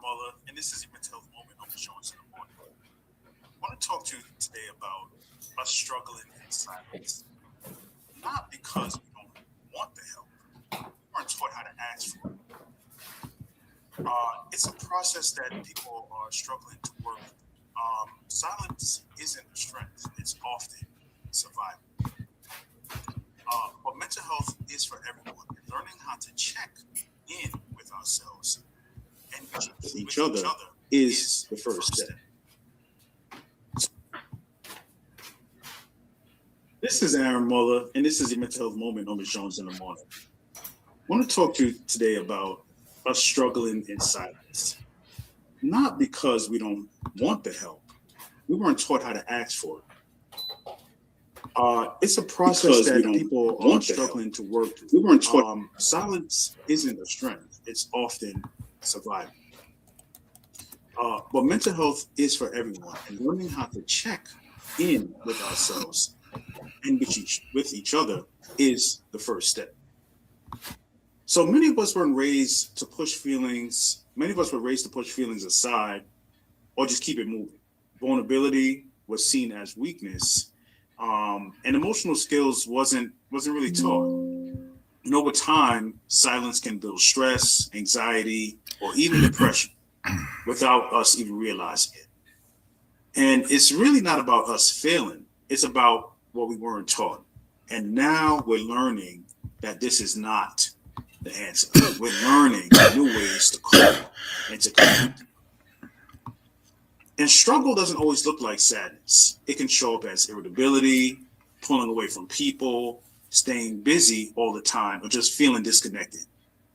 Muller, and this is your mental health moment on the show in the morning. I want to talk to you today about us struggling in silence. Not because we don't want the help, we weren't taught how to ask for it. It's a process that people are struggling to work. Silence isn't a strength, it's often survival. But mental health is for everyone. And learning how to check in with ourselves and with each other is the first step. This is Aaron Muller, and this is your mental health moment on the Jones in the morning. I want to talk to you today about us struggling in silence. Not because we don't want the help, we weren't taught how to ask for it. It's a process that people are struggling to work through. We weren't taught. Silence isn't a strength; it's often survival. But mental health is for everyone, and learning how to check in with ourselves and with each other is the first step. So many of us were raised to push feelings. Many of us were raised to push feelings aside or just keep it moving. Vulnerability was seen as weakness, and emotional skills wasn't really taught. And over time, silence can build stress, anxiety, or even depression without us even realizing it. And it's really not about us failing. It's about what we weren't taught. And now we're learning that this is not the answer. We're learning new ways to cope and to connect. And struggle doesn't always look like sadness. It can show up as irritability, pulling away from people, staying busy all the time, or just feeling disconnected.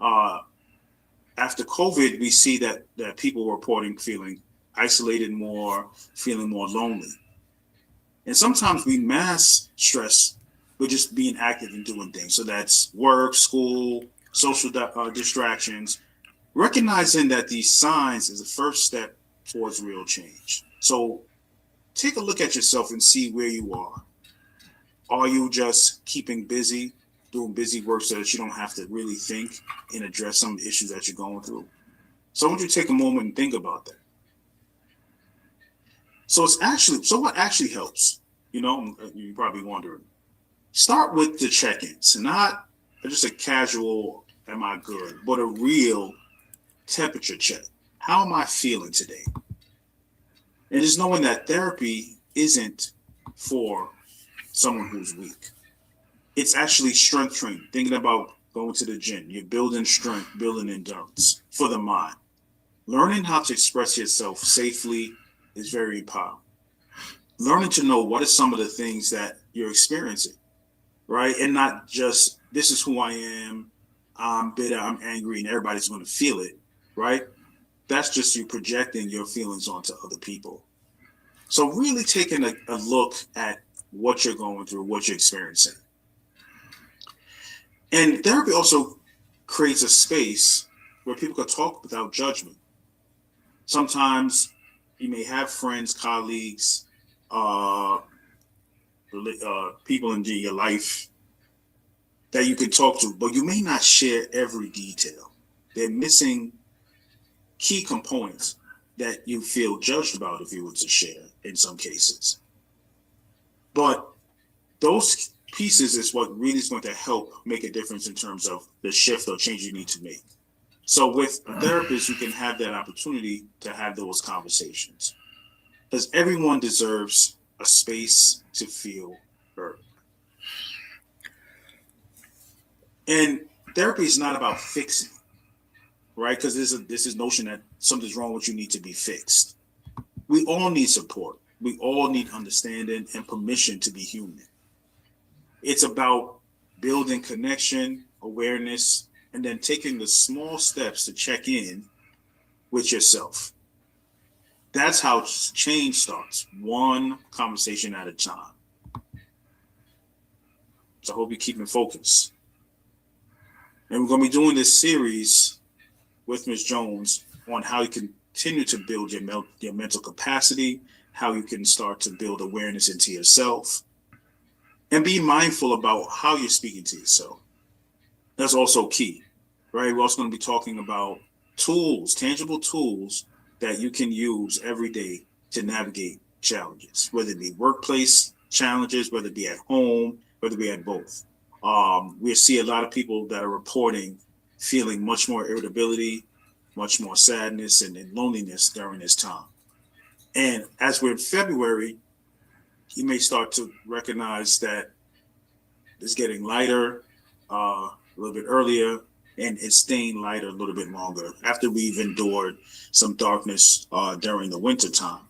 After COVID, we see that people were reporting feeling isolated more, feeling more lonely. And sometimes we mask stress with just being active and doing things. So that's work, school, social distractions. Recognizing that these signs is the first step towards real change. So take a look at yourself and see where you are. Are you just keeping busy, doing busy work so that you don't have to really think and address some of the issues that you're going through? So I want you to take a moment and think about that. So what actually helps? You know, you're probably wondering. Start with the check-ins, not just a casual, am I good, but a real temperature check. How am I feeling today? And just knowing that therapy isn't for someone who's weak. It's actually strength training. Thinking about going to the gym, you're building strength, building endurance for the mind. Learning how to express yourself safely is very powerful. Learning to know what are some of the things that you're experiencing, right? And not just, this is who I am, I'm bitter, I'm angry, and everybody's going to feel it, right? That's just you projecting your feelings onto other people. So really taking a look at what you're going through, what you're experiencing. And therapy also creates a space where people can talk without judgment. Sometimes you may have friends, colleagues, people in your life that you can talk to, but you may not share every detail. They're missing key components that you feel judged about if you were to share in some cases. But those pieces is what really is going to help make a difference in terms of the shift or change you need to make. So with a therapist, you can have that opportunity to have those conversations. Because everyone deserves a space to feel heard. And therapy is not about fixing, right? Because there's this notion that something's wrong with you need to be fixed. We all need support. We all need understanding and permission to be human. It's about building connection, awareness, and then taking the small steps to check in with yourself. That's how change starts, one conversation at a time. So I hope you're keeping focus. And we're going to be doing this series with Ms. Jones on how you continue to build your mental capacity, how you can start to build awareness into yourself, and be mindful about how you're speaking to yourself. That's also key, right? We're also going to be talking about tools, tangible tools that you can use every day to navigate challenges, whether it be workplace challenges, whether it be at home, whether it be at both. We see a lot of people that are reporting feeling much more irritability, much more sadness and loneliness during this time. And as we're in February, you may start to recognize that it's getting lighter a little bit earlier, and it's staying lighter a little bit longer after we've endured some darkness during the winter time.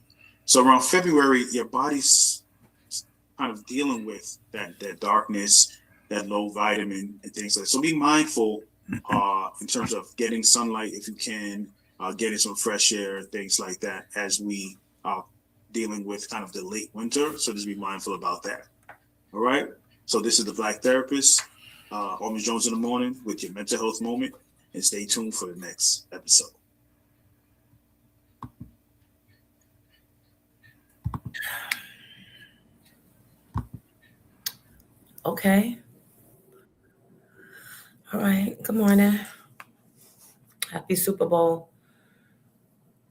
So around February, your body's kind of dealing with that darkness, that low vitamin and things like that. So be mindful in terms of getting sunlight if you can, getting some fresh air, things like that, as we are dealing with kind of the late winter. So just be mindful about that. All right. So this is the Black Therapist, Almost Jones in the morning with your mental health moment, and stay tuned for the next episode. Okay. All right. Good morning. Happy Super Bowl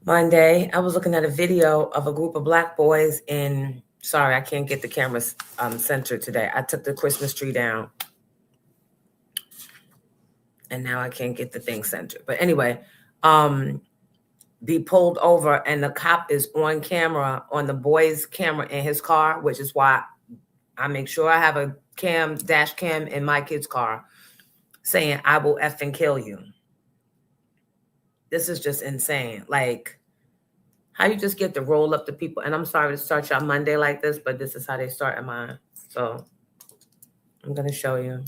Monday. I was looking at a video of a group of Black boys in, sorry, I can't get the camera centered today. I took the Christmas tree down. And now I can't get the thing centered. But anyway, be pulled over and the cop is on camera, on the boy's camera in his car, which is why I make sure I have a dash cam in my kid's car saying, I will effing kill you. This is just insane. Like, how you just get to roll up the people. And I'm sorry to start y'all Monday like this, but this is how they start in mine. So I'm going to show you.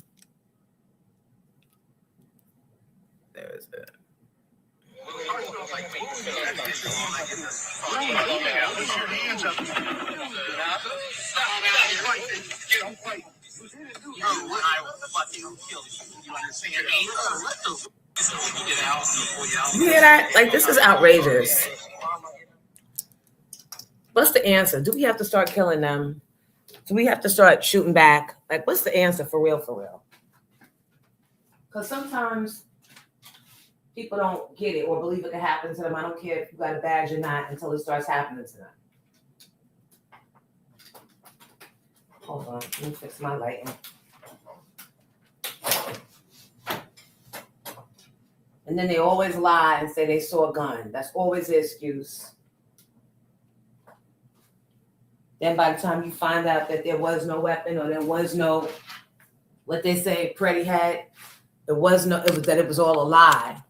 There is it. You hear that? Like, this is outrageous. What's the answer? Do we have to start killing them? Do we have to start shooting back? Like, what's the answer for real, for real? Because sometimes people don't get it or believe it can happen to them. I don't care if you got a badge or not until it starts happening to them. Hold on, let me fix my lighting. And then they always lie and say they saw a gun. That's always the excuse. Then by the time you find out that there was no weapon or there was no, what they say, Freddie had, it was all a lie.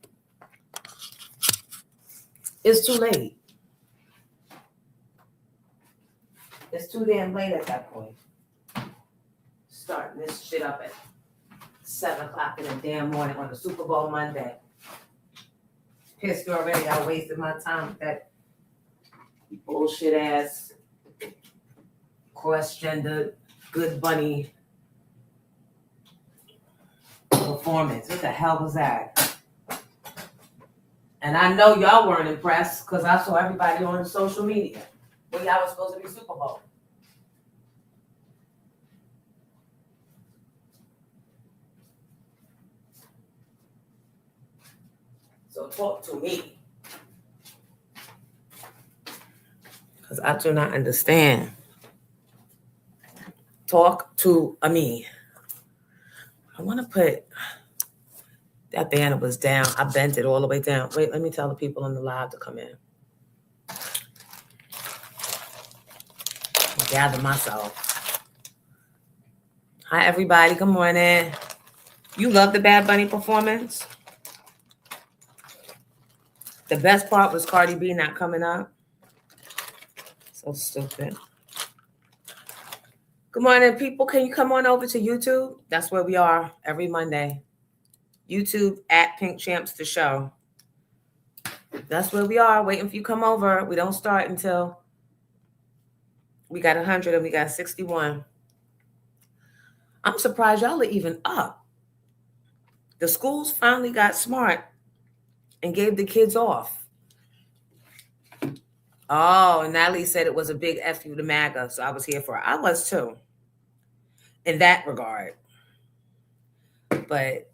It's too late. It's too damn late at that point. Starting this shit up at 7 o'clock in the damn morning on a Super Bowl Monday. Pissed already. I wasted my time with that bullshit ass cross-gender good bunny performance. What the hell was that? And I know y'all weren't impressed because I saw everybody on social media when y'all was supposed to be Super Bowl. So talk to me. Because I do not understand. Talk to me. I want to put, that banner was down. I bent it all the way down. Wait, let me tell the people on the live to come in. Gather myself. Hi, everybody. Good morning. You love the Bad Bunny performance? The best part was Cardi B not coming up. So stupid. Good morning, people. Can you come on over to YouTube? That's where we are every Monday. YouTube at Pink Champs the show. That's where we are, waiting for you to come over. We don't start until we got 100 and we got 61. I'm surprised y'all are even up. The schools finally got smart and gave the kids off. Oh, Natalie said it was a big F you to MAGA, so I was here for it. I was too, in that regard. But,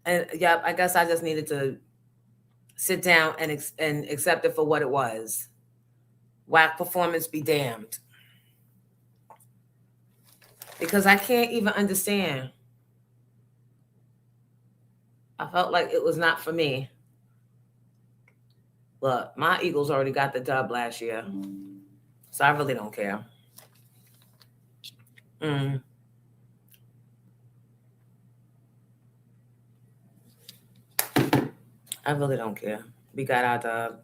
and yeah, I guess I just needed to sit down and accept it for what it was. Whack performance be damned. Because I can't even understand. I felt like it was not for me. Look, my Eagles already got the dub last year. So I really don't care. I really don't care. We got our dub.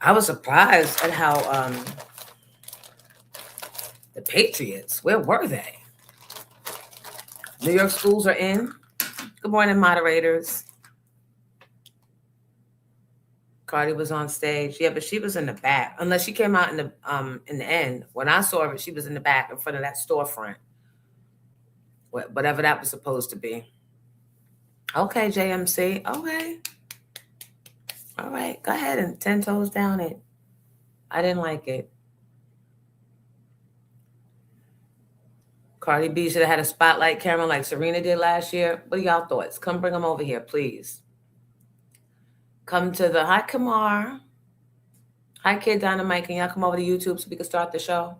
I was surprised at how the Patriots, where were they? New York schools are in. Good morning, moderators. Cardi was on stage. Yeah, but she was in the back. Unless she came out in the end. When I saw her, she was in the back in front of that storefront. Whatever that was supposed to be. Okay, JMC. Okay. All right. Go ahead and 10 toes down it. I didn't like it. Cardi B should have had a spotlight camera like Serena did last year. What are y'all thoughts? Come bring them over here, please. Come to the hi Kamar. Hi Kid Dynamite. Can y'all come over to YouTube so we can start the show?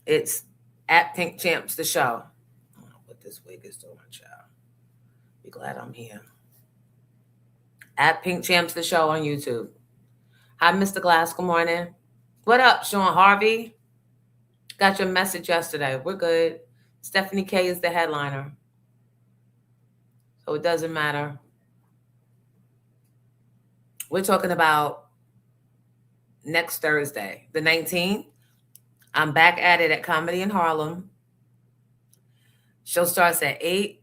It's at Pink Champs the show. I don't know what this wig is doing, child. Be glad I'm here. At Pink Champs the show on YouTube. Hi, Mr. Glass. Good morning. What up, Sean Harvey? Got your message yesterday. We're good. Stephanie K is the headliner. So it doesn't matter. We're talking about next Thursday, the 19th. I'm back at it at Comedy in Harlem. Show starts at 8.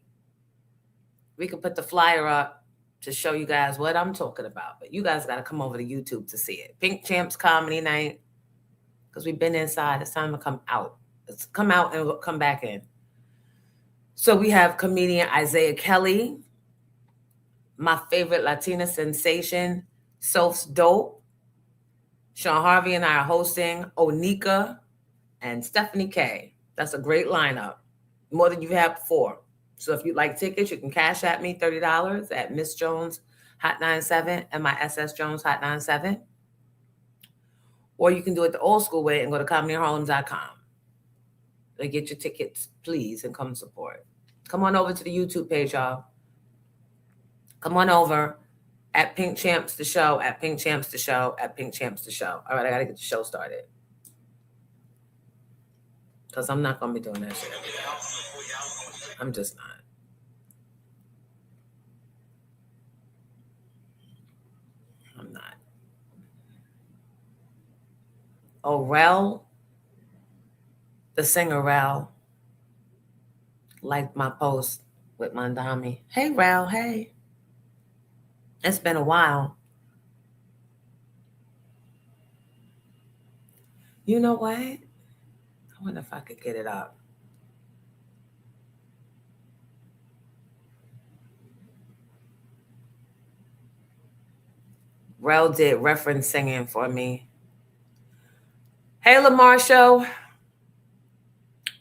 We can put the flyer up to show you guys what I'm talking about. But you guys got to come over to YouTube to see it. Pink Champs Comedy Night. Because we've been inside. It's time to come out. Let's come out and come back in. So we have comedian Isaiah Kelly. My favorite Latina sensation, Soph's Dope. Sean Harvey and I are hosting. Onika and Stephanie K. That's a great lineup. More than you've had before. So if you'd like tickets, you can cash at me $30 at Miss Jones Hot 97 and my SS Jones Hot 97. Or you can do it the old school way and go to comedyharlem.com. To get your tickets, please, and come support. Come on over to the YouTube page, y'all. Come on over at Pink Champs the show, at Pink Champs the show, at Pink Champs the show. All right, I got to get the show started. Because I'm not going to be doing that shit every day. I'm just not. I'm not. Oh, Rel, the singer Rel, liked my post with Mandami. Hey, Rel, hey. It's been a while. You know what? I wonder if I could get it up. Rel did reference singing for me. Hey, Lamar Show.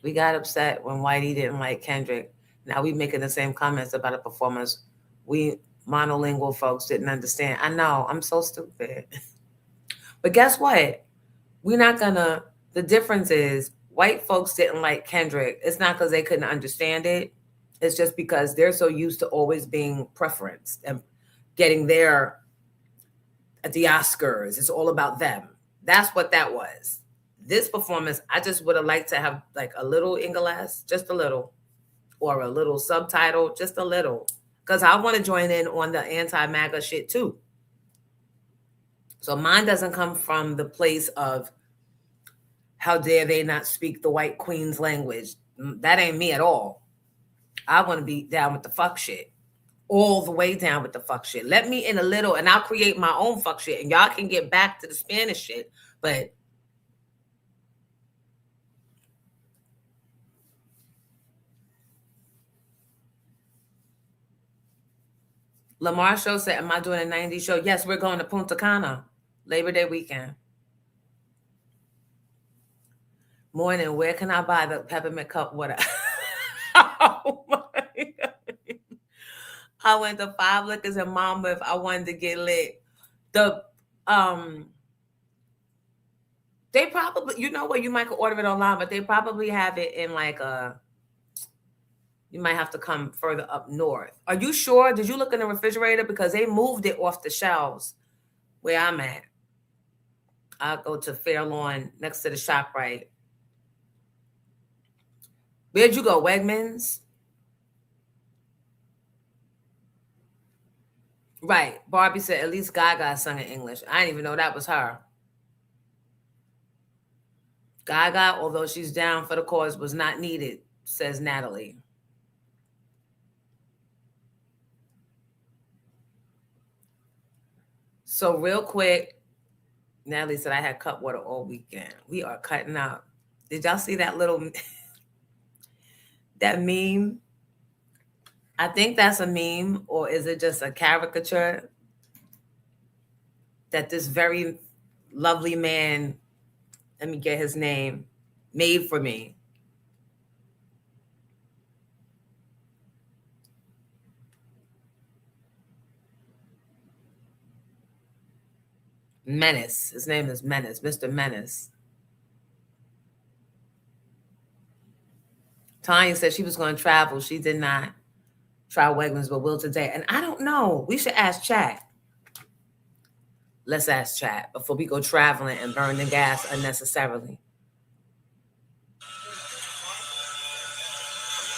We got upset when Whitey didn't like Kendrick. Now we making the same comments about a performance we monolingual folks didn't understand. I know, I'm so stupid. But guess what? We're not gonna, the difference is white folks didn't like Kendrick. It's not because they couldn't understand it. It's just because they're so used to always being preferenced and getting there at the Oscars. It's all about them. That's what that was. This performance, I just would have liked to have like a little English, just a little, or a little subtitle, just a little. Because I want to join in on the anti-MAGA shit too. So mine doesn't come from the place of how dare they not speak the white queen's language. That ain't me at all. I want to be down with the fuck shit. All the way down with the fuck shit. Let me in a little and I'll create my own fuck shit. And y'all can get back to the Spanish shit. But Lamar Show said, am I doing a 90s show? Yes, we're going to Punta Cana. Labor Day weekend. Morning, where can I buy the peppermint cup water? Oh my God. I went to 5 Liquors in Monmouth. I wanted to get lit. They probably, you know what, you might order it online, but they probably have it in like you might have to come further up north. Are you sure? Did you look in the refrigerator? Because they moved it off the shelves where I'm at. I'll go to Fairlawn next to the ShopRite. Where'd you go, Wegmans? Right. Barbie said at least Gaga sung in English. I didn't even know that was her. Gaga, although she's down for the cause, was not needed, says Natalie. So real quick, Natalie said I had cut water all weekend. We are cutting out. Did y'all see that little that meme? I think that's a meme, or is it just a caricature that this very lovely man, let me get his name, made for me. Menace. His name is Menace, Mr. Menace. Tanya said she was going to travel. She did not try Wegmans, but will today. And I don't know. We should ask Chat. Let's ask Chat before we go traveling and burn the gas unnecessarily.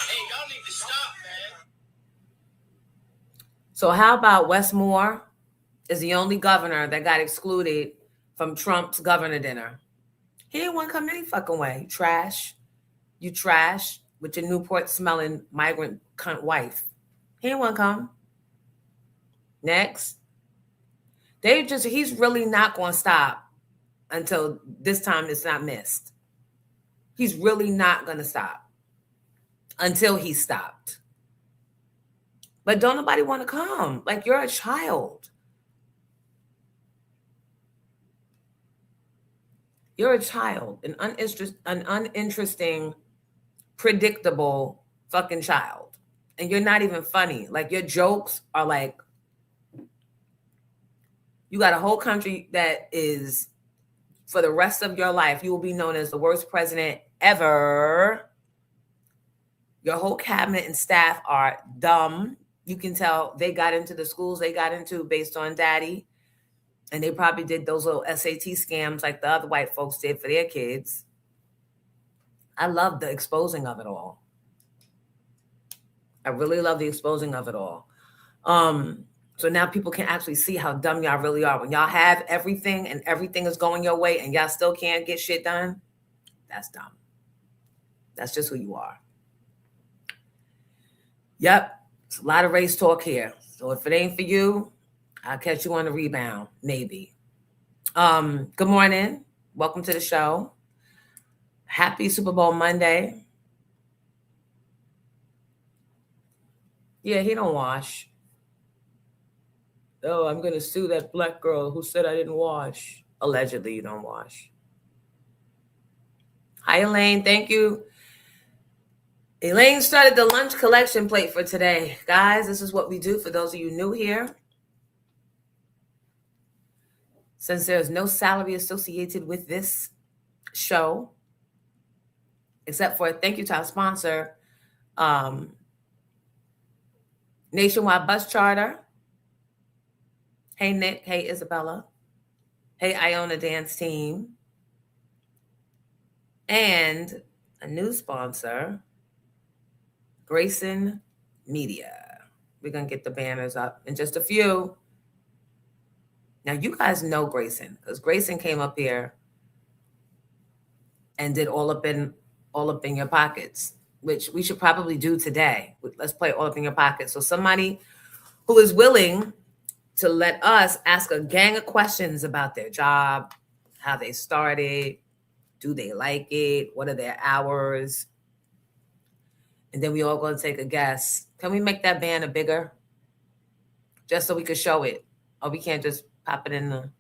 Hey, y'all need to stop, man. So how about Westmore is the only governor that got excluded from Trump's governor dinner? He didn't want to come any fucking way. You trash. You trash with your Newport smelling migrant cunt wife. He didn't want to come. Next. He's really not going to stop until this time it's not missed. He's really not going to stop until he stopped. But don't nobody want to come. Like, you're a child. You're a child, an uninteresting, predictable fucking child. And you're not even funny. Like, your jokes are like, you got a whole country that is, for the rest of your life, you will be known as the worst president ever. Your whole cabinet and staff are dumb. You can tell they got into the schools they got into based on daddy. And they probably did those little SAT scams like the other white folks did for their kids. I love the exposing of it all. I really love the exposing of it all. So now people can actually see how dumb y'all really are. When y'all have everything and everything is going your way and y'all still can't get shit done, that's dumb. That's just who you are. Yep. It's a lot of race talk here. So if it ain't for you, I'll catch you on the rebound, maybe. Good morning. Welcome to the show. Happy Superbowl Monday. Yeah, he don't wash. Oh, I'm going to sue that black girl who said I didn't wash. Allegedly, you don't wash. Hi, Elaine. Thank you. Elaine started the lunch collection plate for today. Guys, this is what we do for those of you new here. Since there's no salary associated with this show, except for a thank you to our sponsor, Nationwide Bus Charter. Hey, Nick. Hey, Isabella. Hey, Iona Dance Team. And a new sponsor, Grayson Media. We're going to get the banners up in just a few. Now, you guys know Grayson, because Grayson came up here and did all up in your pockets, which we should probably do today. Let's play all up in your pockets. So somebody who is willing to let us ask a gang of questions about their job, how they started, do they like it, what are their hours, and then we all going to take a guess. Can we make that banner bigger? Just so we could show it. Or we can't just pop it in the...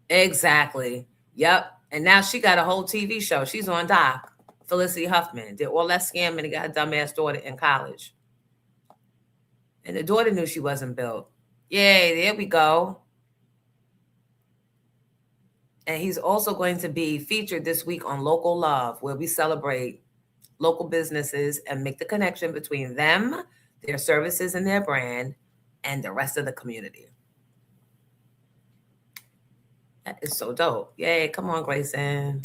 Exactly. Yep. And now she got a whole TV show. She's on Doc. Felicity Huffman did all that scamming and got her dumbass daughter in college. And the daughter knew she wasn't built. Yay, there we go. And he's also going to be featured this week on Local Love, where we celebrate local businesses and make the connection between them, their services and their brand, and the rest of the community. That is so dope. Yay, come on, Grayson.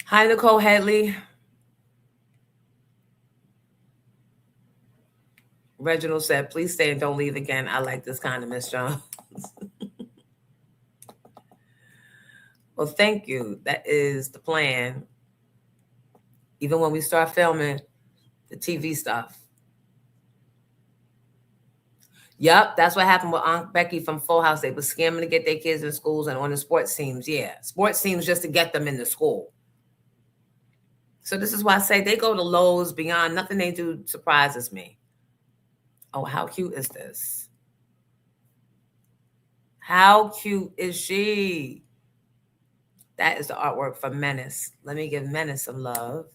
Hi, Nicole Headley. Reginald said, please stay and don't leave again. I like this kind of Miss Jones. Well, thank you. That is the plan. Even when we start filming the TV stuff. Yep, that's what happened with Aunt Becky from Full House. They were scamming to get their kids in schools and on the sports teams. Yeah, sports teams just to get them into school. So this is why I say they go to lows beyond. Nothing they do surprises me. Oh, how cute is this? How cute is she? That is the artwork from Menace. Let me give Menace some love.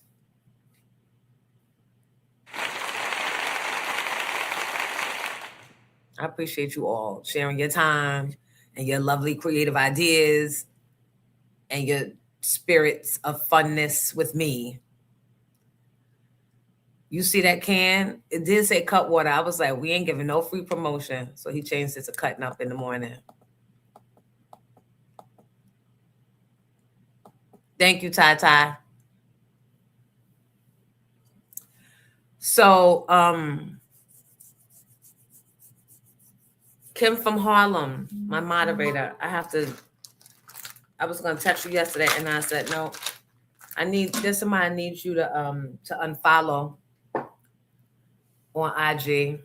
I appreciate you all sharing your time and your lovely creative ideas and your spirits of funness with me. You see that can? It did say cut water. I was like, we ain't giving no free promotion. So he changed it to cutting up in the morning. Thank you, Ty Ty. So, Kim from Harlem, my moderator. I was gonna text you yesterday, and I said no. There's somebody I need you to unfollow on IG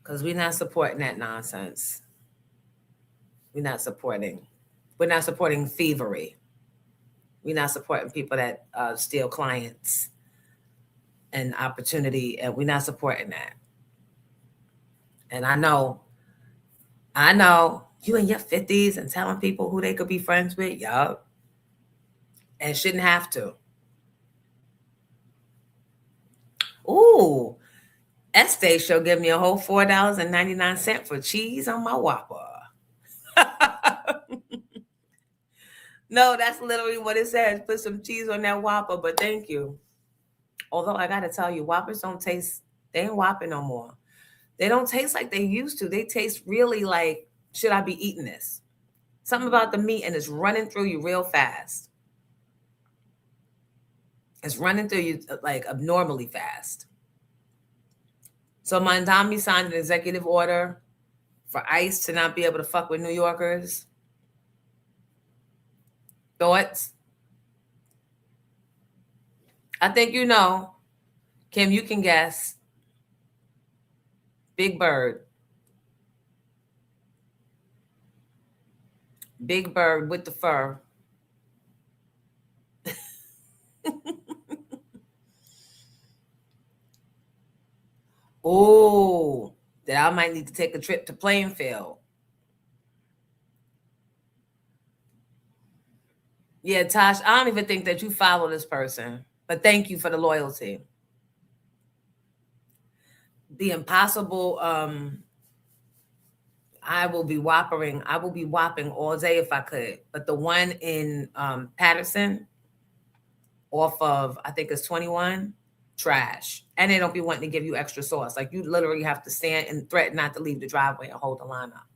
because we're not supporting that nonsense. We're not supporting thievery. We're not supporting people that steal clients and opportunity, and we're not supporting that. And I know you in your 50s and telling people who they could be friends with, yup, and shouldn't have to. Ooh, Estee show give me a whole $4.99 for cheese on my Whopper. No, that's literally what it says. Put some cheese on that Whopper, but thank you. Although I gotta tell you, Whoppers don't taste, they ain't Whopper no more. They don't taste like they used to. They taste really like, should I be eating this? Something about the meat and it's running through you real fast. It's running through you like abnormally fast. So Mandami signed an executive order for ICE to not be able to fuck with New Yorkers. Thoughts? I think you know. Kim, you can guess. Big Bird. Big Bird with the fur. Oh, that I might need to take a trip to Plainfield. Yeah, Tosh, I don't even think that you follow this person, but thank you for the loyalty. The Impossible, I will be whopping all day if I could. But the one in Patterson off of, I think it's 21, trash. And they don't be wanting to give you extra sauce. Like you literally have to stand and threaten not to leave the driveway and hold the line up.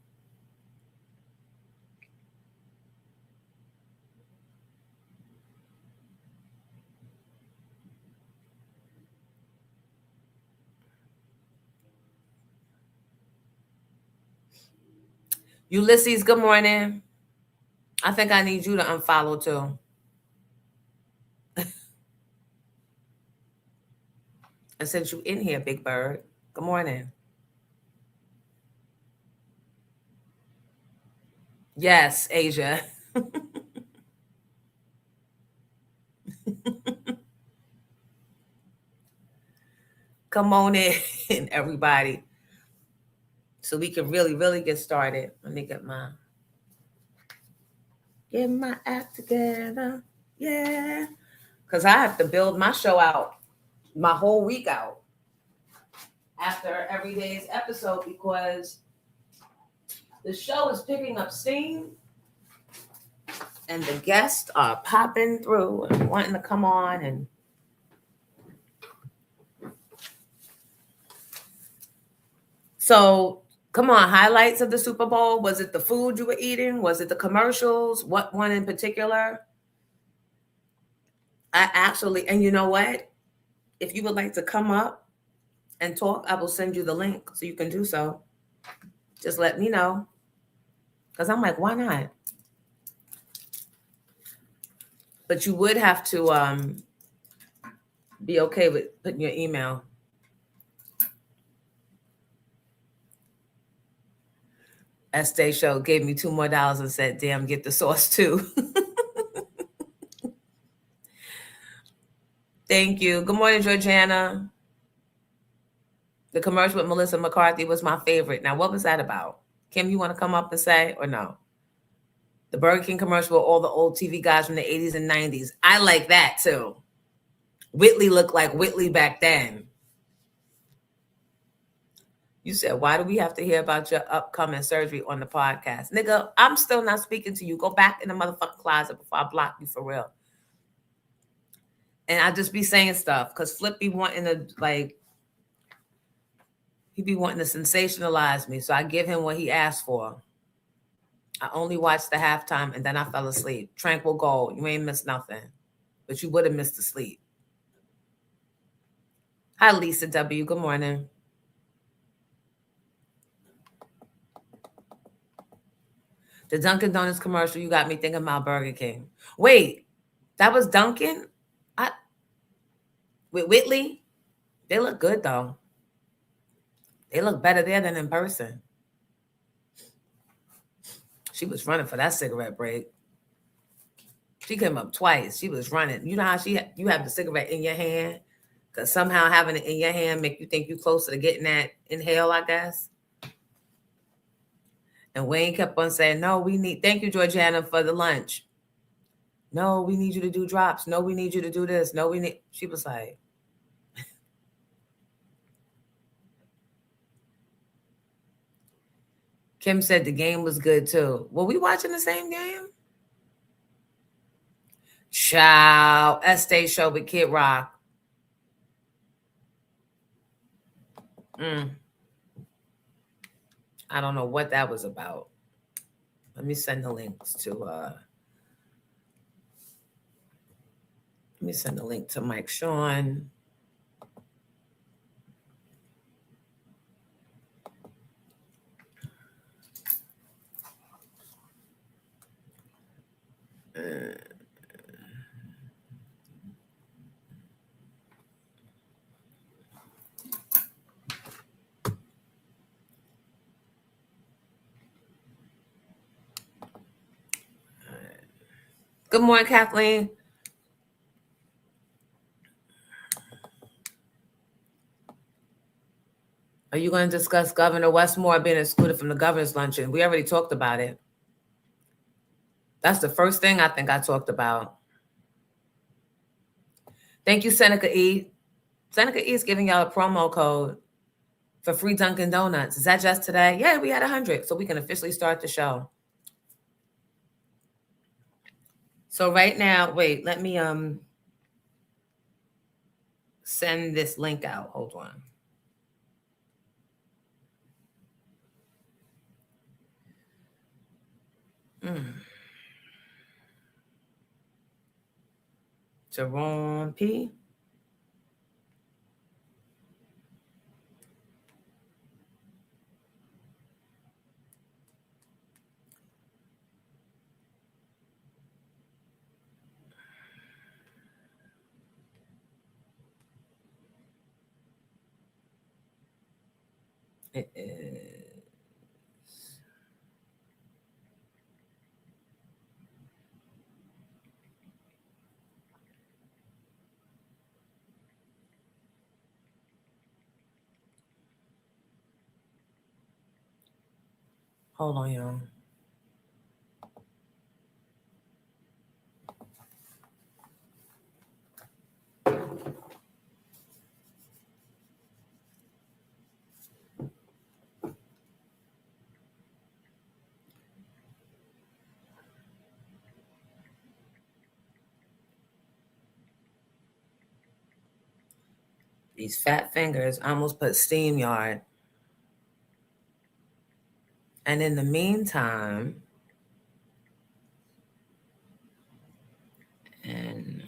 Ulysses, good morning. I think I need you to unfollow too. And since you in here, Big Bird, good morning. Yes, Asia. come on in, everybody, so we can really, really get started. Let me get my act together. Yeah. Because I have to build my show out, my whole week out after every day's episode, because the show is picking up steam and the guests are popping through and wanting to come on. And so, come on, highlights of the Super Bowl. Was it the food you were eating? Was it the commercials? What one in particular? I actually, and you know what? If you would like to come up and talk, I will send you the link so you can do so. Just let me know. Because I'm like, why not? But you would have to be okay with putting your email. Estee Show gave me $2 more and said, damn, get the sauce too. Thank you. Good morning, Georgiana. The commercial with Melissa McCarthy was my favorite. Now, what was that about? Kim, you want to come up and say, or no? The Burger King commercial with all the old TV guys from the 80s and 90s. I like that too. Whitley looked like Whitley back then. You said, why do we have to hear about your upcoming surgery on the podcast? Nigga, I'm still not speaking to you. Go back in the motherfucking closet before I block you for real. And I just be saying stuff because Flip be wanting to, like, he be wanting to sensationalize me. So I give him what he asked for. I only watched the halftime and then I fell asleep. Tranquil goal. You ain't missed nothing. But you would have missed the sleep. Hi, Lisa W. Good morning. The Dunkin' Donuts commercial, you got me thinking about Burger King. Wait, that was Dunkin'? With Whitley? They look good, though. They look better there than in person. She was running for that cigarette break. She came up twice. She was running. You know how you have the cigarette in your hand? Because somehow having it in your hand make you think you're closer to getting that inhale, I guess. And Wayne kept on saying, no, thank you, Georgiana, for the lunch. No, we need you to do drops. No, we need you to do this. No, she was like, Kim said the game was good too. Were we watching the same game? Ciao. Estee Show with Kid Rock. I don't know what that was about. Let me send the links to Mike Sean. Good morning, Kathleen. Are you going to discuss Governor Westmore being excluded from the governor's luncheon? We already talked about it. That's the first thing I think I talked about. Thank you, Seneca E. Seneca E is giving y'all a promo code for free Dunkin' Donuts. Is that just today? Yeah, we had 100, so we can officially start the show. So right now, wait, let me send this link out. Hold on. Jerome P. It is. Hold on, y'all. These fat fingers, I almost put SteamYard. And in the meantime, and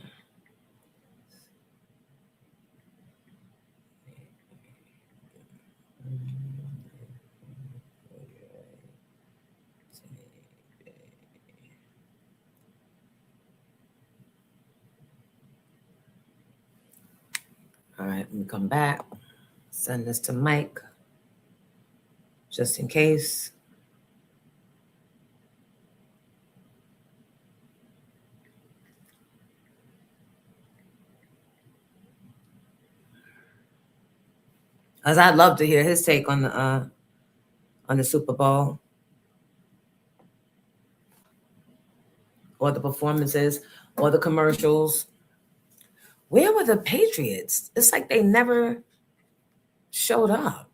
all right, let me come back. Send this to Mike, just in case. Because I'd love to hear his take on the Super Bowl or the performances or the commercials. Where were the Patriots? It's like they never showed up.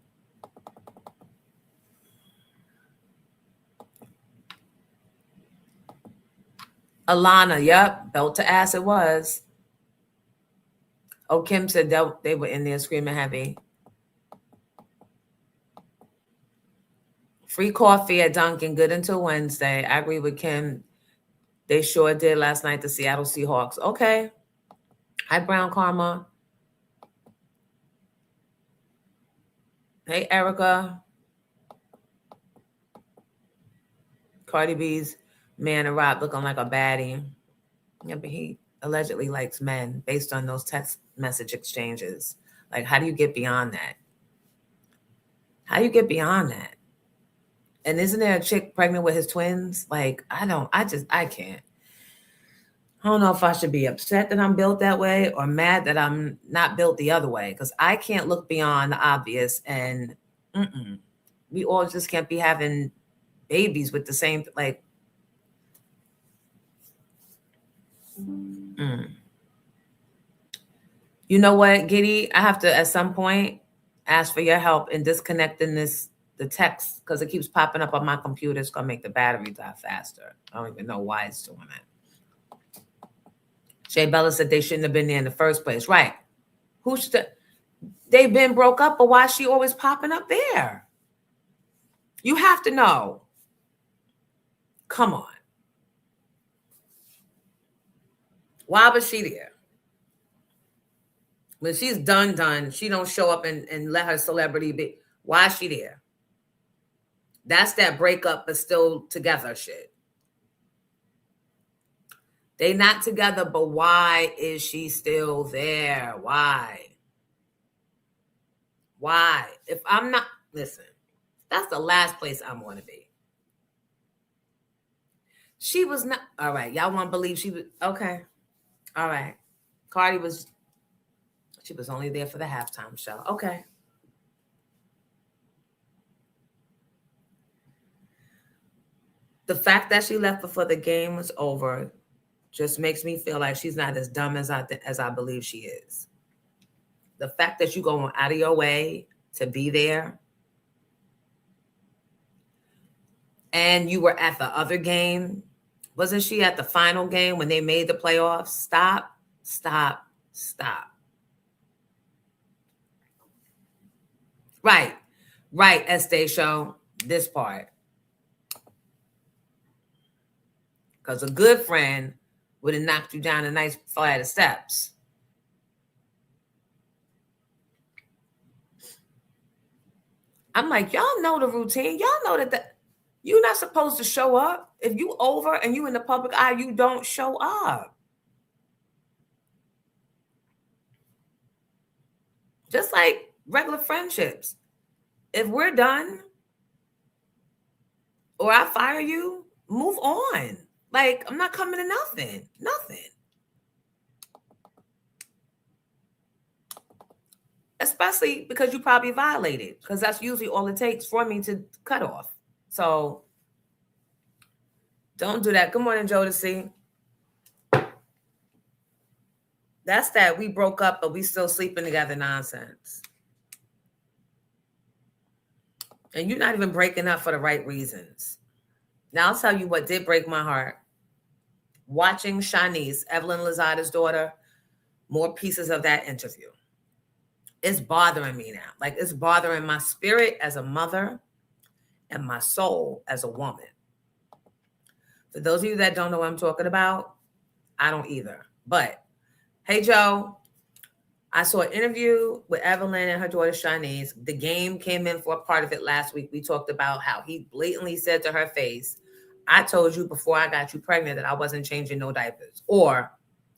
Alana, yep, belt to ass it was. Oh, Kim said they were in there screaming heavy. Free coffee at Dunkin', good until Wednesday. I agree with Kim. They sure did last night, the Seattle Seahawks. Okay. Hi, Brown Karma. Hey, Erica. Cardi B's man arrived looking like a baddie. Yeah, but he allegedly likes men based on those text message exchanges. Like, how do you get beyond that? How do you get beyond that? And isn't there a chick pregnant with his twins? Like, I can't. I don't know if I should be upset that I'm built that way or mad that I'm not built the other way, because I can't look beyond the obvious. And we all just can't be having babies with the same, like, You know what, Giddy? I have to, at some point, ask for your help in disconnecting the text, because it keeps popping up on my computer. It's going to make the battery die faster. I don't even know why it's doing that. Shay Bella said they shouldn't have been there in the first place. Right. Who should they've been broke up, but why is she always popping up there? You have to know. Come on. Why was she there? When she's done, she don't show up and let her celebrity be. Why is she there? That's that breakup but still together shit. They not together, but why is she still there? Why? Why? If I'm not, listen, that's the last place I want to be. She was not, all right, y'all want to believe she was, okay. All right. Cardi was, she was only there for the halftime show. Okay. The fact that she left before the game was over just makes me feel like she's not as dumb as I believe she is. The fact that you go out of your way to be there, and you were at the other game. Wasn't she at the final game when they made the playoffs? Stop. Right, Estee Show, this part. Because a good friend would have knocked you down a nice flight of steps. I'm like, y'all know the routine. Y'all know that you're not supposed to show up. If you over and you in the public eye, you don't show up. Just like regular friendships. If we're done or I fire you, move on. Like, I'm not coming to nothing. Especially because you probably violated, because that's usually all it takes for me to cut off. So don't do that. Good morning, Jodeci. That's that we broke up, but we still sleeping together nonsense. And you're not even breaking up for the right reasons. Now, I'll tell you what did break my heart. Watching Shanice, Evelyn Lozada's daughter, more pieces of that interview. It's bothering me now. Like, it's bothering my spirit as a mother and my soul as a woman. For those of you that don't know what I'm talking about, I don't either. But, hey, Joe, I saw an interview with Evelyn and her daughter Shanice. The game came in for a part of it last week. We talked about how he blatantly said to her face, I told you before I got you pregnant that I wasn't changing no diapers, or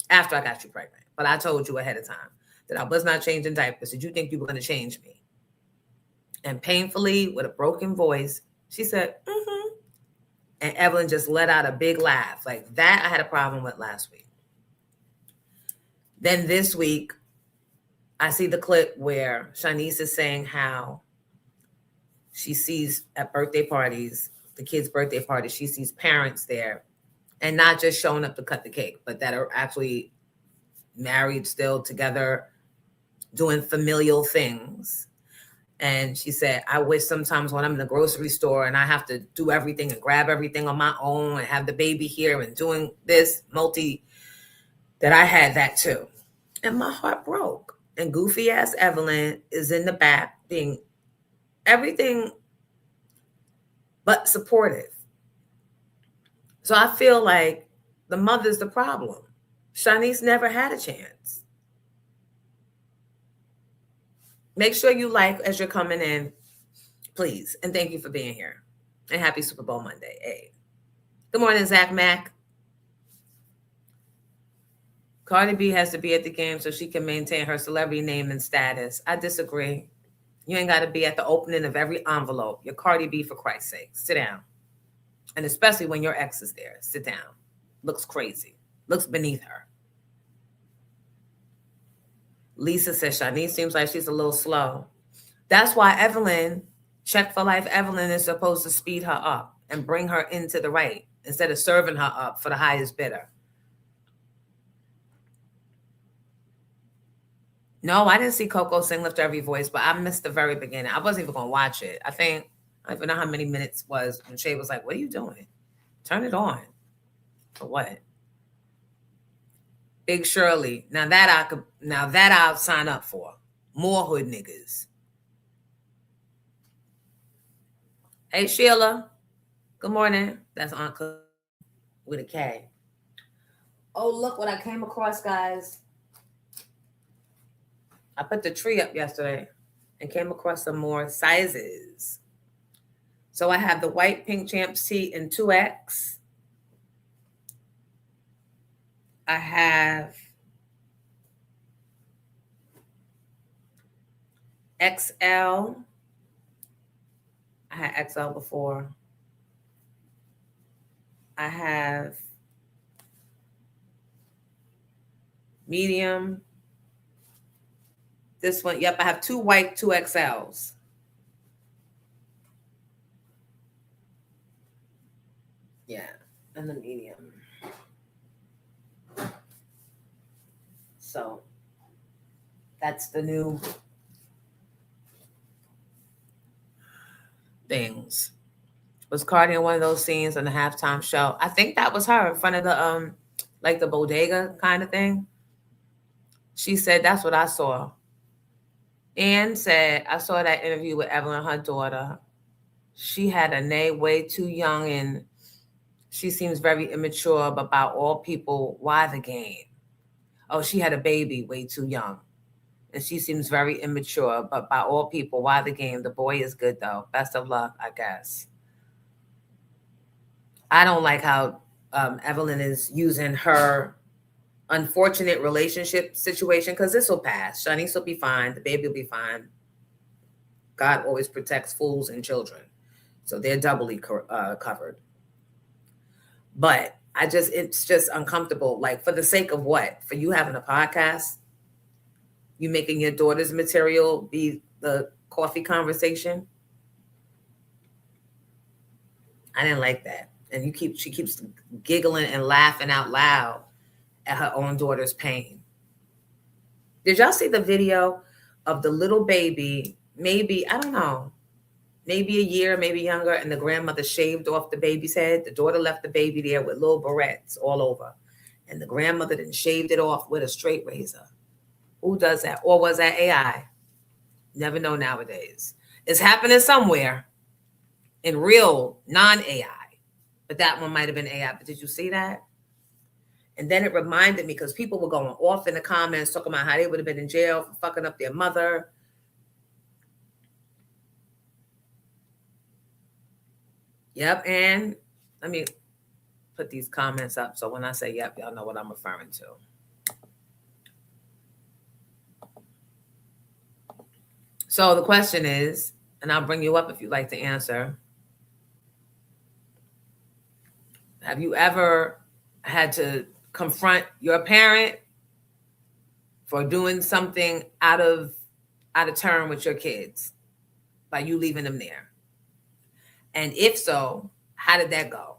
after I got you pregnant. But I told you ahead of time that I was not changing diapers. Did you think you were going to change me? And painfully, with a broken voice, she said, mm-hmm. And Evelyn just let out a big laugh. Like that I had a problem with last week. Then this week, I see the clip where Shanice is saying how she sees at birthday parties, the kids' birthday parties, she sees parents there and not just showing up to cut the cake, but that are actually married still together, doing familial things. And she said, I wish sometimes when I'm in the grocery store and I have to do everything and grab everything on my own and have the baby here and doing this that I had that too. And my heart broke. And goofy ass Evelyn is in the back being everything but supportive. So I feel like the mother's the problem. Shanice never had a chance. Make sure you like as you're coming in, please. And thank you for being here. And happy Superbowl Monday. Hey. Good morning, Zach Mack. Cardi B has to be at the game so she can maintain her celebrity name and status. I disagree. You ain't got to be at the opening of every envelope. You're Cardi B, for Christ's sake. Sit down. And especially when your ex is there. Sit down. Looks crazy. Looks beneath her. Lisa says Shanice seems like she's a little slow. That's why Evelyn, Check for Life Evelyn, is supposed to speed her up and bring her into the right instead of serving her up for the highest bidder. No, I didn't see Coco sing Lift Every Voice, but I missed the very beginning. I wasn't even going to watch it. I don't even know how many minutes it was when Shay was like, what are you doing? Turn it on. For what? Big Shirley. Now that I'll sign up for. More hood niggas. Hey, Sheila. Good morning. That's Aunt Cook with a K. Oh, look what I came across, guys. I put the tree up yesterday and came across some more sizes. So I have the white Pink Champs tee in 2X. I have XL. I had XL before. I have medium. This one, yep, I have 2 white, 2 XLs. Yeah, and the medium. So that's the new things. Was Cardi in one of those scenes on the halftime show? I think that was her in front of the like the bodega kind of thing. She said, that's what I saw. Ann said, I saw that interview with Evelyn, her daughter. She had a nay way too young and she seems very immature, but about all people, why the game? Oh, she had a baby way too young. And she seems very immature, but by all people, why the game? The boy is good, though. Best of luck, I guess. I don't like how Evelyn is using her unfortunate relationship situation, because this will pass. Shanice will be fine. The baby will be fine. God always protects fools and children. So they're doubly covered. But it's just uncomfortable. Like, for the sake of what? For you having a podcast? You making your daughter's material be the coffee conversation? I didn't like that. And she keeps giggling and laughing out loud at her own daughter's pain. Did y'all see the video of the little baby? Maybe, I don't know, maybe a year, maybe younger, and the grandmother shaved off the baby's head. The daughter left the baby there with little barrettes all over. And the grandmother then shaved it off with a straight razor. Who does that? Or was that AI? Never know nowadays. It's happening somewhere in real non-AI. But that one might have been AI. But did you see that? And then it reminded me, because people were going off in the comments talking about how they would have been in jail for fucking up their mother. Yep, and let me put these comments up so when I say yep, y'all know what I'm referring to. So the question is, and I'll bring you up if you'd like to answer. Have you ever had to confront your parent for doing something out of turn with your kids by you leaving them there? And if so, how did that go?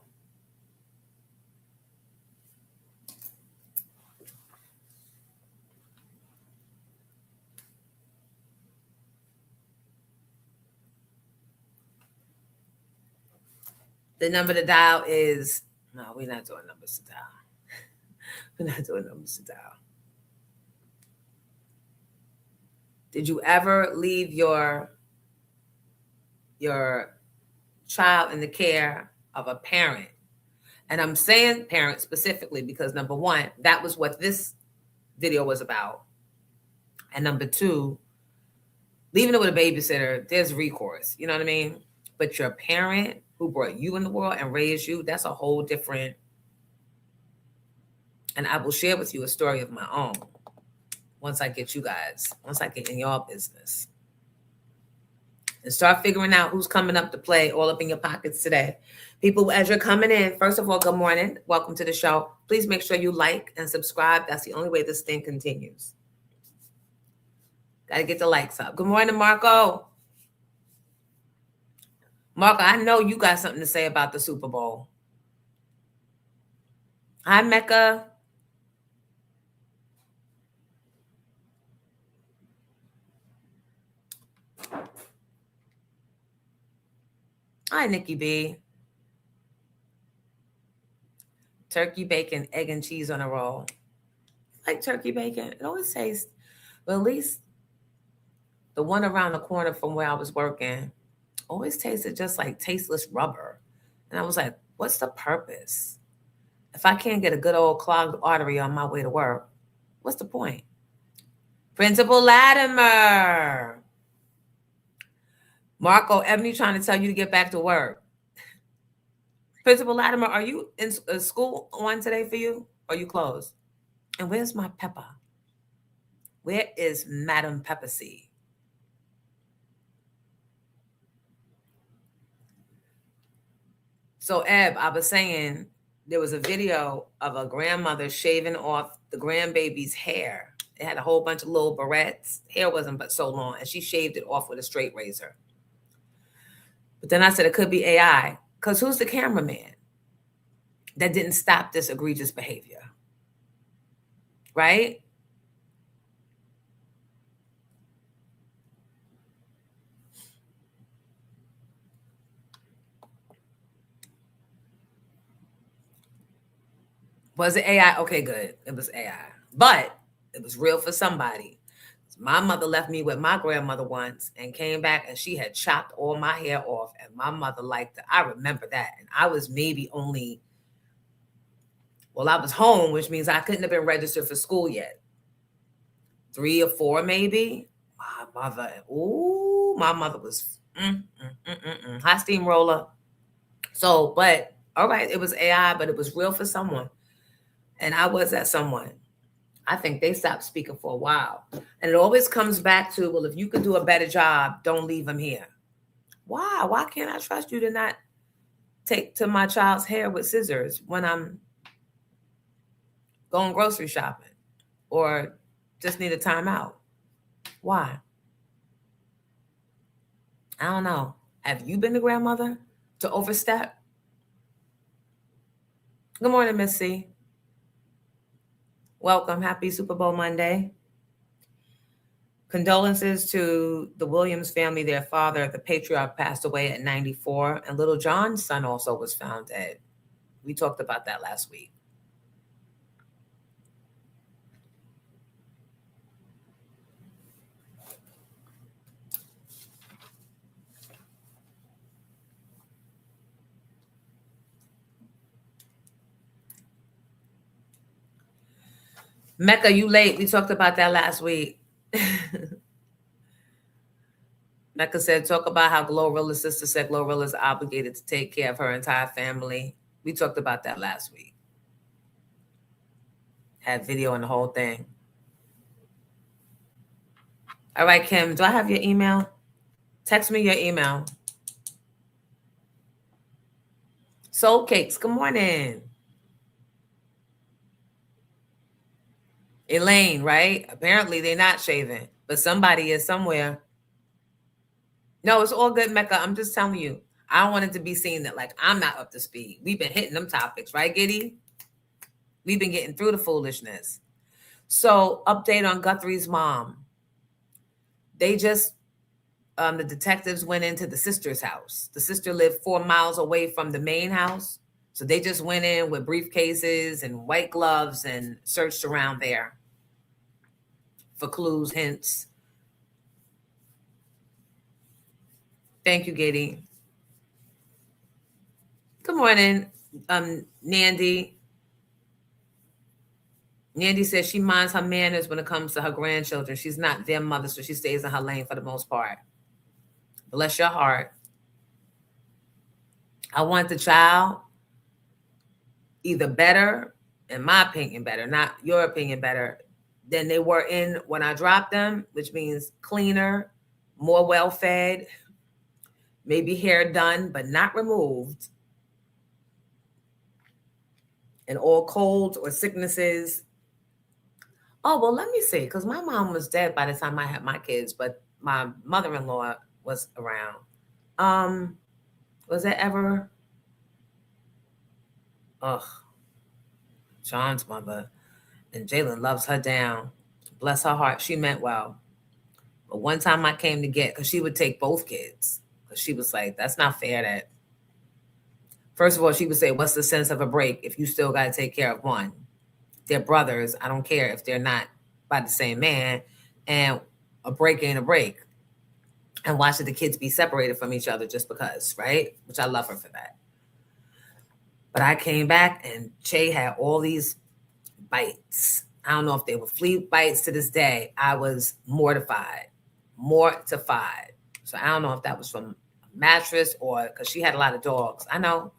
The number to dial is, no, we're not doing numbers to dial. We're not doing numbers to dial. Did you ever leave your child in the care of a parent? And I'm saying parent specifically because number one, that was what this video was about. And number two, leaving it with a babysitter, there's recourse. You know what I mean? But your parent who brought you in the world and raised you, that's a whole different. And I will share with you a story of my own once I get in your business. And start figuring out who's coming up to play all up in your pockets today. People, as you're coming in, first of all, good morning. Welcome to the show. Please make sure you like and subscribe. That's the only way this thing continues. Got to get the likes up. Good morning, Marco. Marco, I know you got something to say about the Super Bowl. Hi, Mecca. Hi, Nikki B. Turkey, bacon, egg, and cheese on a roll. Like turkey bacon. It always tastes, well, at least the one around the corner from where I was working always tasted just like tasteless rubber. And I was like, what's the purpose? If I can't get a good old clogged artery on my way to work, what's the point? Principal Latimer. Marco, Ebony trying to tell you to get back to work. Principal Latimer, are you in school on today for you? Or are you closed? And where's my Pepper? Where is Madam Pepper C? So, Eb, I was saying there was a video of a grandmother shaving off the grandbaby's hair. It had a whole bunch of little barrettes. Hair wasn't but so long, and she shaved it off with a straight razor. But then I said it could be AI, because who's the cameraman that didn't stop this egregious behavior? Right? Was it AI? Okay, good. It was AI. But it was real for somebody. My mother left me with my grandmother once and came back and she had chopped all my hair off. And my mother liked it. I remember that. And I was maybe only, well, I was home, which means I couldn't have been registered for school yet. 3 or 4 maybe. My mother was hot steamroller. So, but all right, it was AI, but it was real for someone. And I was that someone. I think they stopped speaking for a while. And it always comes back to, well, if you could do a better job, don't leave them here. Why? Why can't I trust you to not take to my child's hair with scissors when I'm going grocery shopping or just need a timeout? Why? I don't know. Have you been the grandmother to overstep? Good morning, Missy. Welcome. Happy Super Bowl Monday. Condolences to the Williams family. Their father, the patriarch, passed away at 94, and little John's son also was found dead. We talked about that last week. Mecca, you late. We talked about that last week. Mecca said, talk about how Glorilla's sister said Glorilla's obligated to take care of her entire family. We talked about that last week. Had video and the whole thing. All right, Kim, do I have your email? Text me your email. Soul Cakes, good morning. Elaine, right? Apparently they're not shaving, but somebody is somewhere. No, it's all good, Mecca. I'm just telling you. I don't want it to be seen that like I'm not up to speed. We've been hitting them topics, right, Giddy? We've been getting through the foolishness. So, update on Guthrie's mom. They just, the detectives went into the sister's house. The sister lived 4 miles away from the main house. So they just went in with briefcases and white gloves and searched around there for clues, hints. Thank you, Giddy. Good morning, Nandy. Nandy says she minds her manners when it comes to her grandchildren. She's not their mother, so she stays in her lane for the most part. Bless your heart. I want the child either better, in my opinion, better, not your opinion, better than they were in when I dropped them, which means cleaner, more well-fed, maybe hair done, but not removed. And all colds or sicknesses. Oh, well, let me see, because my mom was dead by the time I had my kids, but my mother-in-law was around. Was it ever? Ugh. Sean's mother. And Jalen loves her down. Bless her heart. She meant well. But one time I came to get, because she would take both kids. Because she was like, that's not fair that. First of all, she would say, what's the sense of a break if you still got to take care of one? They're brothers. I don't care if they're not by the same man. And a break ain't a break. And why should the kids be separated from each other just because, right? Which I love her for that. But I came back and Che had all these bites. I don't know if they were flea bites to this day. I was mortified. So I don't know if that was from a mattress or because she had a lot of dogs. I know.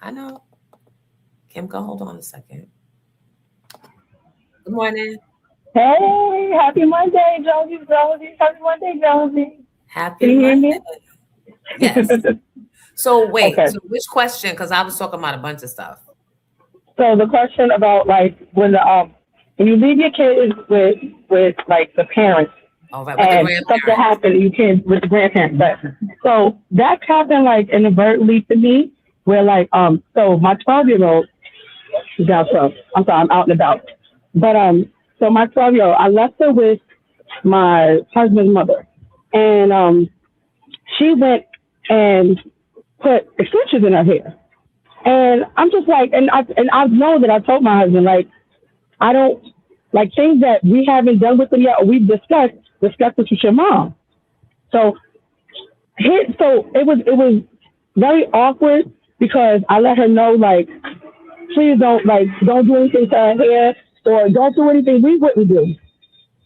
Kimco, hold on a second. Good morning. Hey, happy Monday, Josie. Happy Monday, Josie. Happy Monday. Yes. So wait, Okay. So which question? Because I was talking about a bunch of stuff. So the question about like when you leave your kids with like the parents, Oh, right, and something happened, you kids with the grandparents. But so that's happened like inadvertently to me, where like so my 12-year-old is out. So I'm sorry, I'm out and about. But so my 12-year-old, I left her with my husband's mother, and she went and put extensions in her hair. And I'm just like, and I know that I told my husband, like, I don't like things that we haven't done with them yet, or we've discussed this with your mom. So it was very awkward because I let her know, like, please don't do anything to her hair or don't do anything we wouldn't do.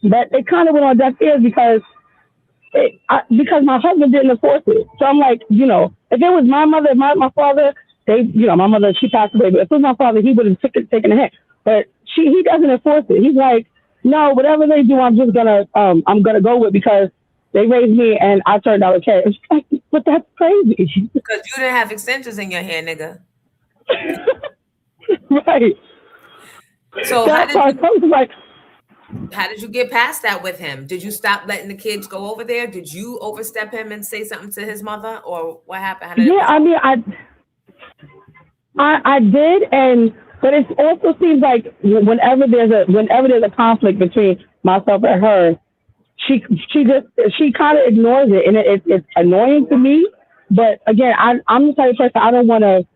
But it kind of went on deaf ears because my husband didn't enforce it. So I'm like, if it was my mother, my father, my mother, she passed away, but if it was my father, he would have taken a hit. But he doesn't enforce it. He's like, no, whatever they do, I'm just gonna go with because they raised me and I turned out okay. It's like, but that's crazy. Because you didn't have extensions in your hair, nigga. Right. So how did you get past that with him? Did you stop letting the kids go over there? Did you overstep him and say something to his mother, or what happened? I mean, I did, and But it also seems like whenever there's a conflict between myself and her, she kind of ignores it, and it's annoying to me. But again, I'm the type of person, I don't want to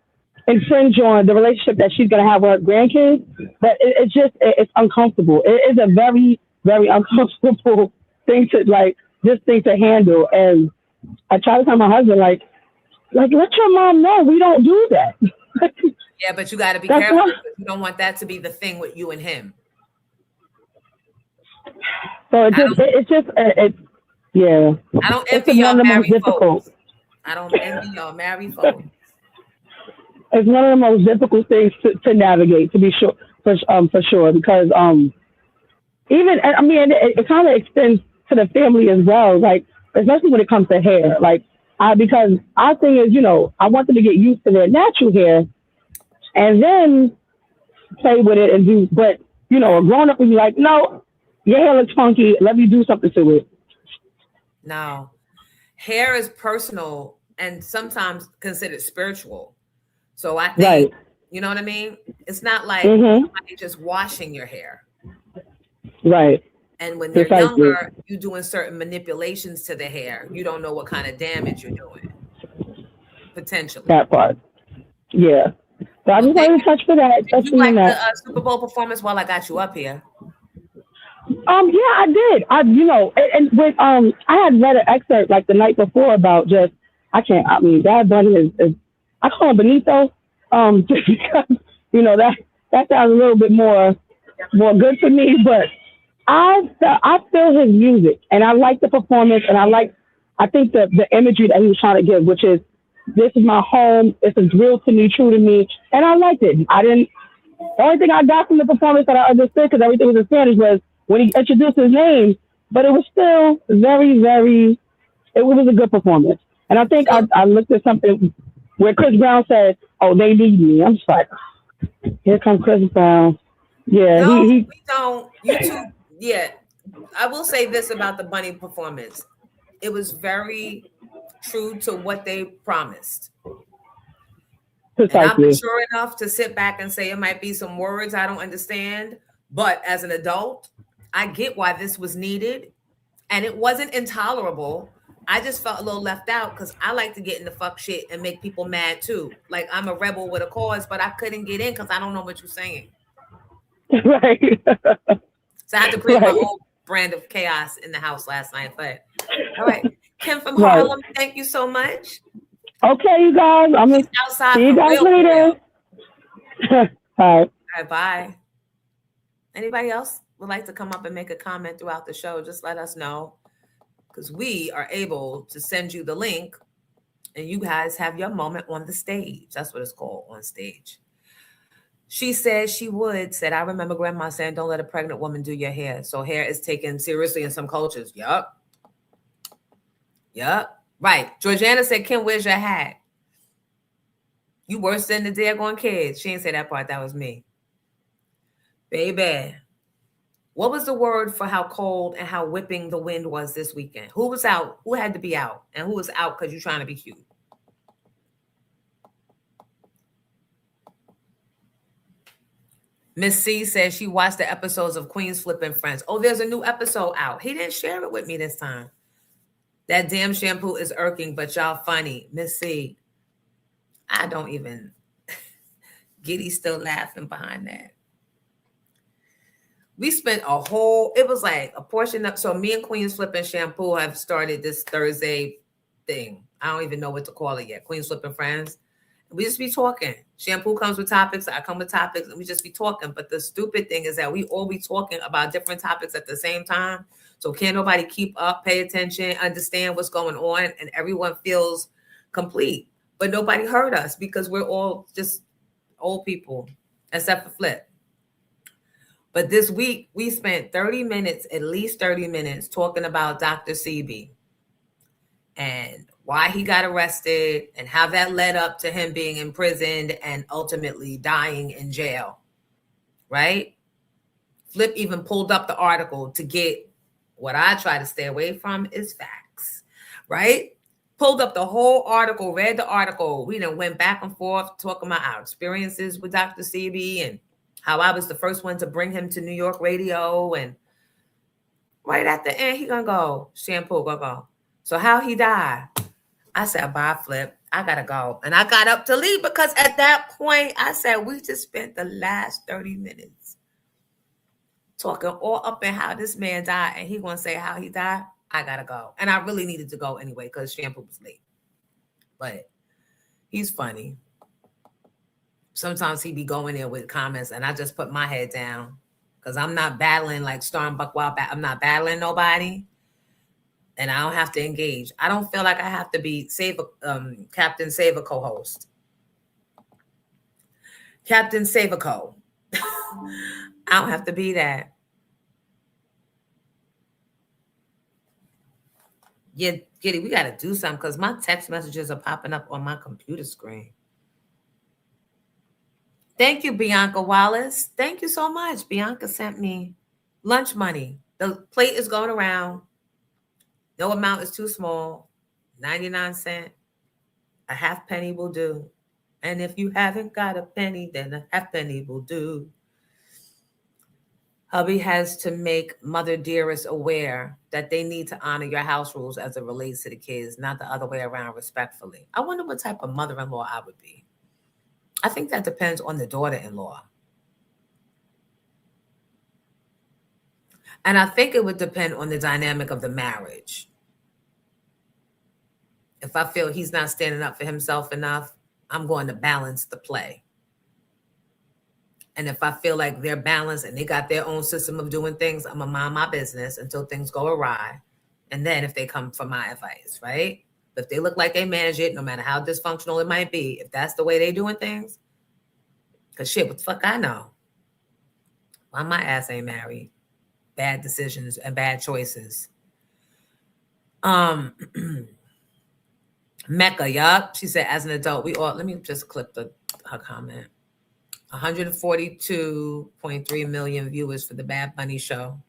infringe on the relationship that she's gonna have with her grandkids. But it's uncomfortable. It is a very very uncomfortable thing to handle. And I try to tell my husband let your mom know we don't do that. Yeah, but you got to be careful because you don't want that to be the thing with you and him. So it's yeah. I don't envy y'all married folks. I don't envy y'all married folks. It's one of the most difficult things to navigate, to be sure, for sure, because even, I mean, it kind of extends to the family as well, like especially when it comes to hair, because our thing is, I want them to get used to their natural hair, and then play with it and do. But a grown up would be like, no, your hair looks funky. Let me do something to it. No, hair is personal and sometimes considered spiritual. So I think, right. You know what I mean? It's not like somebody just washing your hair. Right. And when they're younger, you're doing certain manipulations to the hair. You don't know what kind of damage you're doing. Potentially. That part. Yeah. So I just wanted to touch for that. Did you like the Super Bowl performance while I got you up here? Yeah, I did. And with I had read an excerpt the night before about Bad Bunny is I call him Benito, just because that sounds a little bit more good to me. But I feel his music, and I like the performance, and I think the imagery that he was trying to give, which is, this is my home, this is real to me, true to me, and I liked it. The only thing I got from the performance that I understood, because everything was in Spanish, was when he introduced his name, but it was still very, very, it was a good performance. And I think I looked at something where Chris Brown said, "Oh, they need me." I'm just like, here comes Chris Brown. Yeah, no, we don't. YouTube, yeah. I will say this about the Bunny performance. It was very true to what they promised. Precisely. And I'm mature enough to sit back and say it might be some words I don't understand, but as an adult, I get why this was needed, and it wasn't intolerable. I just felt a little left out because I like to get into fuck shit and make people mad too. Like, I'm a rebel with a cause, but I couldn't get in because I don't know what you're saying. Right. So I had to create my own brand of chaos in the house last night. But all right, Kim from Harlem, thank you so much. Okay, you guys. I'm gonna outside. See you guys later. All right, bye. Anybody else would like to come up and make a comment throughout the show? Just let us know, because we are able to send you the link, and you guys have your moment on the stage. That's what it's called, on stage. She said she said, I remember grandma saying, don't let a pregnant woman do your hair. So hair is taken seriously in some cultures. Yup. Right. Georgiana said, Kim, where's your hat? You worse than the daggone kids. She didn't say that part. That was me. Baby. What was the word for how cold and how whipping the wind was this weekend? Who was out? Who had to be out? And who was out because you're trying to be cute? Miss C says she watched the episodes of Queens Flipping Friends. Oh, there's a new episode out. He didn't share it with me this time. That damn shampoo is irking, but y'all funny. Miss C, I don't even. Giddy's still laughing behind that. We spent it was like a portion of, so me and Queens Flipping Shampoo have started this Thursday thing. I don't even know what to call it yet. Queens Flipping Friends. We just be talking. Shampoo comes with topics. I come with topics, and we just be talking. But the stupid thing is that we all be talking about different topics at the same time. So can't nobody keep up, pay attention, understand what's going on, and everyone feels complete. But nobody heard us because we're all just old people, except for Flip. But this week, we spent 30 minutes, at least 30 minutes, talking about Dr. Sebi and why he got arrested and how that led up to him being imprisoned and ultimately dying in jail, right? Flip even pulled up the article to get what I try to stay away from is facts, right? Pulled up the whole article, read the article. We done went back and forth talking about our experiences with Dr. Sebi and how I was the first one to bring him to New York radio. And right at the end, he gonna go, shampoo, go. So how he died? I said, bye, Flip. I gotta go. And I got up to leave because at that point, I said, we just spent the last 30 minutes talking all up in how this man died. And he gonna say how he died. I gotta go. And I really needed to go anyway because shampoo was late. But he's funny. Sometimes he be going there with comments and I just put my head down because I'm not battling like Storm Buckwild. I'm not battling nobody. And I don't have to engage. I don't feel like I have to be Captain Save a co-host. Captain Save a co. I don't have to be that. Yeah, Giddy, we got to do something because my text messages are popping up on my computer screen. Thank you, Bianca Wallace. Thank you so much. Bianca sent me lunch money. The plate is going around. No amount is too small. 99 cents. A half penny will do. And if you haven't got a penny, then a half penny will do. Hubby has to make Mother Dearest aware that they need to honor your house rules as it relates to the kids, not the other way around, respectfully. I wonder what type of mother-in-law I would be. I think that depends on the daughter-in-law. And I think it would depend on the dynamic of the marriage. If I feel he's not standing up for himself enough, I'm going to balance the play. And if I feel like they're balanced and they got their own system of doing things, I'm going to mind my business until things go awry. And then if they come for my advice, right? But if they look like they manage it, no matter how dysfunctional it might be, if that's the way they doing things, because shit, what the fuck I know? Why my ass ain't married? Bad decisions and bad choices. Mecca, yup. She said, as an adult, let me just clip her comment. 142.3 million viewers for the Bad Bunny show.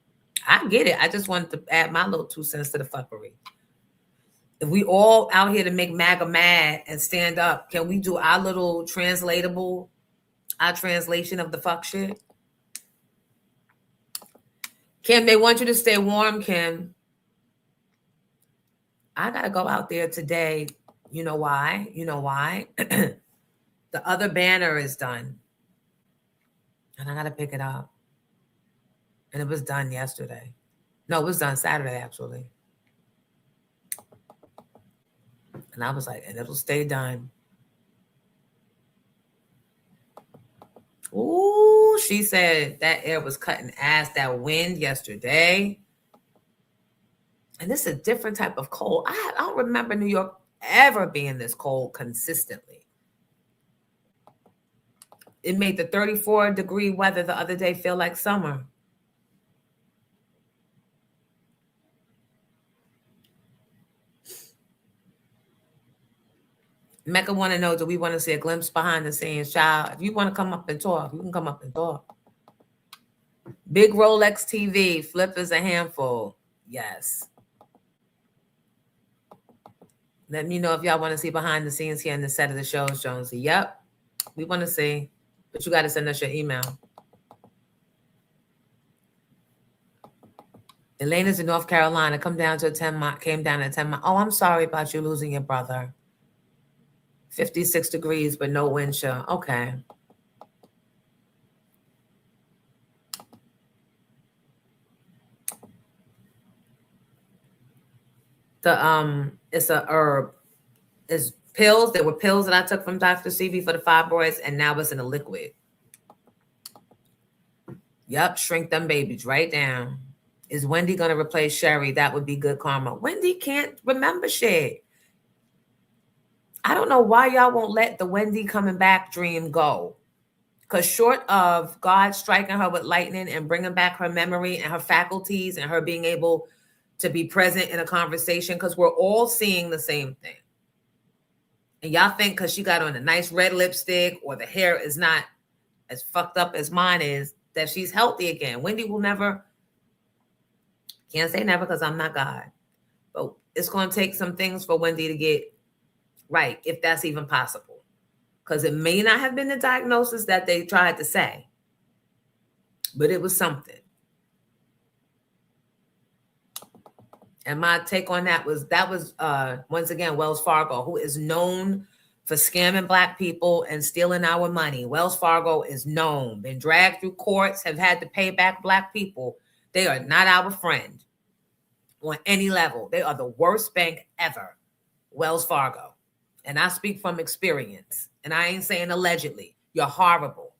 I get it. I just wanted to add my little 2 cents to the fuckery. If we all out here to make MAGA mad and stand up, can we do our little our translation of the fuck shit? Kim, they want you to stay warm, Kim. I got to go out there today. You know why? The other banner is done. And I got to pick it up. And it was done yesterday. No, it was done Saturday, actually. And I was like, and it'll stay done. Ooh, she said that air was cutting ass, that wind yesterday. And this is a different type of cold. I don't remember New York ever being this cold consistently. It made the 34-degree weather the other day feel like summer. Mecca want to know, do we want to see a glimpse behind the scenes? Child, if you want to come up and talk, you can come up and talk. Big Rolex TV, Flip is a handful. Yes. Let me know if y'all want to see behind the scenes here in the set of the shows, Jonesy. Yep, we want to see. But you got to send us your email. Elena's in North Carolina. Came down to 10 miles. Oh, I'm sorry about you losing your brother. 56 degrees, but no wind chill. Okay. It's a herb. It's pills. There were pills that I took from Dr. Sebi for the fibroids, and now it's in a liquid. Yep, shrink them babies right down. Is Wendy going to replace Sherry? That would be good karma. Wendy can't remember shit. I don't know why y'all won't let the Wendy coming back dream go. Because short of God striking her with lightning and bringing back her memory and her faculties and her being able to be present in a conversation, because we're all seeing the same thing. And y'all think because she got on a nice red lipstick or the hair is not as fucked up as mine is, that she's healthy again. Wendy will never, can't say never because I'm not God. But it's going to take some things for Wendy to get right, if that's even possible. Because it may not have been the diagnosis that they tried to say, but it was something. And my take on that was once again, Wells Fargo, who is known for scamming Black people and stealing our money. Wells Fargo is known, been dragged through courts, have had to pay back Black people. They are not our friend on any level. They are the worst bank ever, Wells Fargo. And I speak from experience. And I ain't saying allegedly. You're horrible.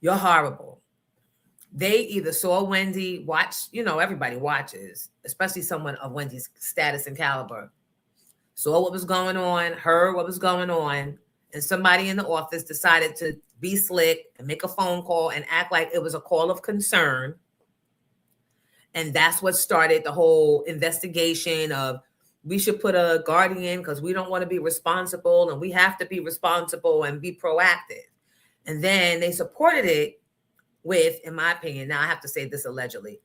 You're horrible. They either saw Wendy, everybody watches, especially someone of Wendy's status and caliber, saw what was going on, heard what was going on, and somebody in the office decided to be slick and make a phone call and act like it was a call of concern. And that's what started the whole investigation of, we should put a guardian because we don't want to be responsible, and we have to be responsible and be proactive. And then they supported it with, in my opinion, now I have to say this allegedly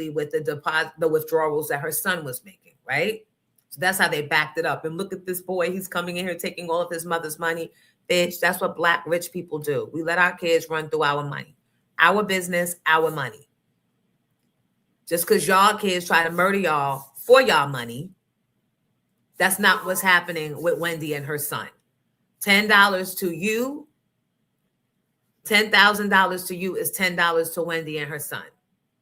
with the withdrawals that her son was making, right? So that's how they backed it up. And look at this boy, he's coming in here taking all of his mother's money. Bitch, that's what Black rich people do. We let our kids run through our money, our business, our money. Just because y'all kids try to murder y'all for y'all money, that's not what's happening with Wendy and her son. $10 to you, $10,000 to you is $10 to Wendy and her son.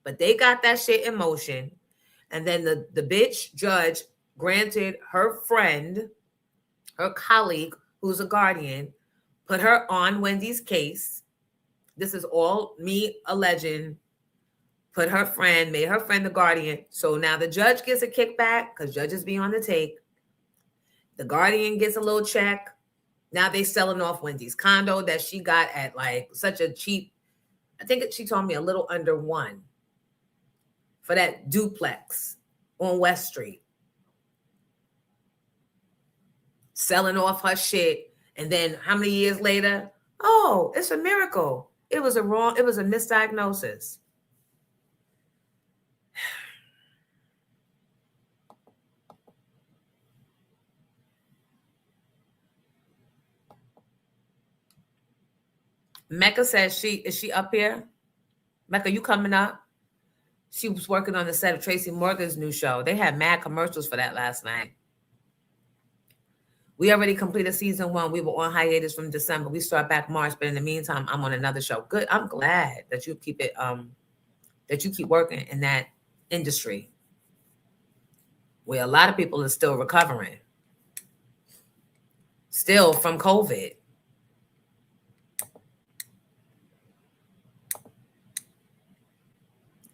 But they got that shit in motion. And then the bitch judge granted her friend, her colleague, who's a guardian, put her on Wendy's case. This is all me alleging. Made her friend the guardian. So now the judge gets a kickback because judges be on the take. The guardian gets a little check. Now they selling off Wendy's condo that she got at like such a cheap, I think she told me a little under $1 for that duplex on West Street. Selling off her shit. And then how many years later? Oh, it's a miracle. It was a misdiagnosis. Mecca says is she up here? Mecca, you coming up? She was working on the set of Tracy Morgan's new show. They had mad commercials for that last night. We already completed season 1. We were on hiatus from December. We start back March, but in the meantime, I'm on another show. Good. I'm glad that you keep it, that you keep working in that industry where a lot of people are still recovering, still from COVID.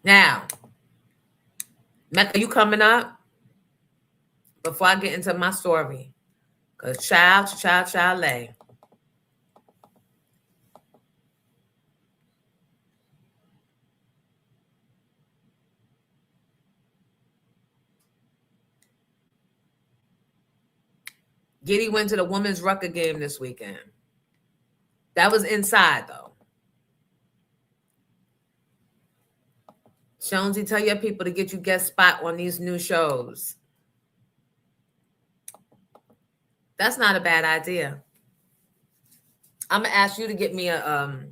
Now, Mecca, you coming up? Before I get into my story, because child lay. Giddy went to the women's Rucker game this weekend. That was inside, though. Jonesy, tell your people to get you guest spot on these new shows. That's not a bad idea. I'm gonna ask you to get me a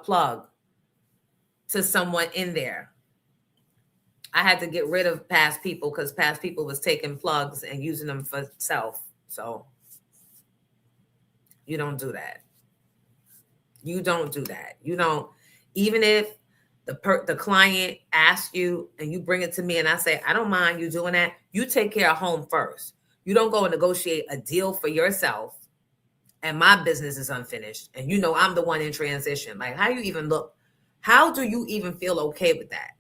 plug to someone in there. I had to get rid of past people because past people was taking plugs and using them for self. So you don't do that. You don't do that. You don't, even if the client asks you and you bring it to me and I say, I don't mind you doing that, you take care of home first. You don't go and negotiate a deal for yourself and my business is unfinished. And you know I'm the one in transition. Like, how you even look? How do you even feel okay with that?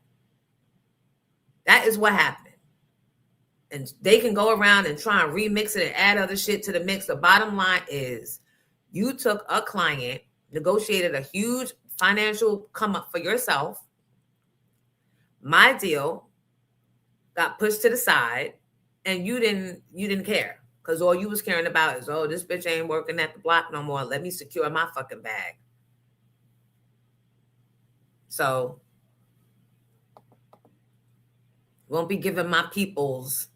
That is what happened. And they can go around and try and remix it and add other shit to the mix. The bottom line is you took a client, negotiated a huge financial come up for yourself. My deal got pushed to the side and you didn't care because all you was caring about is, oh, this bitch ain't working at the block no more. Let me secure my fucking bag. So Won't be giving my peoples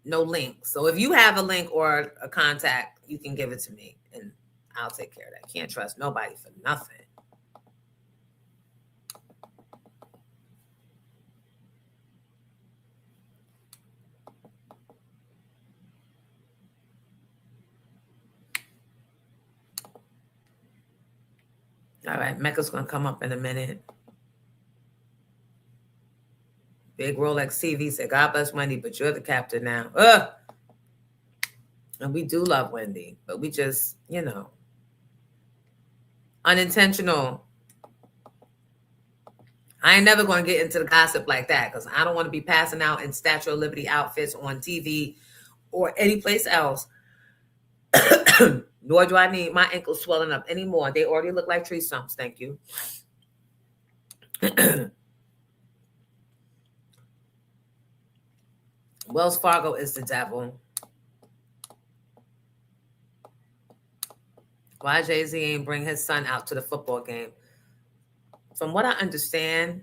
no link. So if you have a link or a contact, you can give it to me and I'll take care of that. Can't trust nobody for nothing. All right, Mecca's going to come up in a minute. Big Rolex TV said, God bless Wendy, but you're the captain now. Ugh. And we do love Wendy, but we just, unintentional. I ain't never going to get into the gossip like that because I don't want to be passing out in Statue of Liberty outfits on TV or any place else. Nor do I need my ankles swelling up anymore. They already look like tree stumps. Thank you. Wells Fargo is the devil. Why Jay-Z ain't bring his son out to the football game? From what I understand,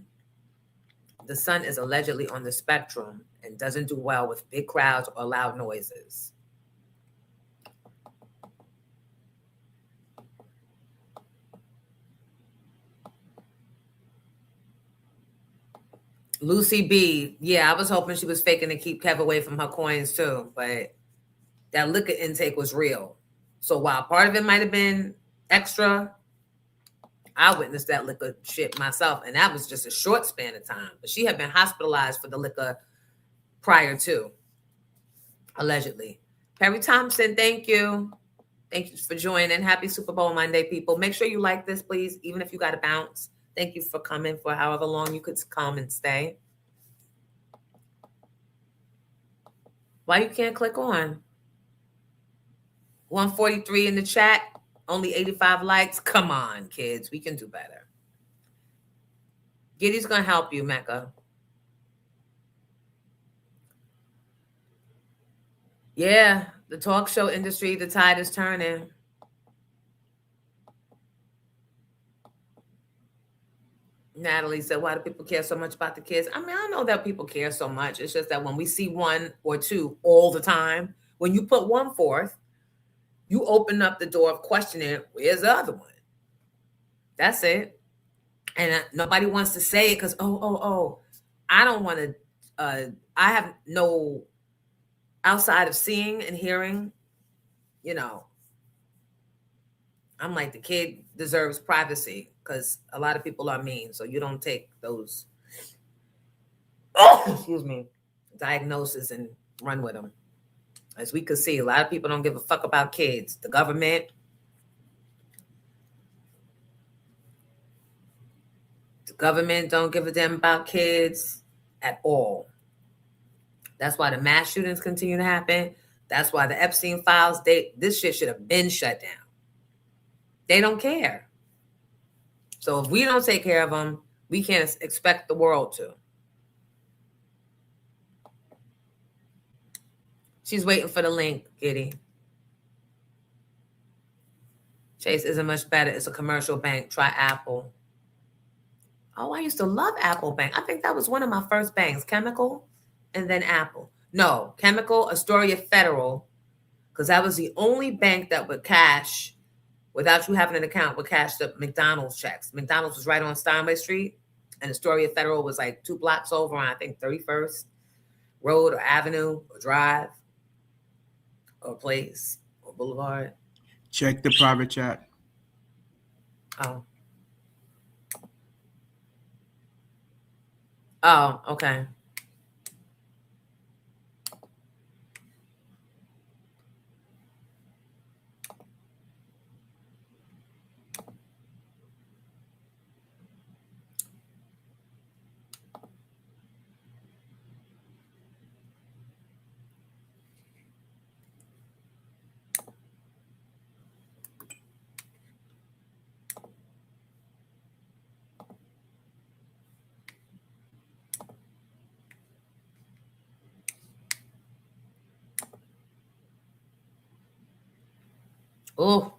the son is allegedly on the spectrum and doesn't do well with big crowds or loud noises. Lucy B, yeah, I was hoping she was faking to keep Kev away from her coins too, but that liquor intake was real. So while part of it might have been extra, I witnessed that liquor shit myself, and that was just a short span of time. But she had been hospitalized for the liquor prior to, allegedly. Perry Thompson, thank you. Thank you for joining. Happy Super Bowl Monday, people. Make sure you like this, please, even if you got to bounce. Thank you for coming for however long you could come and stay. Why you can't click on? 143 in the chat, only 85 likes. Come on, kids. We can do better. Giddy's going to help you, Mecca. Yeah, the talk show industry, the tide is turning. Natalie said, why do people care so much about the kids? I mean, I don't know that people care so much. It's just that when we see one or two all the time, when you put one forth, you open up the door of questioning, where's the other one? That's it. And nobody wants to say it because, I don't want to, I have no, outside of seeing and hearing, I'm like, the kid deserves privacy because a lot of people are mean. So you don't take those, excuse me, diagnoses and run with them. As we could see, a lot of people don't give a fuck about kids. The government don't give a damn about kids at all. That's why the mass shootings continue to happen. That's why the Epstein files, this shit should have been shut down. They don't care. So if we don't take care of them, we can't expect the world to. She's waiting for the link, Giddy. Chase isn't much better. It's a commercial bank. Try Apple. Oh, I used to love Apple Bank. I think that was one of my first banks. Chemical and then Apple. No, Chemical, Astoria Federal, because that was the only bank that would cash, without you having an account, would cash the McDonald's checks. McDonald's was right on Steinway Street, and Astoria Federal was like 2 blocks over on, I think, 31st Road or Avenue or Drive or Place or Boulevard. Check the private chat. Oh, okay. Oh,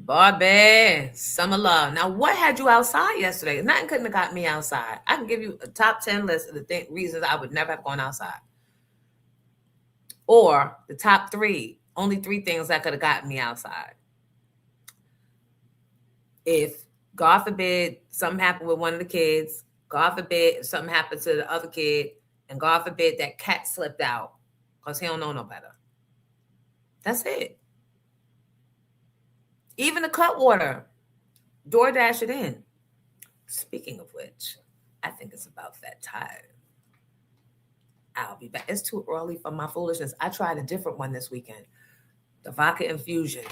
Barbie, summer love. Now, what had you outside yesterday? Nothing couldn't have got me outside. I can give you a top 10 list of the reasons I would never have gone outside. Or the top 3, only 3 things that could have gotten me outside. If, God forbid, something happened with one of the kids, God forbid, if something happened to the other kid, and God forbid that cat slipped out because he don't know no better. That's it. Even the cut water, DoorDash it in. Speaking of which, I think it's about that time. I'll be back. It's too early for my foolishness. I tried a different one this weekend. The vodka infusion.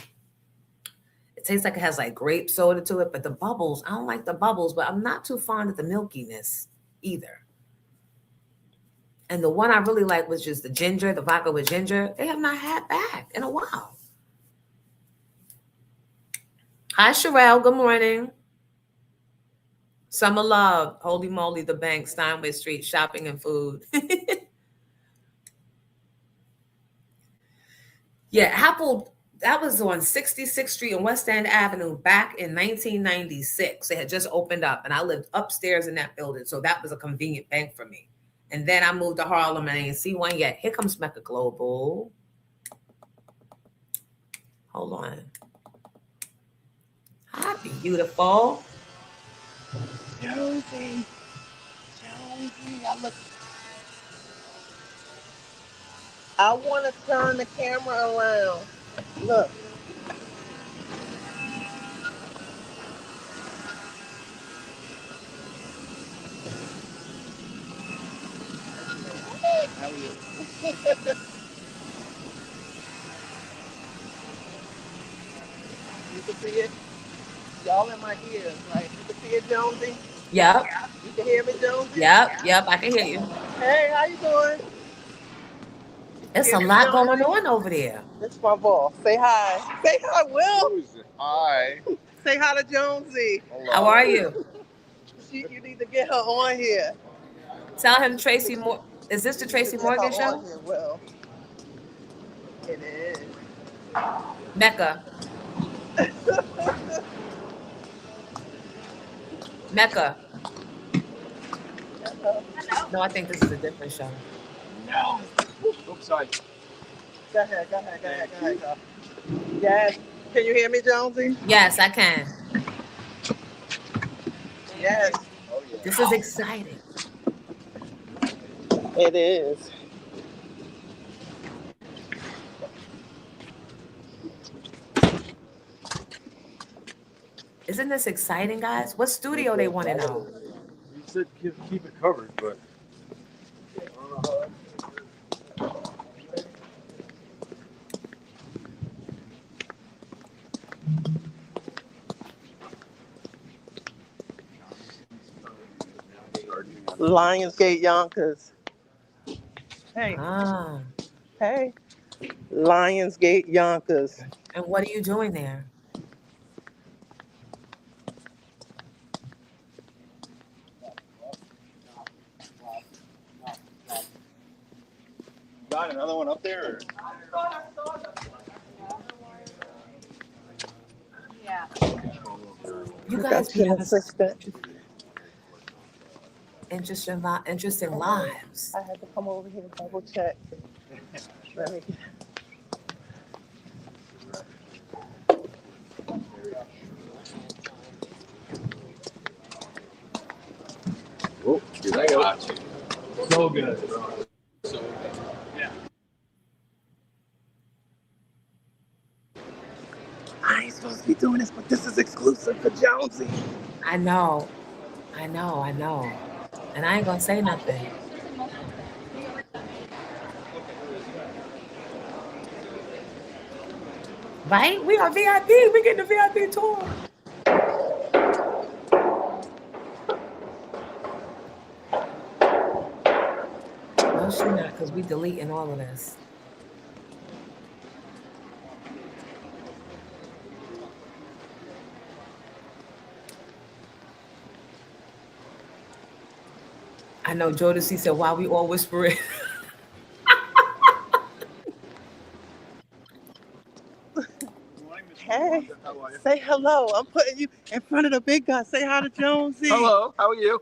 It tastes like it has like grape soda to it, but the bubbles, I don't like the bubbles, but I'm not too fond of the milkiness either. And the one I really like was just the ginger, the vodka with ginger. They have not had back in a while. Hi, Sherelle. Good morning. Summer love. Holy moly, the bank, Steinway Street, shopping and food. Yeah, Apple, that was on 66th Street and West End Avenue back in 1996. It had just opened up, and I lived upstairs in that building, so that was a convenient bank for me. And then I moved to Harlem, and I didn't see one yet. Here comes Mecca Global. Hold on. Hi, beautiful. Jonesy, I want to turn the camera around. Look. How are you? You can see it? Y'all in my ears, right? You can see it, Jonesy? Yep. You can hear me, Jonesy? Yep, I can hear you. Hey, how you doing? It's a lot going on over there. That's my boss. Say hi. Say hi, Will. Hi. Say hi to Jonesy. Hello. How are you? You need to get her on here. Tell him Tracy Moore. Is this the Tracy Morgan show? Here, Will. It is. Mecca. Mecca. No, I think this is a different show. No. Oops, sorry. Go ahead. Yes. Can you hear me, Jonesy? Yes, I can. Yes. Oh, yeah. This is exciting. It is. Isn't this exciting, guys? What studio they want to know? You said keep it covered, but I don't know how. Lionsgate Yonkers. Hey. Ah. Hey. Lionsgate Yonkers. And what are you doing there? Got another one up there? Or? Yeah. You guys be Production having assistant. interesting lives. I had to come over here and double check. Let me get... Oh, dude, I got you. So good. So good. Yeah. I ain't supposed to be doing this, but this is exclusive for Jonesy. I know. And I ain't gonna say nothing. Right? We are VIP. We getting the VIP tour. No, she not, because we deleting all of this. I know Jodeci said, why we all whispering? Hey. Hey, say hello. I'm putting you in front of the big guy. Say hi to Jonesy. Hello, how are you?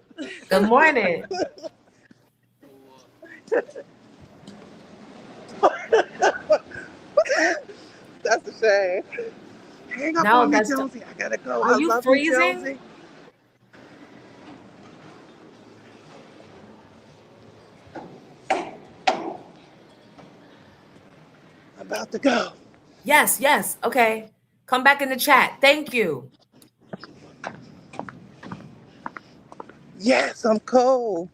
Good morning. That's a shame. Hang up No, on me, that's Jonesy. I gotta go. Are I you love freezing? you, Jonesy. I'm about to go. Yes. Okay. Come back in the chat. Thank you. Yes, I'm cold.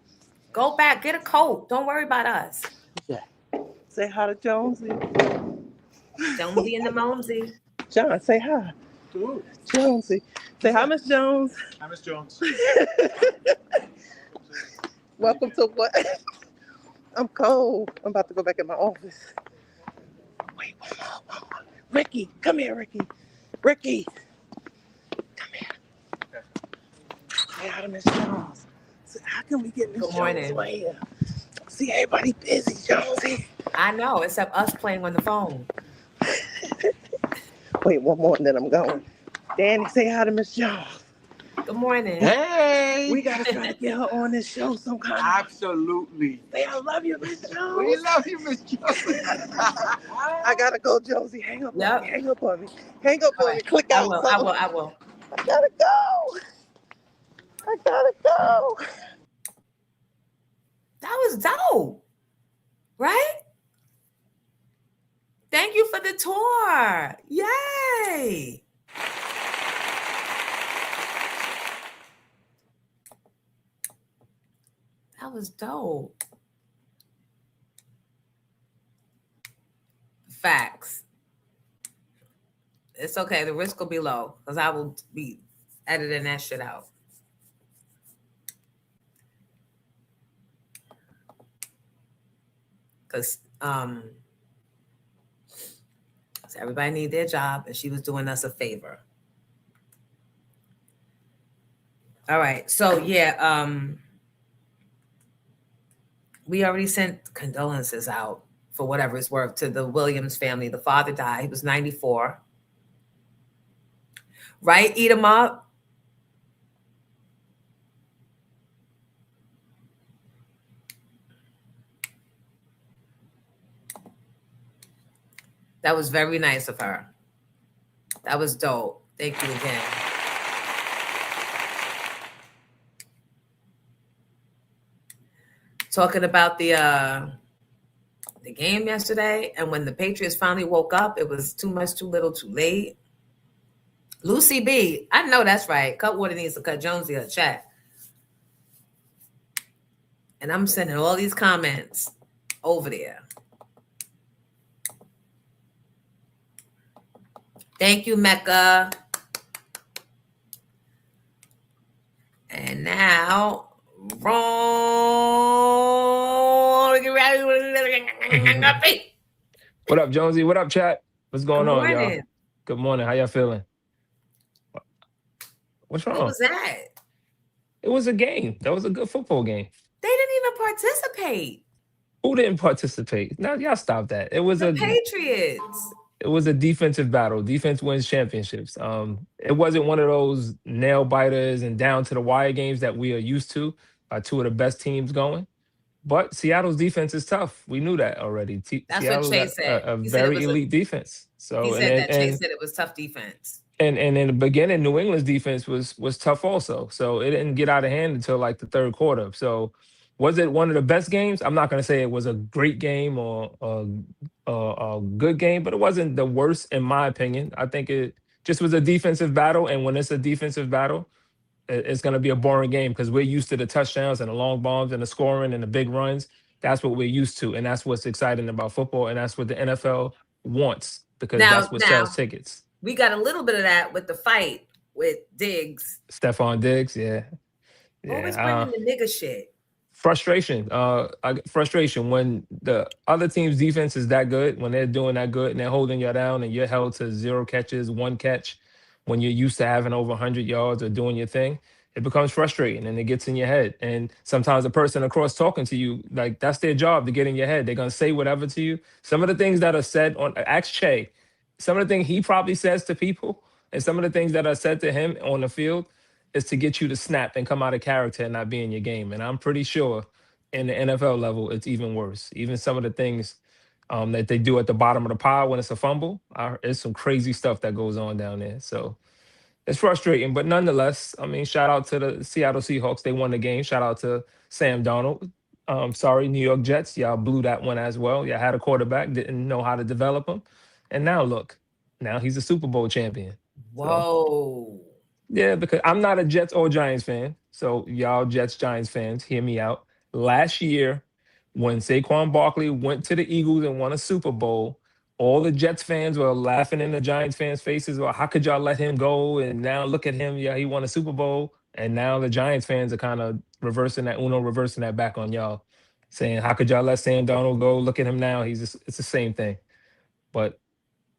Go back. Get a coat. Don't worry about us. Yeah. Say hi to Jonesy. Jonesy and the Mosey. John, say hi. Ooh. Jonesy. Say hi, Miss Jones. Hi, Miss Jones. Welcome to what? I'm cold. I'm about to go back in my office. Wait, one more. Ricky, come here, Ricky. Ricky, come here. Okay. Say hi to Miss Jones. So how can we get Miss Good Jones morning. right here? See, everybody busy, Jonesy. I know, except us playing on the phone. Wait, one more and then I'm going. Danny, say hi to Miss Jones. Good morning. Hey! We gotta try to get her on this show some kind of. Absolutely. Say I love you, Miss Jones. We love you, Miss Jones. I gotta go, Jonesy. Hang up on Yep. me. Hang up on me. Hang up All on me. right. Click I out. will. I gotta go. I gotta go. That was dope. Right? Thank you for the tour. Yay. That was dope. Facts. It's okay. The risk will be low because I will be editing that shit out. Because so everybody need their job, and she was doing us a favor. All right. So yeah, we already sent condolences out for whatever it's worth to the Williams family. The father died. He was 94. Right? Eat him up. That was very nice of her. That was dope. Thank you again. Talking about the game yesterday, and when the Patriots finally woke up, it was too much, too little, too late. Lucy B, I know that's right. Cutwater needs to cut Jonesy a check. And I'm sending all these comments over there. Thank you, Mecca. And now, What up, Jonesy? What up, chat? What's going on, y'all? morning. Good morning. How y'all feeling? What's What wrong? was that? It was a game. That was a good football game. They didn't even participate. Who didn't participate? Now, y'all stop that. It was The Patriots. a defensive battle. Defense wins championships. It wasn't one of those nail biters and down to the wire games that we are used to by two of the best teams going. But Seattle's defense is tough. We knew that already. That's Seattle's what Chase said. a He said it very was elite defense. So he and said that and Chase said it was tough defense. and in the beginning, New England's defense was tough also. So it didn't get out of hand until like the third quarter. So was it one of the best games? I'm not going to say it was a great game or a good game, but it wasn't the worst in my opinion. I think it just was a defensive battle, and when it's a defensive battle, it's going to be a boring game because we're used to the touchdowns and the long bombs and the scoring and the big runs. That's what we're used to, and that's what's exciting about football, and that's what the NFL wants because that's what sells tickets. We got a little bit of that with the fight with Diggs. Stephon Diggs, yeah. Always bringing the nigga shit. Frustration. Frustration when the other team's defense is that good, when they're doing that good and they're holding you down and you're held to 0 catches, 1 catch, when you're used to having over 100 yards or doing your thing, it becomes frustrating and it gets in your head. And sometimes the person across talking to you, like that's their job to get in your head. They're going to say whatever to you. Some of the things that are said on, ask Che, some of the things he probably says to people and some of the things that are said to him on the field is to get you to snap and come out of character and not be in your game. And I'm pretty sure in the NFL level, it's even worse. Even some of the things that they do at the bottom of the pile when it's a fumble, it's some crazy stuff that goes on down there. So it's frustrating, but nonetheless, I mean, shout out to the Seattle Seahawks. They won the game. Shout out to Sam Darnold. Sorry, New York Jets. Y'all blew that one as well. Y'all had a quarterback, didn't know how to develop him. And now look, now he's a Super Bowl champion. Whoa. Yeah, because I'm not a Jets or Giants fan. So y'all Jets, Giants fans, hear me out. Last year, when Saquon Barkley went to the Eagles and won a Super Bowl, all the Jets fans were laughing in the Giants fans' faces. Well, how could y'all let him go? And now look at him. Yeah, he won a Super Bowl. And now the Giants fans are kind of reversing that back on y'all, saying, how could y'all let Sam Darnold go? Look at him now. It's the same thing. But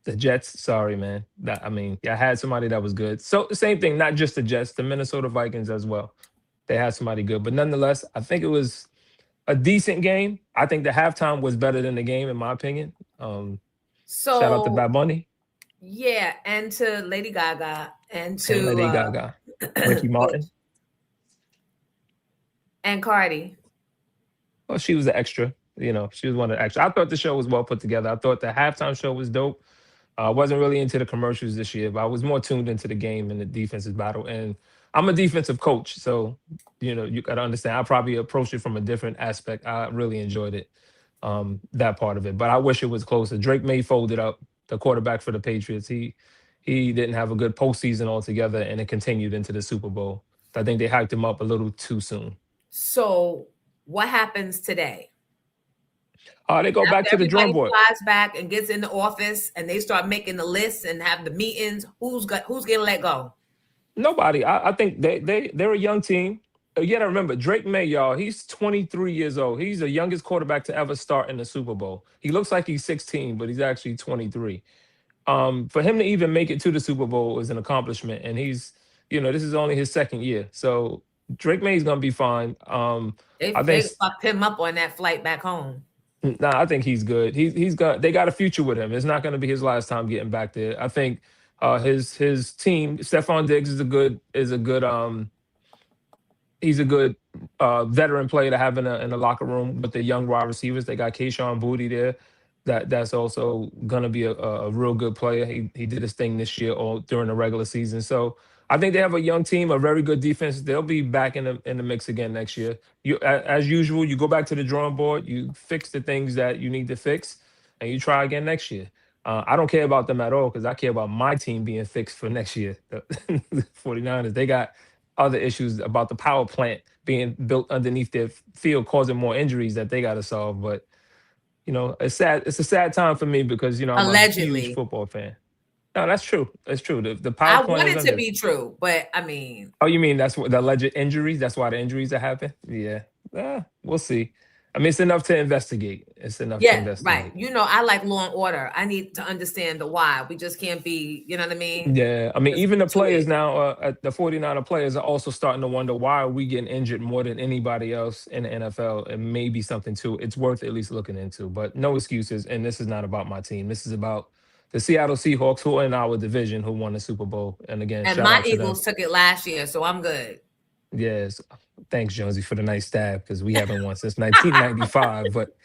the Jets, sorry, man. I had somebody that was good. So the same thing, not just the Jets, the Minnesota Vikings as well. They had somebody good. But nonetheless, I think it was a decent game. I think the halftime was better than the game, in my opinion. So shout out to Bad Bunny. Yeah, and to Lady Gaga and to Lady Gaga, Ricky Martin, and Cardi. Well, she was an extra. She was one of the extra. I thought the show was well put together. I thought the halftime show was dope. I wasn't really into the commercials this year, but I was more tuned into the game and the defensive battle. And I'm a defensive coach, so you got to understand. I probably approached it from a different aspect. I really enjoyed it, that part of it. But I wish it was closer. Drake May folded up, the quarterback for the Patriots. He didn't have a good postseason altogether, and it continued into the Super Bowl. I think they hyped him up a little too soon. So what happens today? They go back to the drawing board. Flies back and gets in the office, and they start making the lists and have the meetings. Who's getting let go? Nobody. I think they're a young team. You got to remember, Drake May, y'all, he's 23 years old. He's the youngest quarterback to ever start in the Super Bowl. He looks like he's 16, but he's actually 23. For him to even make it to the Super Bowl is an accomplishment, and he's, this is only his second year. So Drake May is going to be fine. They fucked him up on that flight back home. Nah, I think he's good. They got a future with him. It's not going to be his last time getting back there. I think his team, Stephon Diggs is a good he's a good veteran player to have in the locker room with the young wide receivers. They got Kayshon Boutte there. That's also gonna be a real good player. He did his thing this year all during the regular season. So I think they have a young team, a very good defense. They'll be back in the mix again next year. As usual, you go back to the drawing board, you fix the things that you need to fix, and you try again next year. I don't care about them at all because I care about my team being fixed for next year. The 49ers, they got other issues about the power plant being built underneath their field, causing more injuries that they got to solve. But it's sad. It's a sad time for me because I'm allegedly a huge football fan. No, that's true. That's true. The power plant. I want it to be true, but I mean. Oh, you mean that's what the alleged injuries? That's why the injuries are happening? Yeah. We'll see. I mean, it's enough to investigate. It's enough to investigate. Right. I like law and order. I need to understand the why. We just can't be, you know what I mean? Yeah. I mean, even the players now, the 49er players are also starting to wonder, why are we getting injured more than anybody else in the NFL? And maybe something too. It's worth at least looking into, but no excuses. And this is not about my team. This is about the Seattle Seahawks, who are in our division, who won the Super Bowl. And again, and my Eagles took it last year, so I'm good. Yes. Thanks, Jonesy, for the nice stab, because we haven't won since 1995. But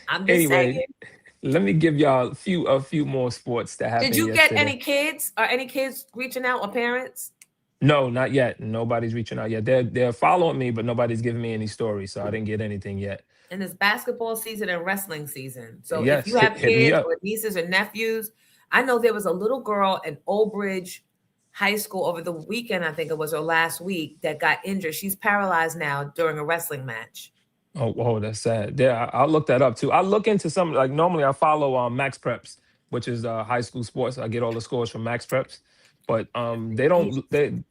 I'm just saying. Let me give y'all a few more sports that happened. Did you yesterday. get any kids? Or any kids reaching out, or parents? No, not yet. Nobody's reaching out yet. They're following me, but nobody's giving me any stories, so I didn't get anything yet. And it's basketball season and wrestling season. So yes, if you have kids or nieces or nephews, I know there was a little girl in Old Bridge High School over the weekend, I think it was, or last week, that got injured. She's paralyzed now during a wrestling match. Oh, that's sad. Yeah, I'll look that up too. I look into some, like normally I follow Max Preps, which is high school sports. I get all the scores from Max Preps, but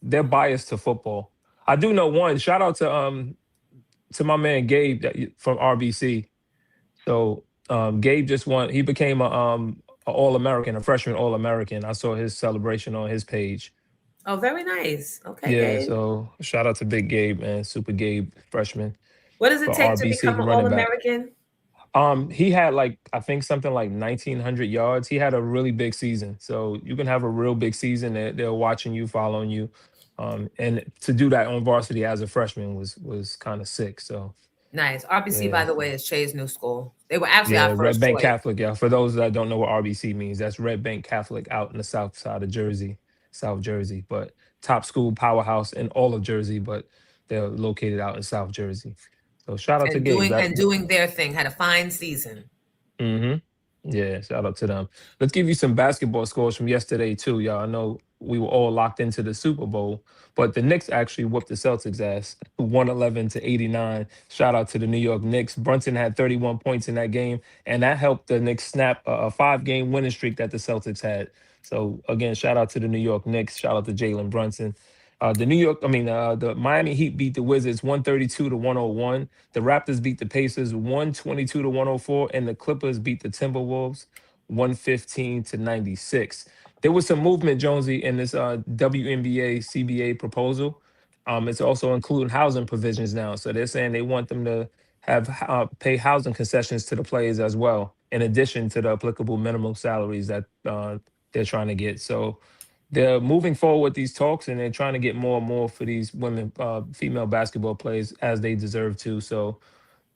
they're biased to football. I do know one. Shout out to my man Gabe from RBC. So Gabe just won. He became a All-American, a freshman All-American. I saw his celebration on his page. Oh, very nice. Okay. Yeah, Gabe. So shout out to Big Gabe, man. Super Gabe, freshman. What does it take to become an All-American? He had like I think something like 1,900 yards. He had a really big season. So you can have a real big season. They're watching you, following you, and to do that on varsity as a freshman was kind of sick. So Nice. RBC, by yeah, the way, is Shay's new school. They were actually yeah. our Red first Bank choice. Catholic. Yeah. For those that don't know what RBC means, that's Red Bank Catholic out in the south side of Jersey, South Jersey. But top school powerhouse in all of Jersey, but they're located out in South Jersey. So shout out to And Gabe. doing their thing. Had a fine season. Hmm. Yeah, shout out to them. Let's give you some basketball scores from yesterday too, y'all. I know we were all locked into the Super Bowl, but the Knicks actually whooped the Celtics ass, 111 to 89. Shout out to the New York Knicks. Brunson had 31 points in that game, and that helped the Knicks snap a 5-game winning streak that the Celtics had. So again, shout out to the New York Knicks. Shout out to Jalen Brunson. The Miami Heat beat the Wizards 132 to 101. The Raptors beat the Pacers 122 to 104, and the Clippers beat the Timberwolves 115 to 96. There was some movement, Jonesy, in this WNBA CBA proposal. It's also including housing provisions now. So they're saying they want them to have pay housing concessions to the players as well, in addition to the applicable minimum salaries that they're trying to get. So they're moving forward with these talks, and they're trying to get more and more for these women, female basketball players, as they deserve to. So,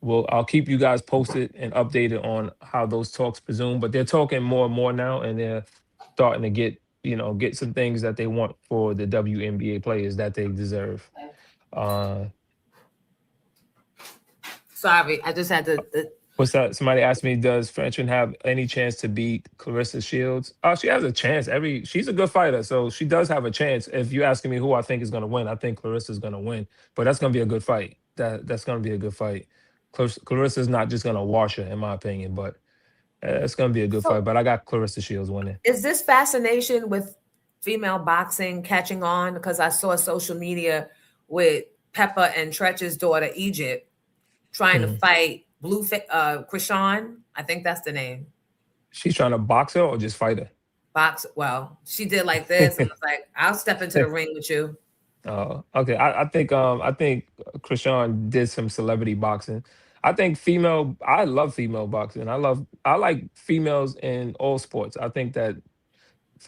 I'll keep you guys posted and updated on how those talks presume. But they're talking more and more now, and they're starting to get some things that they want for the WNBA players that they deserve. Uh, Sorry, I just had to. What's that? Somebody asked me, does Frenchman have any chance to beat Clarissa Shields? Oh, she has a chance. She's a good fighter, so she does have a chance. If you're asking me who I think is going to win, I think Clarissa's going to win. But that's going to be a good fight. That's going to be a good fight. Clarissa's not just going to wash her, in my opinion, but it's going to be a good So, fight. But I got Clarissa Shields winning. is this fascination with female boxing catching on? Because I saw social media with Peppa and Tretch's daughter Egypt trying to fight Krishan. I think that's the name. She's trying to box her or just fight her? Box. Well, she did like this and was like, "I'll step into the ring with you." Okay. I think Krishan did some celebrity boxing. I love female boxing. I like females in all sports. I think that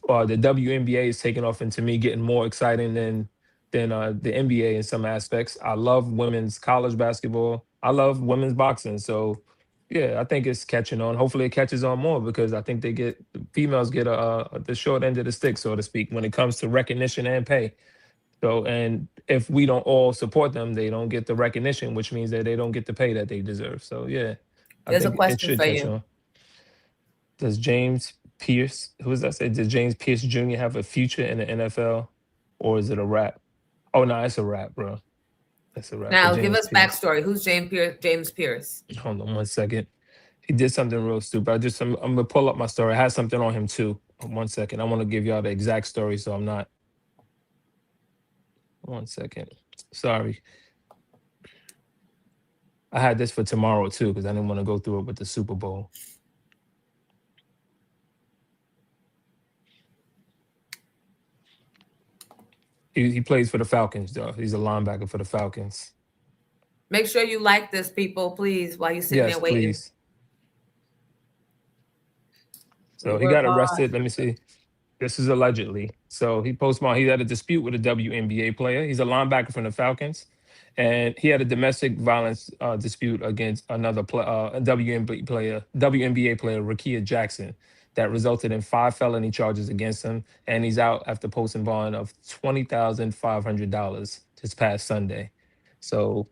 the WNBA is taking off, and to me getting more exciting than the NBA in some aspects. I love women's college basketball. I love women's boxing. So yeah, I think it's catching on. Hopefully it catches on more, because I think females get the short end of the stick, so to speak, when it comes to recognition and pay. So, and if we don't all support them, they don't get the recognition, which means that they don't get the pay that they deserve. So yeah, I There's a think it question should for catch you. on. Does James Pierce, who does that say? Does James Pierce Jr. have a future in the NFL, or is it a wrap? Oh no, it's a wrap, bro. That's a wrap. Now, For give James us Pierce. backstory. Who's James Pierce? Hold on 1 second. He did something real stupid. I'm gonna pull up my story. I had something on him too. 1 second. I want to give y'all the exact story, so I'm not. 1 second. Sorry. I had this for tomorrow too, because I didn't want to go through it with the Super Bowl. He plays for the Falcons, though. He's a linebacker for the Falcons. Make sure you like this, people, please, while you're sitting Yes, there waiting. please. So he got arrested. Let me see. This is allegedly. So he had a dispute with a WNBA player. He's a linebacker from the Falcons. And he had a domestic violence dispute against another WNBA player, Rakia Jackson, that resulted in 5 felony charges against him. And he's out after posting bond of $20,500 this past Sunday. So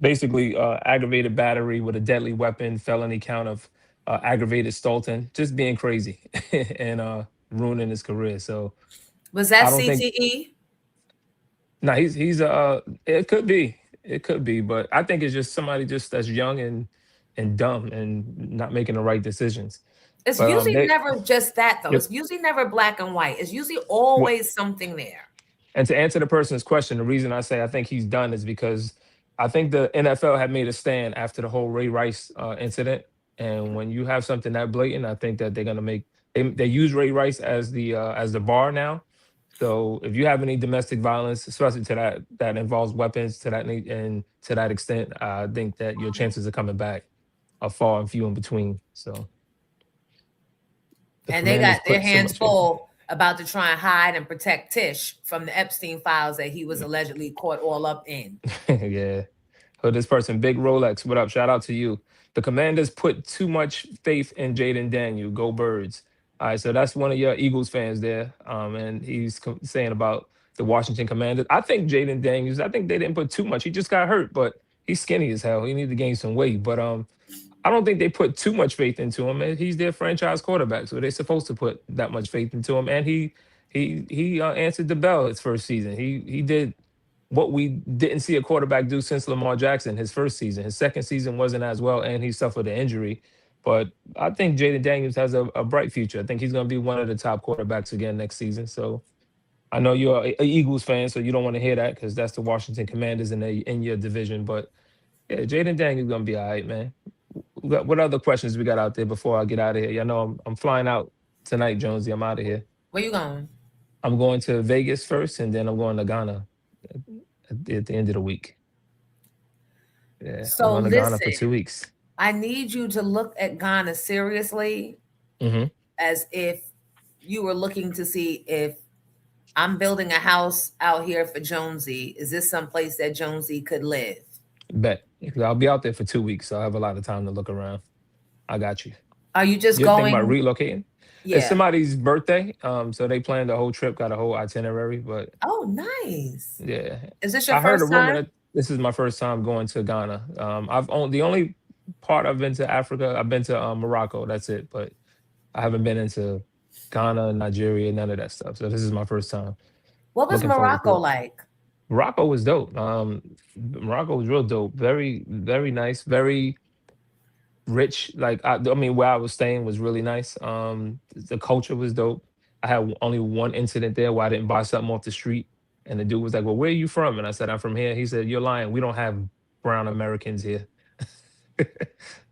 basically, aggravated battery with a deadly weapon, felony count of aggravated Stolton, just being crazy and ruining his career. So Was that I don't think. CTE? No, he's it could be, but I think it's just somebody just that's young and dumb and not making the right decisions. It's But usually never just that, though. Yep. It's usually never black and white. It's usually always something there. And to answer the person's question, the reason I say I think he's done is because I think the NFL had made a stand after the whole Ray Rice incident. And when you have something that blatant, I think that they're gonna they use Ray Rice as the bar now. So if you have any domestic violence, especially to that involves weapons to that and to that extent, I think that your chances of coming back are far and few in between. So, And they got their hands faith in- full about to try and hide and protect Tish from the Epstein files that he was allegedly caught all up in. Yeah. So this person, Big Rolex, what up? Shout out to you. The Commanders put too much faith in Jaden Daniel. Go Birds. All right, so that's one of your Eagles fans there. And he's saying about the Washington Commanders. I think Jaden Daniels, I think they didn't put too much. He just got hurt, but he's skinny as hell. He needs to gain some weight. But I don't think they put too much faith into him. And he's their franchise quarterback, so they're supposed to put that much faith into him. And he answered the bell his first season. He did what we didn't see a quarterback do since Lamar Jackson his first season. His second season wasn't as well, and he suffered an injury. But I think Jaden Daniels has a bright future. I think he's going to be one of the top quarterbacks again next season. So I know you're an Eagles fan, so you don't want to hear that because that's the Washington Commanders in your division. But yeah, Jaden Daniels is going to be all right, man. What other questions we got out there before I get out of here? Y'all know I'm flying out tonight, Jonesy. I'm out of here. Where you going? I'm going to Vegas first, and then I'm going to Ghana at the end of the week. Yeah, So I'm going to Ghana for 2 weeks. I need you to look at Ghana seriously, as if you were looking to see if I'm building a house out here for Jonesy. Is this someplace that Jonesy could live? Bet. I'll be out there for 2 weeks, so I have a lot of time to look around. I got you. Are you just You're going? thinking about relocating? Yeah. It's somebody's birthday, so they planned the whole trip, got a whole itinerary. But oh, nice. Yeah. Is this your I heard first a rumor time? that this is my first time going to Ghana. The only part I've been to Africa, I've been to Morocco. That's it. But I haven't been into Ghana, Nigeria, none of that stuff. So this is my first time. What was Looking forward to Morocco it. like? Morocco was dope. Morocco was real dope. Very, very nice. Very rich. Like I mean, where I was staying was really nice. The culture was dope. I had only one incident there where I didn't buy something off the street, and the dude was like, "Well, where are you from?" And I said, "I'm from here." He said, "You're lying. We don't have brown Americans here."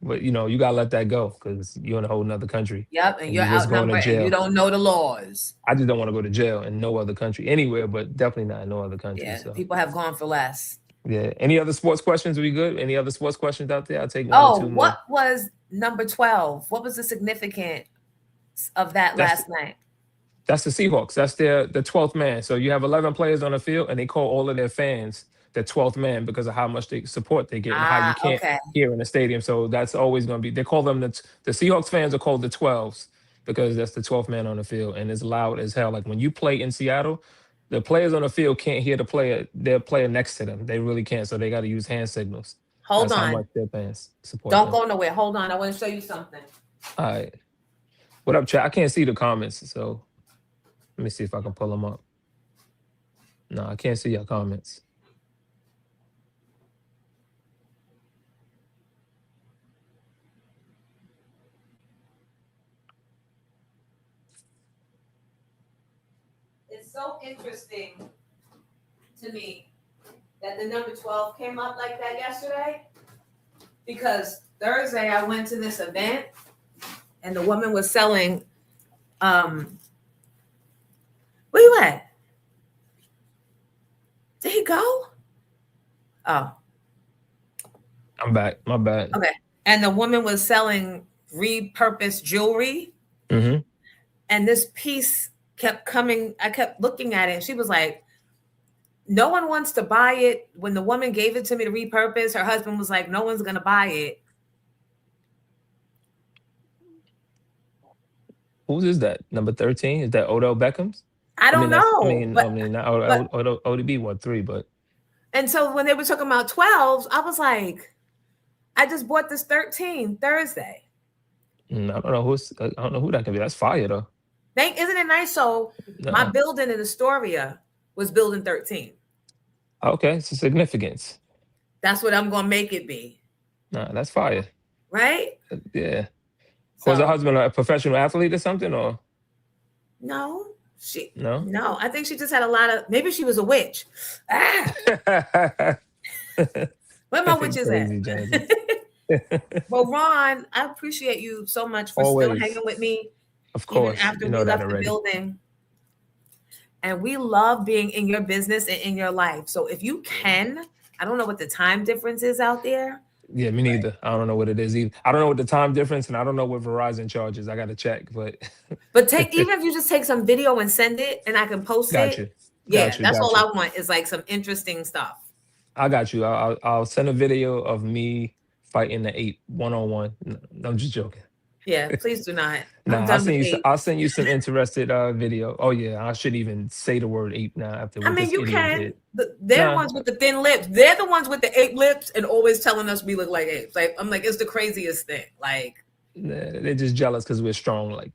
But you gotta let that go because you're in a whole nother country. Yep, and And you're you just going to outnumbered and you jail. don't know the laws. I just don't want to go to jail in no other country, anywhere, but definitely not in no other country. Yeah, So people have gone for less. yeah. Any other sports questions? We good? Any other sports questions out there? I'll take one or two more. What was number 12? What was the significance of that last night? That's the Seahawks. That's the 12th man. So you have 11 players on the field, and they call all of their fans the 12th man because of how much support they get and how you can't hear in the stadium. So that's always going to be. They call them the Seahawks fans are called the 12s because that's the 12th man on the field, and it's loud as hell. Like when you play in Seattle, the players on the field can't hear their player next to them. They really can't. So they got to use hand signals. Hold That's on. how much their fans support. Don't them. go nowhere. Hold on. I want to show you something. All right. What up, chat? I can't see the comments, so let me see if I can pull them up. No, I can't see your comments. It's so interesting to me that the number 12 came up like that yesterday, because Thursday I went to this event and the woman was selling where you at? Did he go? Oh. I'm back. My bad. Okay. And the woman was selling repurposed jewelry. Mm-hmm. And this piece kept coming. I kept looking at it. And she was like, no one wants to buy it. When the woman gave it to me to repurpose, her husband was like, no one's going to buy it. Whose is that? Number 13? Is that Odell Beckham's? I don't know. Not ODB, what, 3, but. And so when they were talking about 12s, I was like, I just bought this 13 Thursday. I don't know who that can be. That's fire though. Isn't it nice? So my building in Astoria was building 13. Okay, it's a significance. That's what I'm gonna make it be. Nah, that's fire. Right? Yeah. So, was her husband a professional athlete or something, or? No. No, I think she just had a lot of. Maybe she was a witch. Where my witches at? Well, Ron, I appreciate you so much for still hanging with me. Of course, even after we left the building. And we love being in your business and in your life. So if you can, I don't know what the time difference is out there. Yeah, me neither. I don't know what it is either. I don't know what the time difference, and I don't know what Verizon charges. I got to check, but But even if you just take some video and send it, and I can post got it. you, Yeah, that's got all you. I want is like some interesting stuff. I got you. I'll send a video of me fighting the ape 1-on-1. No, I'm just joking. Yeah, please do not. I'm Nah, done with ape. I'll send you some interested video. Oh yeah, I shouldn't even say the word ape now after I what mean, this you idiot can. did. They're the Nah, ones with the thin lips. They're the ones with the ape lips and always telling us we look like apes. Like, I'm like, it's the craziest thing. Like, they're just jealous because we're strong like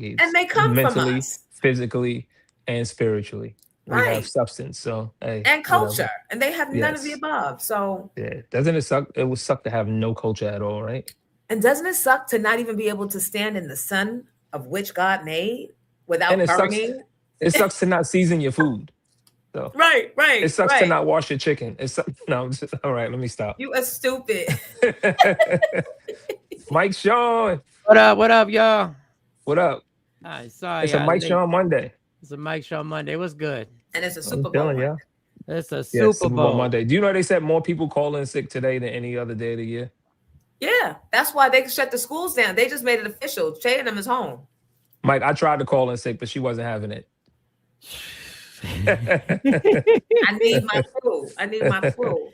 apes, and they come from mentally, us, physically, and spiritually. We have right? substance, so hey, And whatever. culture, and they have none of the Yes, above. So, yeah. Doesn't it suck? It would suck to have no culture at all, right? and doesn't it suck to not even be able to stand in the sun of which God made And without it sucks. burning? It sucks to not season your food. So Right, it sucks to right. not wash your chicken. No. All right, let me stop. You are stupid. Mike Sean, What up, y'all? what up? Sorry, It's a Mike Sean Monday. It's a Mike Shaw Monday. What's good? And it's a I'm Super Bowl. telling Monday. ya. It's a Yeah, Super Bowl. Monday. Do you know they said more people call in sick today than any other day of the year? Yeah, that's why they shut the schools down. They just made it official. Shay and them is home. Mike, I tried to call in sick, but she wasn't having it. I need my crew.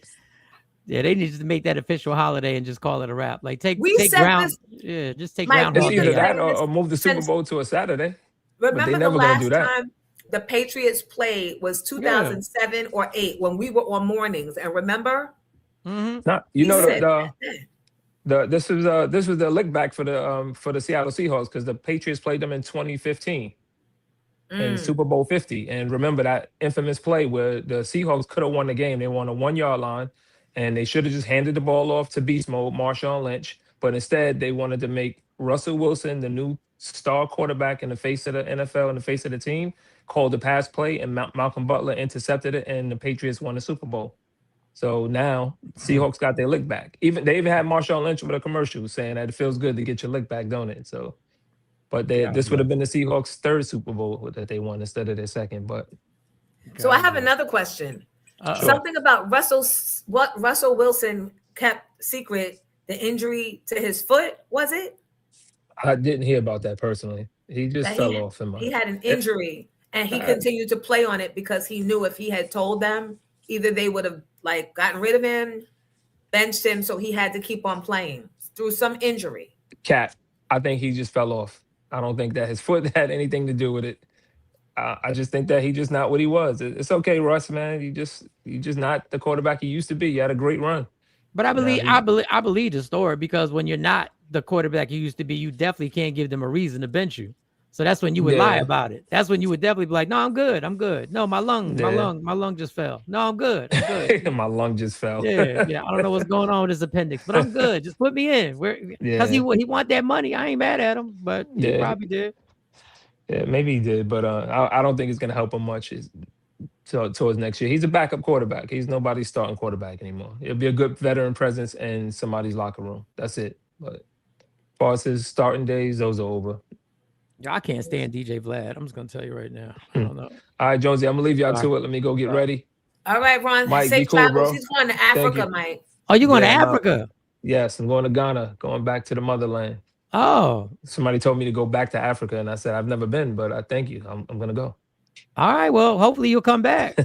Yeah, they need to make that official holiday and just call it a wrap. Like take set ground. this- Yeah, just take Mike, ground. It's we've either been that playing or move the Super since- Bowl to a Saturday. But Remember they the never gonna last do that. time the Patriots played was 2007 or 8 when we were on mornings. And remember? Nah, you He know said this was the lick back for the Seattle Seahawks because the Patriots played them in 2015 in Super Bowl 50. And remember that infamous play where the Seahawks could have won the game. They won a 1-yard line, and they should have just handed the ball off to beast mode, Marshawn Lynch. But instead, they wanted to make Russell Wilson the new star quarterback in the face of the NFL, in the face of the team, called the pass play, and Malcolm Butler intercepted it, and the Patriots won the Super Bowl. So now Seahawks got their lick back. They even had Marshawn Lynch with a commercial saying that it feels good to get your lick back, don't it? So, but this would have been the Seahawks' third Super Bowl that they won instead of their second. But So I have another question. Something about what Russell Wilson kept secret, the injury to his foot, was it? I didn't hear about that personally. He just That fell off. He had an injury, and he continued to play on it because he knew if he had told them, either they would have like gotten rid of him, benched him, so he had to keep on playing through some injury. Cat, I think he just fell off. I don't think that his foot had anything to do with it. I just think that he just not what he was. It's okay, Russ, man. You just not the quarterback you used to be. You had a great run. But I believe the story because when you're not the quarterback you used to be, you definitely can't give them a reason to bench you. So that's when you would lie about it. That's when you would definitely be like, "No, I'm good. No, my lung just fell. No, I'm good. My lung just fell. Yeah. I don't know what's going on with his appendix, but I'm good. Just put me in. Because he want that money. I ain't mad at him, but he probably did. Yeah, maybe he did, but I don't think it's gonna help him much towards next year. He's a backup quarterback. He's nobody's starting quarterback anymore. It'll be a good veteran presence in somebody's locker room. That's it. But as far as his starting days, those are over. I can't stand DJ Vlad. I'm just gonna tell you right now. I don't know. All right, Jonesy, I'm gonna leave y'all to it. Let me go get ready. All right, Ron. Mike, safe be cool, travels. bro. He's going to Africa, Mike. Oh, you going to Africa? Yes, I'm going to Ghana, going back to the motherland. Oh. Somebody told me to go back to Africa, and I said I've never been, but I thank you. I'm gonna go. All right. Well, hopefully you'll come back.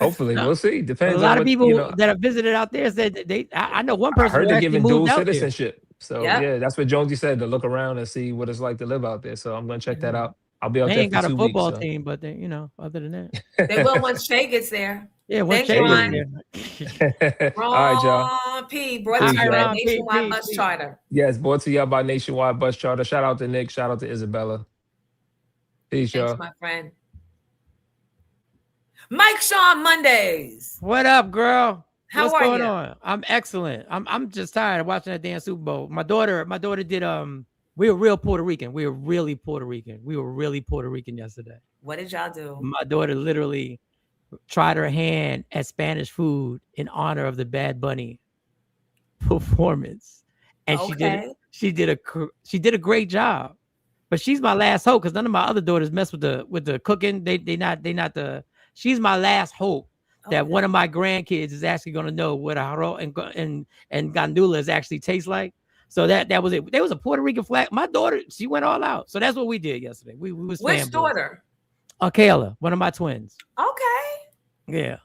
Hopefully, we'll see. Depends. A lot of people that have visited out there said that I know one person. I heard they're giving dual out citizenship. So yeah, that's what Jonesy said, to look around and see what it's like to live out there. So I'm gonna check that out. I'll be out there for 2 weeks. They ain't got a football team, but they, other than that, they will once Shay gets there. Yeah, once Shay gets there. All right, y'all. P brought to you by Nationwide Bus Charter. Yes, brought to you by Nationwide Bus Charter. Shout out to Nick. Shout out to Isabella. Peace, y'all. Thanks, my friend. Mike Sean Mondays. What up, girl? What's going on? I'm excellent. I'm just tired of watching that damn Super Bowl. My daughter did we were real Puerto Rican. We were really Puerto Rican yesterday. What did y'all do? My daughter literally tried her hand at Spanish food in honor of the Bad Bunny performance, and she did a great job. But she's my last hope because none of my other daughters mess with the cooking. She's my last hope that one of my grandkids is actually going to know what a haro and gandula is actually taste like. So that was it. There was a Puerto Rican flag. My daughter, she went all out. So that's what we did yesterday. We was Which fanboys. daughter? Kayla, one of my twins. Okay. Yeah.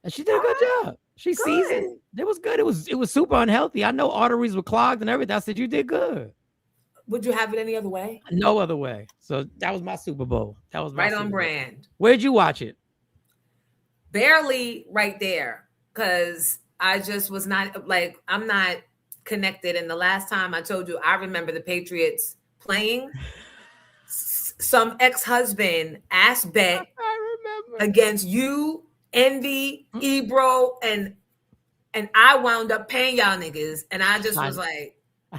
And she did a good job. She seasoned. It was good. It was super unhealthy. I know arteries were clogged and everything. I said, you did good. Would you have it any other way? No other way. So that was my Super Bowl. That was my right Super on Bowl. brand. Where'd you watch it? Barely right there, because I just was not like, I'm not connected. And the last time I told you, I remember the Patriots playing. Some ex-husband asked bet I remember against you, Envy, Ebro, and I wound up paying y'all niggas, and I just was like,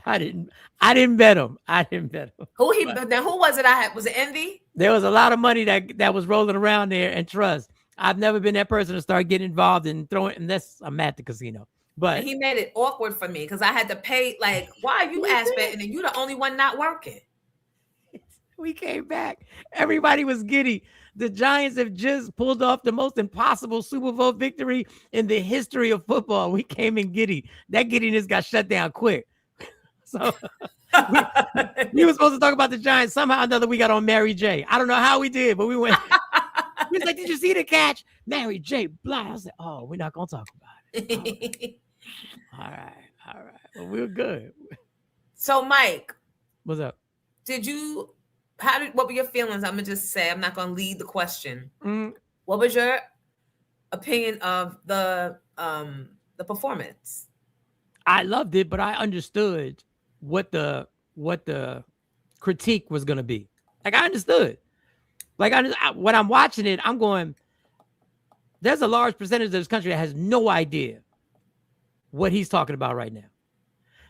I didn't bet him. who was it? Was it Envy? There was a lot of money that was rolling around there, and trust, I've never been that person to start getting involved in throwing, unless I'm at the casino. But and he made it awkward for me because I had to pay. Like, why are you ass betting and you the only one not working? We came back. Everybody was giddy. The Giants have just pulled off the most impossible Super Bowl victory in the history of football. We came in giddy. That giddiness got shut down quick. So we were supposed to talk about the Giants. Somehow or another, we got on Mary J. I don't know how we did, but we went. He was like, did you see the catch? Mary J. Blige. I said, oh, we're not going to talk about it. All right. Well, we were good. So, Mike. What's up? What were your feelings? I'm going to just say, I'm not going to lead the question. Mm. What was your opinion of the performance? I loved it, but I understood what the critique was going to be. Like, I understood. Like, when I'm watching it, I'm going, there's a large percentage of this country that has no idea what he's talking about right now.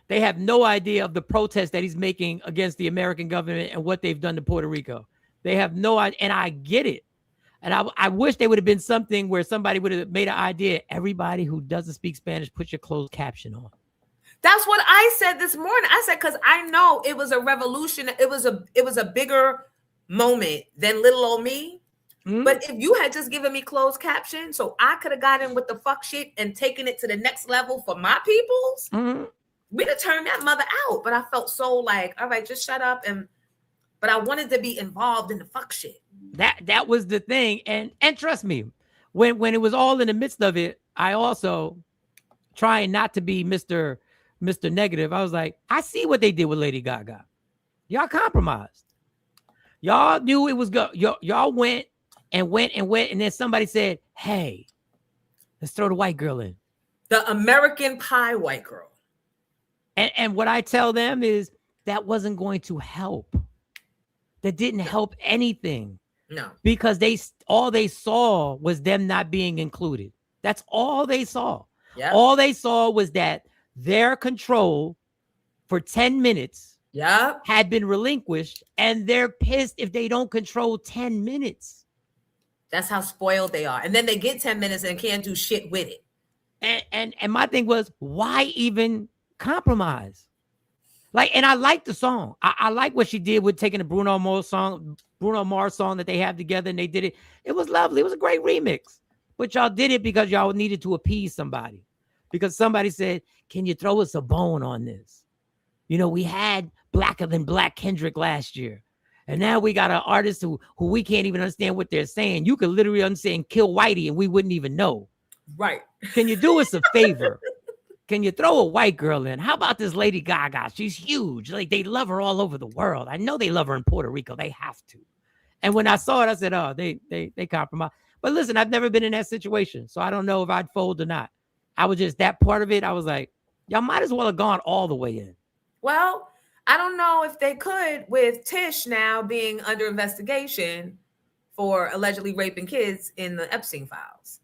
They have no idea of the protest that he's making against the American government and what they've done to Puerto Rico. They have no idea, and I get it. And I wish there would have been something where somebody would have made an idea. Everybody who doesn't speak Spanish, put your closed caption on. That's what I said this morning. I said, because I know it was a revolution. It was a bigger moment than little old me. Mm-hmm. But if you had just given me closed caption, so I could have gotten with the fuck shit and taken it to the next level for my peoples, we'd have turned that mother out. But I felt so like, all right, just shut up. But I wanted to be involved in the fuck shit. That was the thing. And trust me, when it was all in the midst of it, I also, trying not to be Mr. Negative, I was like, I see what they did with Lady Gaga. Y'all compromised. Y'all knew it was good. Y'all went, and then somebody said, hey, let's throw the white girl in. The American Pie white girl. And what I tell them is that wasn't going to help. That didn't help anything. No. Because all they saw was them not being included. That's all they saw. Yep. All they saw was that their control for 10 minutes had been relinquished, and they're pissed if they don't control 10 minutes. That's how spoiled they are. And then they get 10 minutes and can't do shit with it. And my thing was, why even compromise? Like, and I like the song. I like what she did with taking the Bruno Mars song that they have together, and they did it. It was lovely. It was a great remix. But y'all did it because y'all needed to appease somebody. Because somebody said, can you throw us a bone on this? You know, we had Blacker Than Black Kendrick last year. And now we got an artist who we can't even understand what they're saying. You could literally understand Kill Whitey and we wouldn't even know. Right. Can you do us a favor? Can you throw a white girl in? How about this Lady Gaga? She's huge. Like, they love her all over the world. I know they love her in Puerto Rico. They have to. And when I saw it, I said, oh, they compromise. But listen, I've never been in that situation, so I don't know if I'd fold or not. I was just, that part of it, I was like, y'all might as well have gone all the way in. Well, I don't know if they could with Tish now being under investigation for allegedly raping kids in the Epstein files.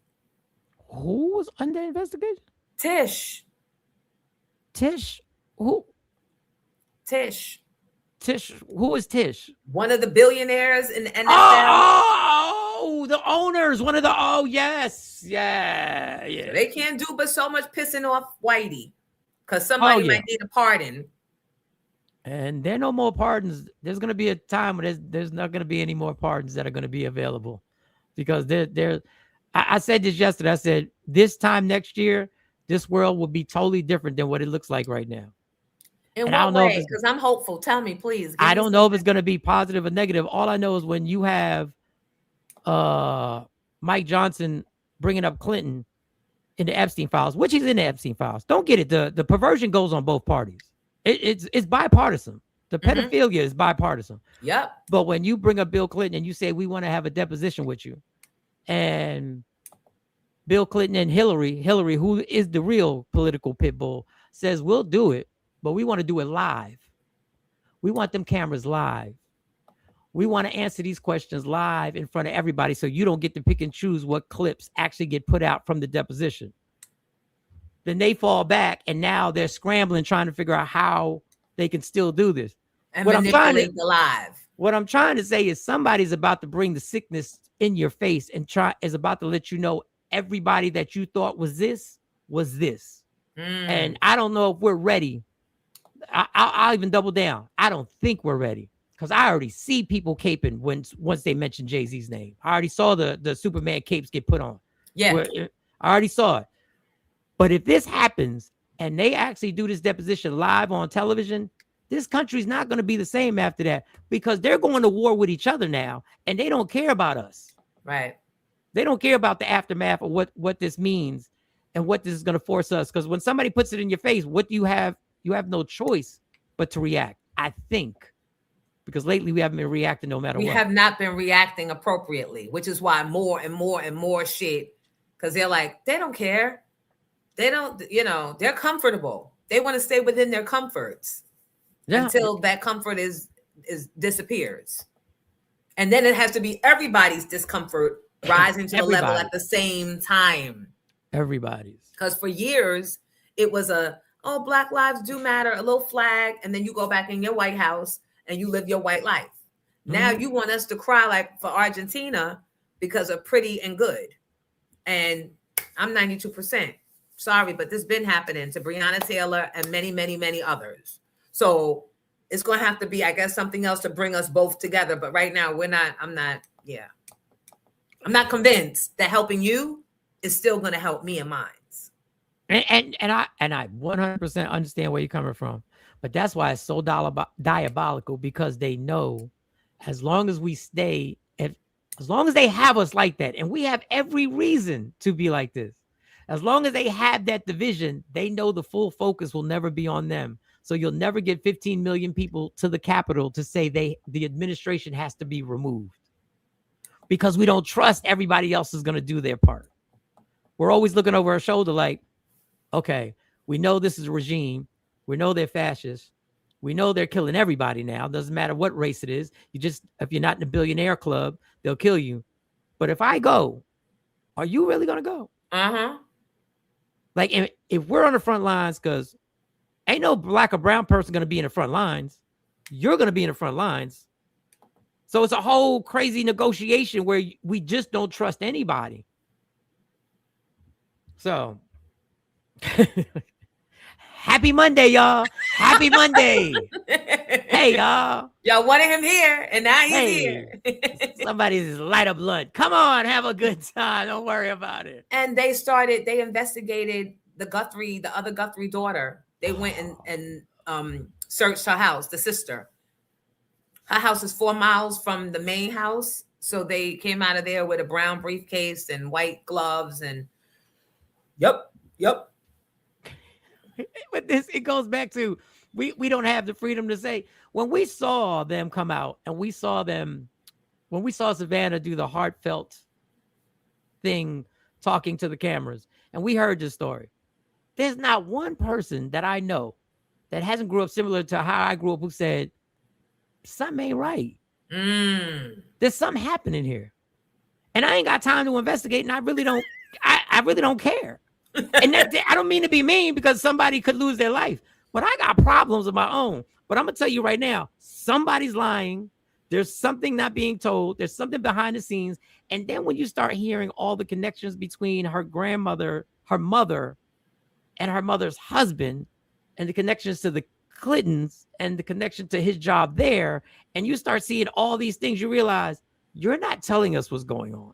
Who was under investigation? Tish. Who? Tish. Who is Tish? One of the billionaires in the NFL. Oh, the owners. One of the, oh, yes. Yeah. So they can't do but so much pissing off Whitey because somebody might need a pardon. And there are no more pardons. There's going to be a time where there's not going to be any more pardons that are going to be available because I said this yesterday. I said this time next year, this world will be totally different than what it looks like right now. In And I what don't know if way? it's, Because I'm hopeful. Tell me, please. I don't know if it's going to be positive or negative. All I know is when you have Mike Johnson bringing up Clinton in the Epstein files, which he's in the Epstein files. Don't get it. The perversion goes on both parties. It's bipartisan. The pedophilia is bipartisan. Yep. But when you bring up Bill Clinton and you say we want to have a deposition with you, and Bill Clinton and Hillary, who is the real political pit bull, says we'll do it, but we want to do it live. We want them cameras live. We want to answer these questions live in front of everybody so you don't get to pick and choose what clips actually get put out from the deposition. Then they fall back and now they're scrambling trying to figure out how they can still do this. And What I'm trying to manipulate the live. What I'm trying to say is somebody's about to bring the sickness in your face and is about to let you know everybody that you thought was this. And I don't know if we're ready. I'll even double down. I don't think we're ready because I already see people caping once they mention Jay-Z's name. I already saw the Superman capes get put on. Yeah. I already saw it. But if this happens and they actually do this deposition live on television, this country's not going to be the same after that because they're going to war with each other now and they don't care about us. Right. They don't care about the aftermath of what this means and what this is going to force us. Because when somebody puts it in your face, what do you have? You have no choice but to react, I think. Because lately we haven't been reacting no matter what. We have not been reacting appropriately, which is why more and more and more shit, because they're like, they don't care. They don't, they're comfortable. They want to stay within their comforts until that comfort is disappears. And then it has to be everybody's discomfort rising to the level at the same time. Everybody's. Because for years, it was Black lives do matter, a little flag, and then you go back in your White House and you live your white life. Now you want us to cry like for Argentina because of pretty and good. And I'm 92%. Sorry, but this has been happening to Breonna Taylor and many, many, many others. So it's going to have to be, I guess, something else to bring us both together. But right now, I'm not convinced that helping you is still going to help me and mine. And I 100% understand where you're coming from. But that's why it's so diabolical, because they know as long as we stay, as long as they have us like that, and we have every reason to be like this, as long as they have that division, they know the full focus will never be on them. So you'll never get 15 million people to the Capitol to say the administration has to be removed, because we don't trust everybody else is going to do their part. We're always looking over our shoulder like, okay, we know this is a regime. We know they're fascists. We know they're killing everybody now. Doesn't matter what race it is. If you're not in the billionaire club, they'll kill you. But if I go, are you really going to go? Like, if we're on the front lines, because ain't no black or brown person going to be in the front lines. You're going to be in the front lines. So it's a whole crazy negotiation where we just don't trust anybody. So happy Monday, y'all. Happy Monday. Hey, y'all. Y'all wanted him here, and now he's here. Somebody just light up blood. Come on, have a good time. Don't worry about it. And they investigated the other Guthrie daughter. They went and searched her house, the sister. Her house is 4 miles from the main house. So they came out of there with a brown briefcase and white gloves and Yep. But it goes back to we don't have the freedom to say, when we saw them come out and when we saw Savannah do the heartfelt thing talking to the cameras and we heard this story, there's not one person that I know that hasn't grew up similar to how I grew up who said something ain't right. There's something happening here, and I ain't got time to investigate, and I really don't care. And I don't mean to be mean, because somebody could lose their life, but I got problems of my own. But I'm gonna tell you right now, somebody's lying. There's something not being told. There's something behind the scenes. And then when you start hearing all the connections between her grandmother, her mother, and her mother's husband, and the connections to the Clintons and the connection to his job there, and you start seeing all these things, you realize you're not telling us what's going on.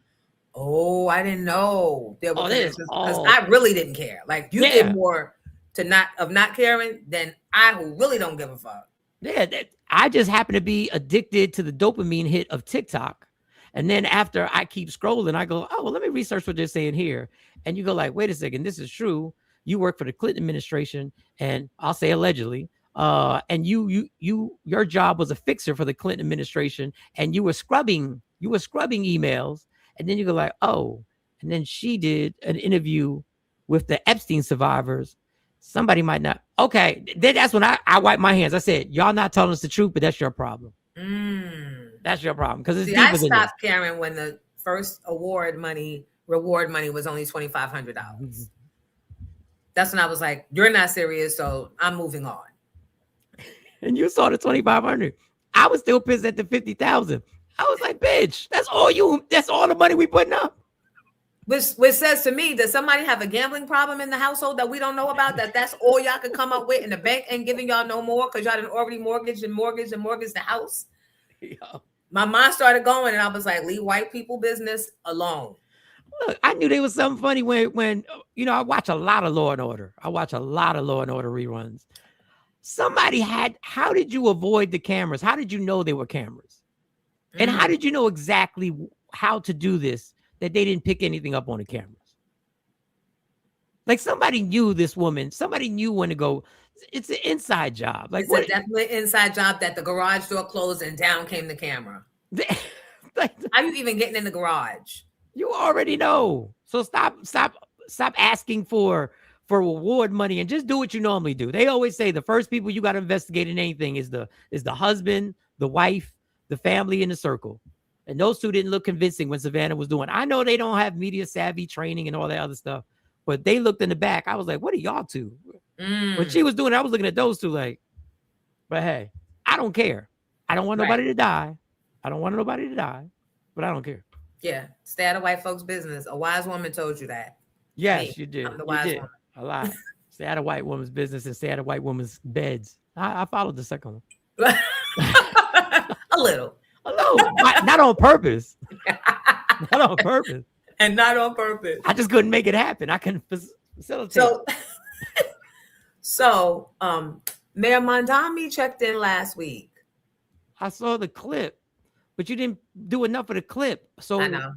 Oh, I didn't know there were Oh, there's connections because all I really didn't care. Like you Yeah. did more to not caring than I, who really don't give a fuck. Yeah, I just happen to be addicted to the dopamine hit of TikTok. And then after I keep scrolling, I go, oh, well, let me research what they're saying here. And you go like, wait a second, this is true. You work for the Clinton administration, and I'll say allegedly, and your job was a fixer for the Clinton administration, and you were scrubbing emails. And then you go like, oh, and then she did an interview with the Epstein survivors. Somebody might not. Okay, then that's when I wiped my hands. I said, y'all not telling us the truth, but that's your problem. That's your problem, because it's See, deeper I than stopped caring when the first reward money was only $2,500. That's when I was like, you're not serious, so I'm moving on. And you saw the 2,500. I was still pissed at the 50,000. I was like, bitch, that's all the money we putting up. Which says to me, does somebody have a gambling problem in the household that we don't know about? That's all y'all can come up with, and the bank ain't giving y'all no more because y'all done already mortgaged the house. Yeah. My mind started going, and I was like, leave white people business alone. Look, I knew there was something funny when I watch a lot of Law and Order. I watch a lot of Law and Order reruns. How did you avoid the cameras? How did you know they were cameras? And how did you know exactly how to do this, that they didn't pick anything up on the cameras? Like somebody knew this woman. Somebody knew when to go. It's an inside job. Like it's definitely an inside job that the garage door closed and down came the camera. How you even getting in the garage? You already know. So stop asking for reward money and just do what you normally do. They always say the first people you got to investigate in anything is the husband, the wife, the family, and the circle. And those two didn't look convincing when Savannah was doing. I know they don't have media savvy training and all that other stuff, but they looked in the back. I was like, what are y'all two? When she was doing it, I was looking at those two like, but hey, I don't care. I don't want nobody to die. I don't want nobody to die, but I don't care. Yeah, stay out of white folks' business. A wise woman told you that. Yes, you did. I'm the wise woman. A lot. Stay out of white woman's business and stay out of white women's beds. I followed the second one. A little. Not on purpose. Not on purpose. And not on purpose. I just couldn't make it happen. I couldn't facilitate. So, Mayor Mondami checked in last week. I saw the clip, but you didn't do enough of the clip. So I know.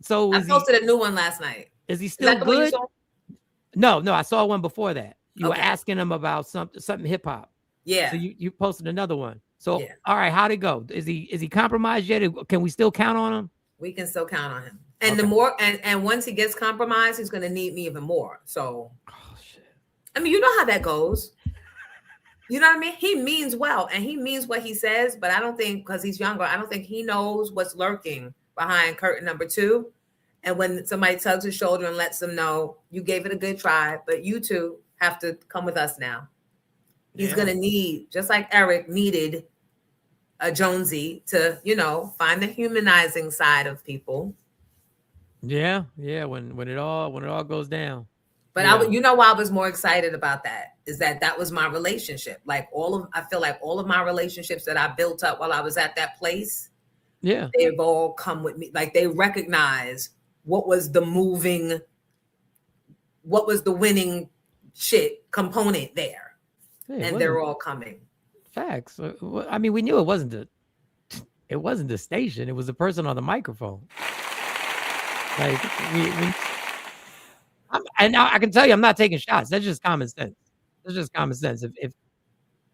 So I posted a new one last night. Is he still good? No, I saw one before that. You were asking him about something hip hop. Yeah. So you posted another one. So all right, how'd it go? Is he compromised yet? Can we still count on him? We can still count on him. And the more and once he gets compromised, he's gonna need me even more. So shit. I mean, you know how that goes. You know what I mean? He means well and he means what he says, but I don't think, because he's younger, I don't think he knows what's lurking behind curtain number 2. And when somebody tugs his shoulder and lets them know, you gave it a good try, but you two have to come with us now. He's going to need, just like Eric needed a Jonesy to, find the humanizing side of people. Yeah. When it all goes down. But why I was more excited about that is that was my relationship. I feel like all of my relationships that I built up while I was at that place, they've all come with me. Like they recognize what was the winning shit component there. And they're all coming. Facts. I mean, we knew it wasn't the station. It was the person on the microphone. Like and I can tell you, I'm not taking shots. That's just common sense. If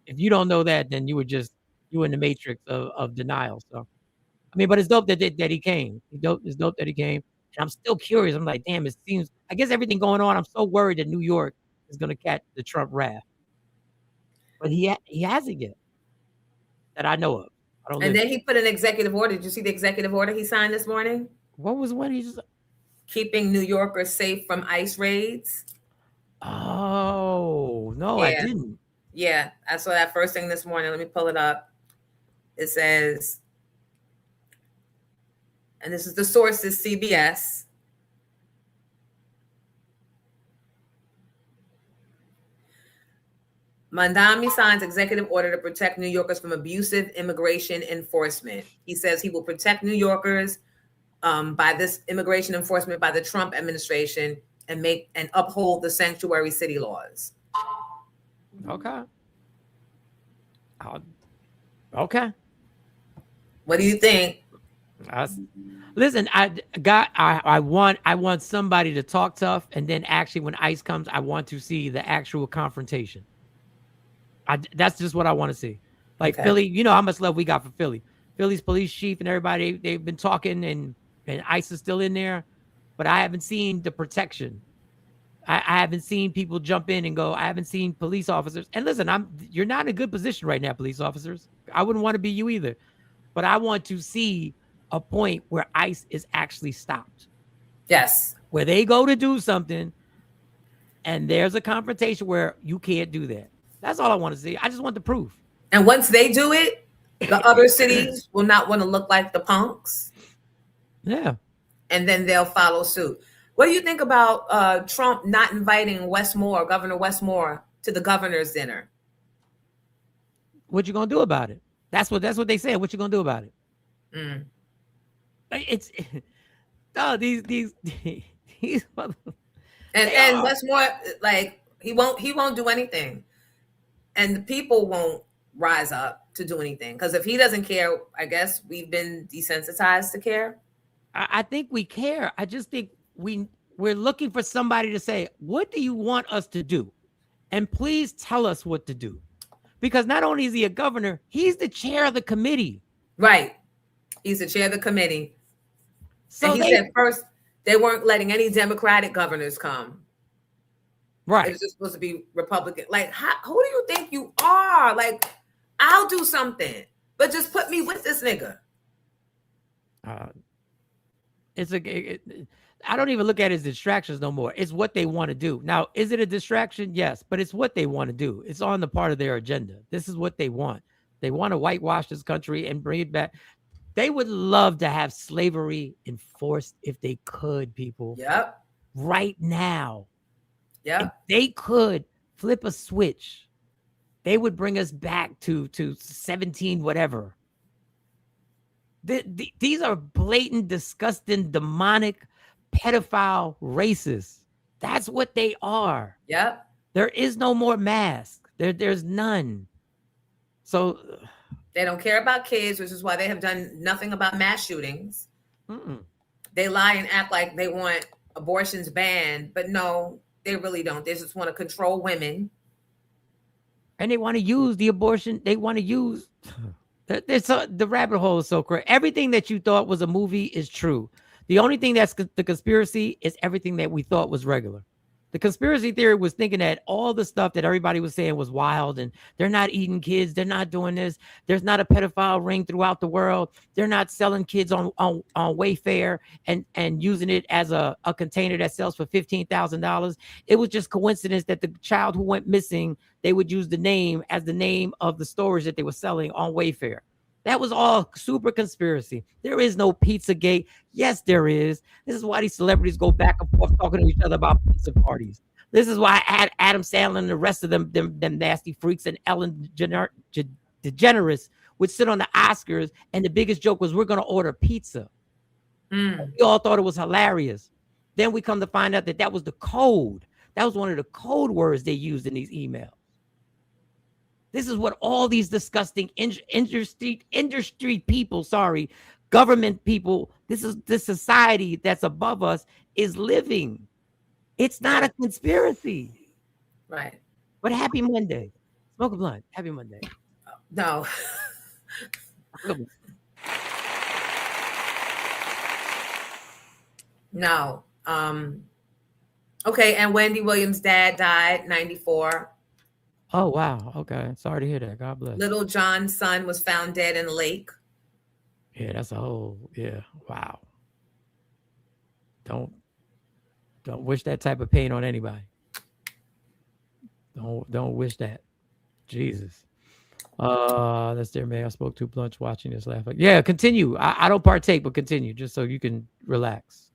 you don't know that, then you in the matrix of denial. So, I mean, but it's dope that he came. It's dope that he came. And I'm still curious. I'm like, damn, it seems, I guess everything going on, I'm so worried that New York is going to catch the Trump wrath. But he hasn't yet that I know of. And then he put an executive order. Did you see the executive order he signed this morning? What was one? He just keeping New Yorkers safe from ICE raids. Oh, no, I didn't. Yeah, I saw that first thing this morning. Let me pull it up. It says, and this is the source is CBS. Mondami signs executive order to protect New Yorkers from abusive immigration enforcement. He says he will protect New Yorkers by this immigration enforcement by the Trump administration and uphold the sanctuary city laws. Okay. Okay. What do you think? Listen, I want somebody to talk tough, and then actually when ICE comes, I want to see the actual confrontation. That's just what I want to see. Like, okay. Philly, you know how much love we got for Philly. Philly's police chief and everybody, they've been talking, and ICE is still in there, but I haven't seen the protection. I haven't seen people jump in and go. I haven't seen police officers. And listen, you're not in a good position right now, police officers. I wouldn't want to be you either. But I want to see a point where ICE is actually stopped. Yes. Where they go to do something and there's a confrontation where you can't do that. That's all I want to see. I just want the proof. And once they do it, the other cities will not want to look like the punks. Yeah. And then they'll follow suit. What do you think about Trump not inviting Governor Westmore, to the governor's dinner? What you gonna do about it? That's what they said. What you gonna do about it? It's these and Westmore, like he won't do anything, and the people won't rise up to do anything, because if he doesn't care, I guess we've been desensitized to care. I think we care. I just think we're looking for somebody to say, what do you want us to do? And please tell us what to do. Because not only is he a governor, he's the chair of the committee. Right. He's the chair of the committee. So and he said first they weren't letting any Democratic governors come. Right. It was just supposed to be Republican. Like, who do you think you are? Like, I'll do something, but just put me with this nigga. I don't even look at it as distractions no more. It's what they want to do. Now, is it a distraction? Yes, but it's what they want to do. It's on the part of their agenda. This is what they want. They want to whitewash this country and bring it back. They would love to have slavery enforced if they could, people. Yep. Right now. Yep. If they could flip a switch, they would bring us back to 17 whatever. These are blatant, disgusting, demonic, pedophile racists. That's what they are. Yep. There is no more mask. There's none. So they don't care about kids, which is why they have done nothing about mass shootings. Mm-mm. They lie and act like they want abortions banned, but no, they really don't. They just want to control women. And they want to use the abortion. They want to use... the rabbit hole is so correct. Everything that you thought was a movie is true. The only thing that's the conspiracy is everything that we thought was regular. The conspiracy theory was thinking that all the stuff that everybody was saying was wild, and they're not eating kids. They're not doing this. There's not a pedophile ring throughout the world. They're not selling kids on Wayfair and using it as a container that sells for $15,000. It was just coincidence that the child who went missing, they would use the name as the name of the storage that they were selling on Wayfair. That was all super conspiracy. There is no Pizzagate. Yes, there is. This is why these celebrities go back and forth talking to each other about pizza parties. This is why Adam Sandler and the rest of them nasty freaks and Ellen DeGeneres would sit on the Oscars, and the biggest joke was, we're going to order pizza. We all thought it was hilarious. Then we come to find out that was the code. That was one of the code words they used in these emails. This is what all these disgusting industry people, government people, this society that's above us is living. It's not a conspiracy. Right. But happy Monday. Smoke a blunt. Happy Monday. No. No. Okay, and Wendy Williams' dad died, 94. Oh, wow. Okay. Sorry to hear that. God bless. Little John's son was found dead in the lake. Yeah, that's a whole, yeah. Wow. Don't wish that type of pain on anybody. Don't wish that. Jesus. That's there, man. I spoke too blunt watching this laugh. Yeah, continue. I don't partake, but continue just so you can relax.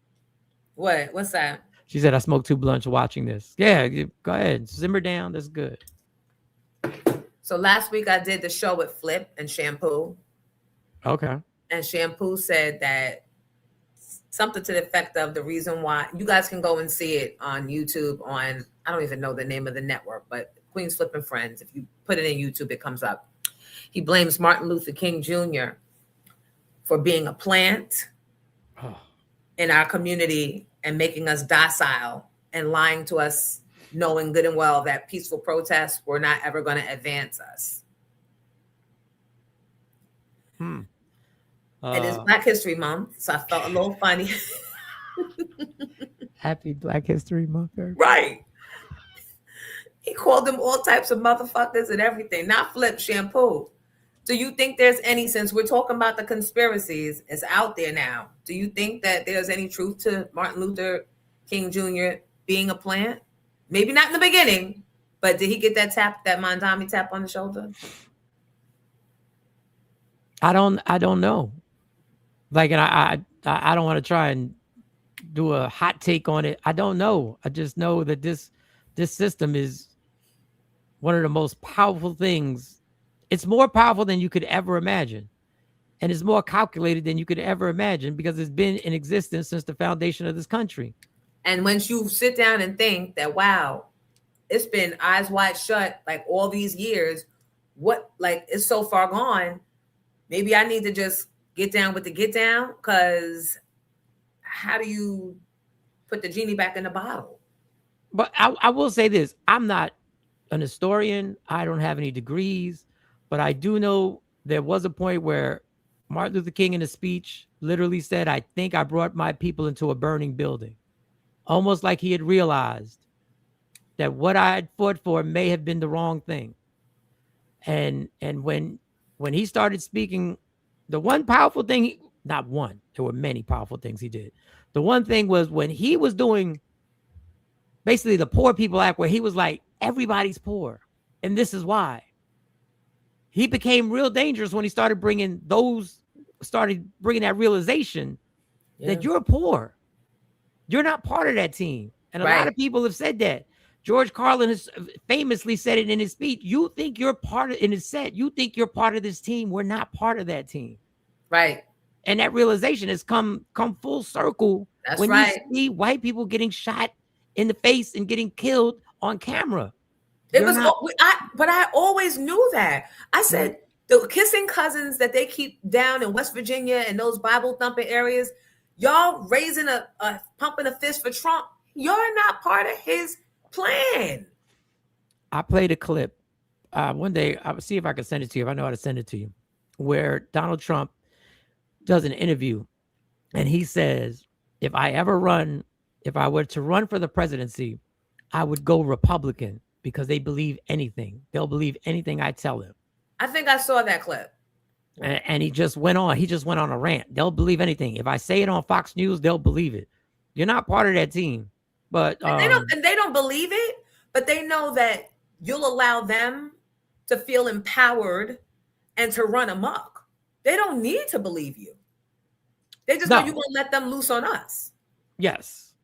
What? What's that? She said I smoked too blunt watching this. Yeah, go ahead. Simmer down. That's good. So last week I did the show with Flip and Shampoo. Okay. And Shampoo said that something to the effect of the reason why. You guys can go and see it on YouTube on, I don't even know the name of the network, but Queen's Flipping Friends. If you put it in YouTube, it comes up. He blames Martin Luther King Jr. for being a plant in our community and making us docile and lying to us, knowing good and well that peaceful protests were not ever going to advance us. It is Black History Month, so I felt a little funny. Happy Black History Month. Right. He called them all types of motherfuckers and everything, not Flip Shampoo. Do you think there's any, since we're talking about the conspiracies, it's out there now, do you think that there's any truth to Martin Luther King Jr. being a plant? Maybe not in the beginning, but did he get that tap, that Mondami tap on the shoulder? I don't know. Like, and I don't want to try and do a hot take on it. I don't know. I just know that this system is one of the most powerful things. It's more powerful than you could ever imagine. And it's more calculated than you could ever imagine because it's been in existence since the foundation of this country. And once you sit down and think that, wow, it's been eyes wide shut like all these years, what, like, it's so far gone, maybe I need to just get down with the get down, because how do you put the genie back in the bottle? But I will say this. I'm not an historian. I don't have any degrees, but I do know there was a point where Martin Luther King in a speech literally said, I think I brought my people into a burning building. Almost like he had realized that what I had fought for may have been the wrong thing. And when he started speaking, the one powerful thing, not one, there were many powerful things he did. The one thing was when he was doing basically the Poor People Act, where he was like, everybody's poor. And this is why. He became real dangerous when he started bringing that realization that you're poor. You're not part of that team. And a lot of people have said that. George Carlin has famously said it in his speech. You think you're part of, in his set, you think you're part of this team. We're not part of that team. Right. And that realization has come full circle. That's when right. you see white people getting shot in the face and getting killed on camera. It was, but I always knew that. I said the kissing cousins that they keep down in West Virginia and those Bible thumping areas, y'all raising pumping a fist for Trump. You're not part of his plan. I played a clip one day. I will see if I can send it to you. If I know how to send it to you, where Donald Trump does an interview and he says, if I were to run for the presidency, I would go Republican because they believe anything. They'll believe anything I tell them. I think I saw that clip. And he just went on. He just went on a rant. They'll believe anything. If I say it on Fox News, they'll believe it. You're not part of that team. But they don't believe it, but they know that you'll allow them to feel empowered and to run amok. They don't need to believe you. They just know you're going to let them loose on us. Yes.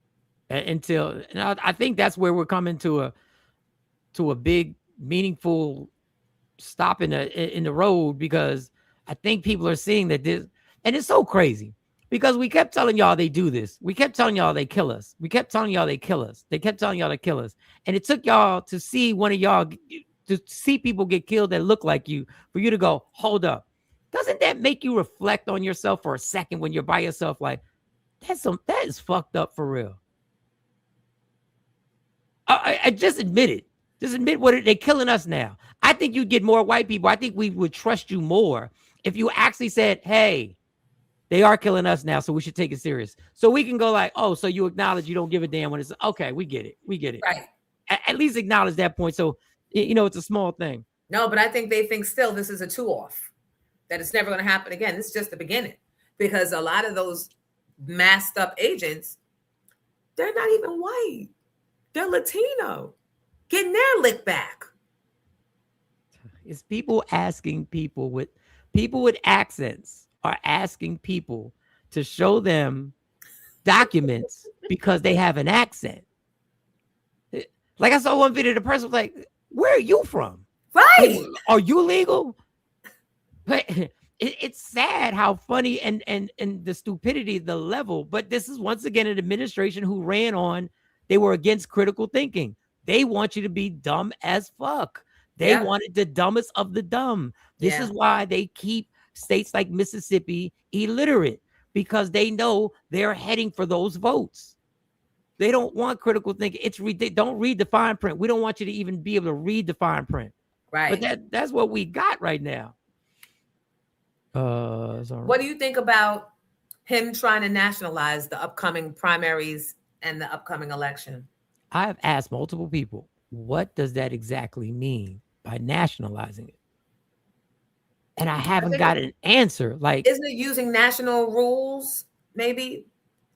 And I think that's where we're coming to a big, meaningful stop in the road, because I think people are seeing that this, and it's so crazy because we kept telling y'all they do this. We kept telling y'all they kill us. We kept telling y'all they kill us. They kept telling y'all they kill us. And it took y'all to see to see people get killed that look like you, for you to go, hold up. Doesn't that make you reflect on yourself for a second when you're by yourself? Like, that is fucked up for real. I just admit it. Just admit they're killing us now. I think you'd get more white people. I think we would trust you more if you actually said, hey, they are killing us now, so we should take it serious. So we can go like, oh, so you acknowledge you don't give a damn when it's, okay, we get it. We get it. Right. At least acknowledge that point. So, it's a small thing. No, but I think they think still this is a two-off, that it's never going to happen again. It's just the beginning, because a lot of those masked up agents, they're not even white. They're Latino, getting their lick back. It's people asking people with accents are asking people to show them documents because they have an accent. Like I saw one video, the person was like, where are you from? Right. Are you legal? it's sad how funny and the stupidity, the level. But this is once again an administration who ran on. They were against critical thinking. They want you to be dumb as fuck. They wanted the dumbest of the dumb. This is why they keep states like Mississippi illiterate, because they know they're heading for those votes. They don't want critical thinking. They don't read the fine print. We don't want you to even be able to read the fine print. Right. But that's what we got right now. What do you think about him trying to nationalize the upcoming primaries and the upcoming election? I have asked multiple people, what does that exactly mean by nationalizing it? And I haven't got an answer. Like, isn't it using national rules, maybe,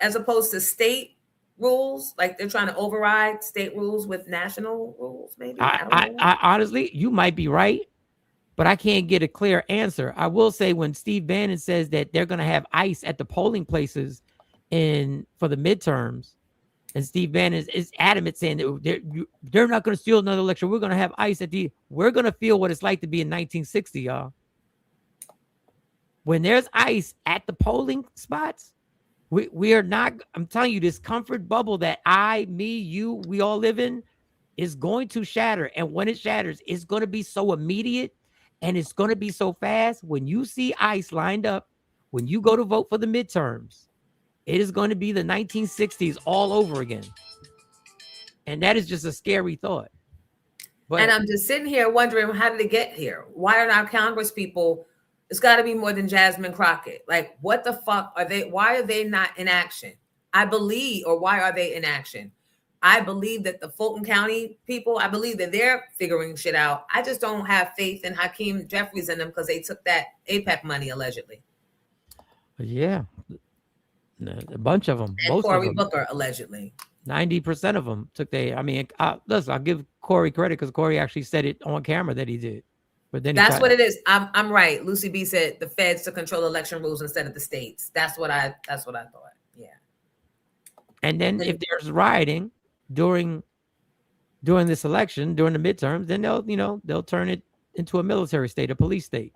as opposed to state rules? Like they're trying to override state rules with national rules, maybe? I honestly, you might be right, but I can't get a clear answer. I will say when Steve Bannon says that they're going to have ICE at the polling places for the midterms, and Steve Bannon is adamant saying that they're not going to steal another election. We're going to have ICE we're going to feel what it's like to be in 1960, y'all. When there's ICE at the polling spots, we are not, I'm telling you, this comfort bubble that we all live in is going to shatter. And when it shatters, it's going to be so immediate and it's going to be so fast. When you see ICE lined up, when you go to vote for the midterms, it is going to be the 1960s all over again. And that is just a scary thought. But, and I'm just sitting here wondering, how did it get here? Why are our Congress people, it's got to be more than Jasmine Crockett. Like, what the fuck are they? Why are they not in action? Why are they in action? I believe that the Fulton County people, I believe that they're figuring shit out. I just don't have faith in Hakeem Jeffries and them because they took that APEC money allegedly. Yeah. A bunch of them. And Cory Booker allegedly. 90% of them took listen, I'll give Cory credit because Cory actually said it on camera that he did. But then that's what it is. I'm right. Lucy B said the feds to control election rules instead of the states. That's what I thought. Yeah. And then if there's rioting during this election, during the midterms, then they'll turn it into a military state, a police state.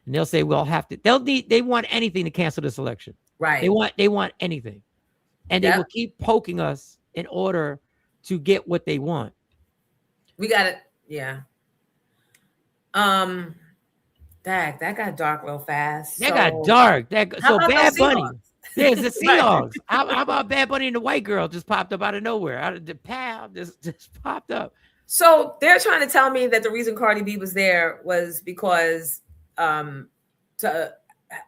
And they'll say, well, they want anything to cancel this election. Right. They want anything. And they will keep poking us in order to get what they want. We got it. Yeah. That got dark real fast. That got dark. So Bad Bunny. There's the Seahawks. How about Bad Bunny and the white girl just popped up out of nowhere? The pal just popped up. So they're trying to tell me that the reason Cardi B was there was because to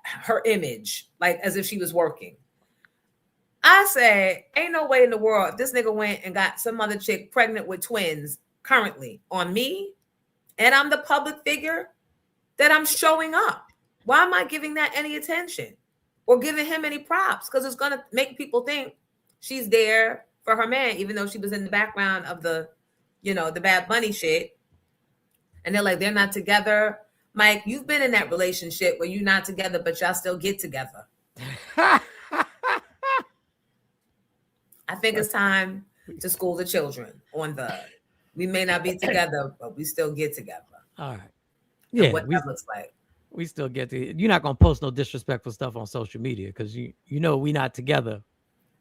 her image, like as if she was working. I say, ain't no way in the world if this nigga went and got some other chick pregnant with twins currently on me, and I'm the public figure, that I'm showing up. Why am I giving that any attention or giving him any props? Because it's going to make people think she's there for her man, even though she was in the background of the Bad Bunny shit. And they're like, they're not together. Mike, you've been in that relationship where you're not together, but y'all still get together. I think it's time to school the children on we may not be together, but we still get together. All right. Yeah, what that looks like. We still get to. You're not gonna post no disrespectful stuff on social media because you know we're not together,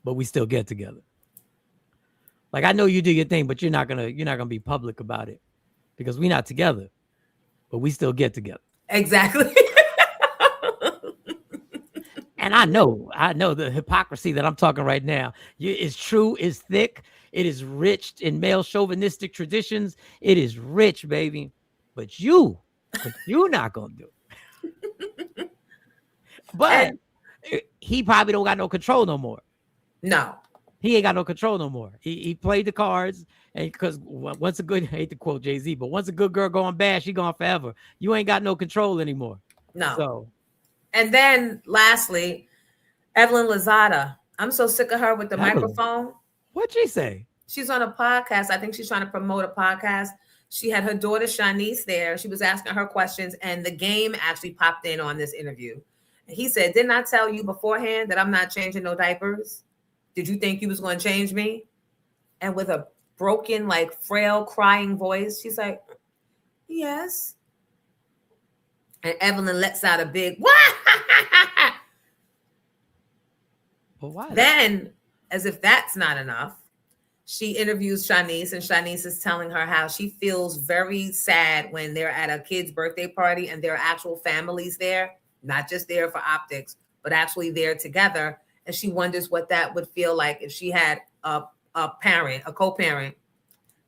but we still get together. Like I know you do your thing, but you're not gonna be public about it because we're not together, but we still get together. Exactly. And I know the hypocrisy that I'm talking right now is true, is thick, it is rich in male chauvinistic traditions. It is rich, baby. But you're not gonna do it. But he probably don't got no control no more. No. He ain't got no control no more. He played the cards, and because once a good, I hate to quote Jay-Z, but once a good girl going bad, she gone forever. You ain't got no control anymore. No. So, and then lastly, Evelyn Lozada. I'm so sick of her with the microphone. What'd she say? She's on a podcast. I think she's trying to promote a podcast. She had her daughter Shanice there. She was asking her questions, and the game actually popped in on this interview. And he said, "Didn't I tell you beforehand that I'm not changing no diapers? Did you think you was going to change me?" And with a broken, like frail, crying voice, she's like, "Yes." And Evelyn lets out a big what? Well, why? Then, as if that's not enough, she interviews Shanice, and Shanice is telling her how she feels very sad when they're at a kid's birthday party and there are actual families there, not just there for optics, but actually there together. And she wonders what that would feel like if she had a parent, a co-parent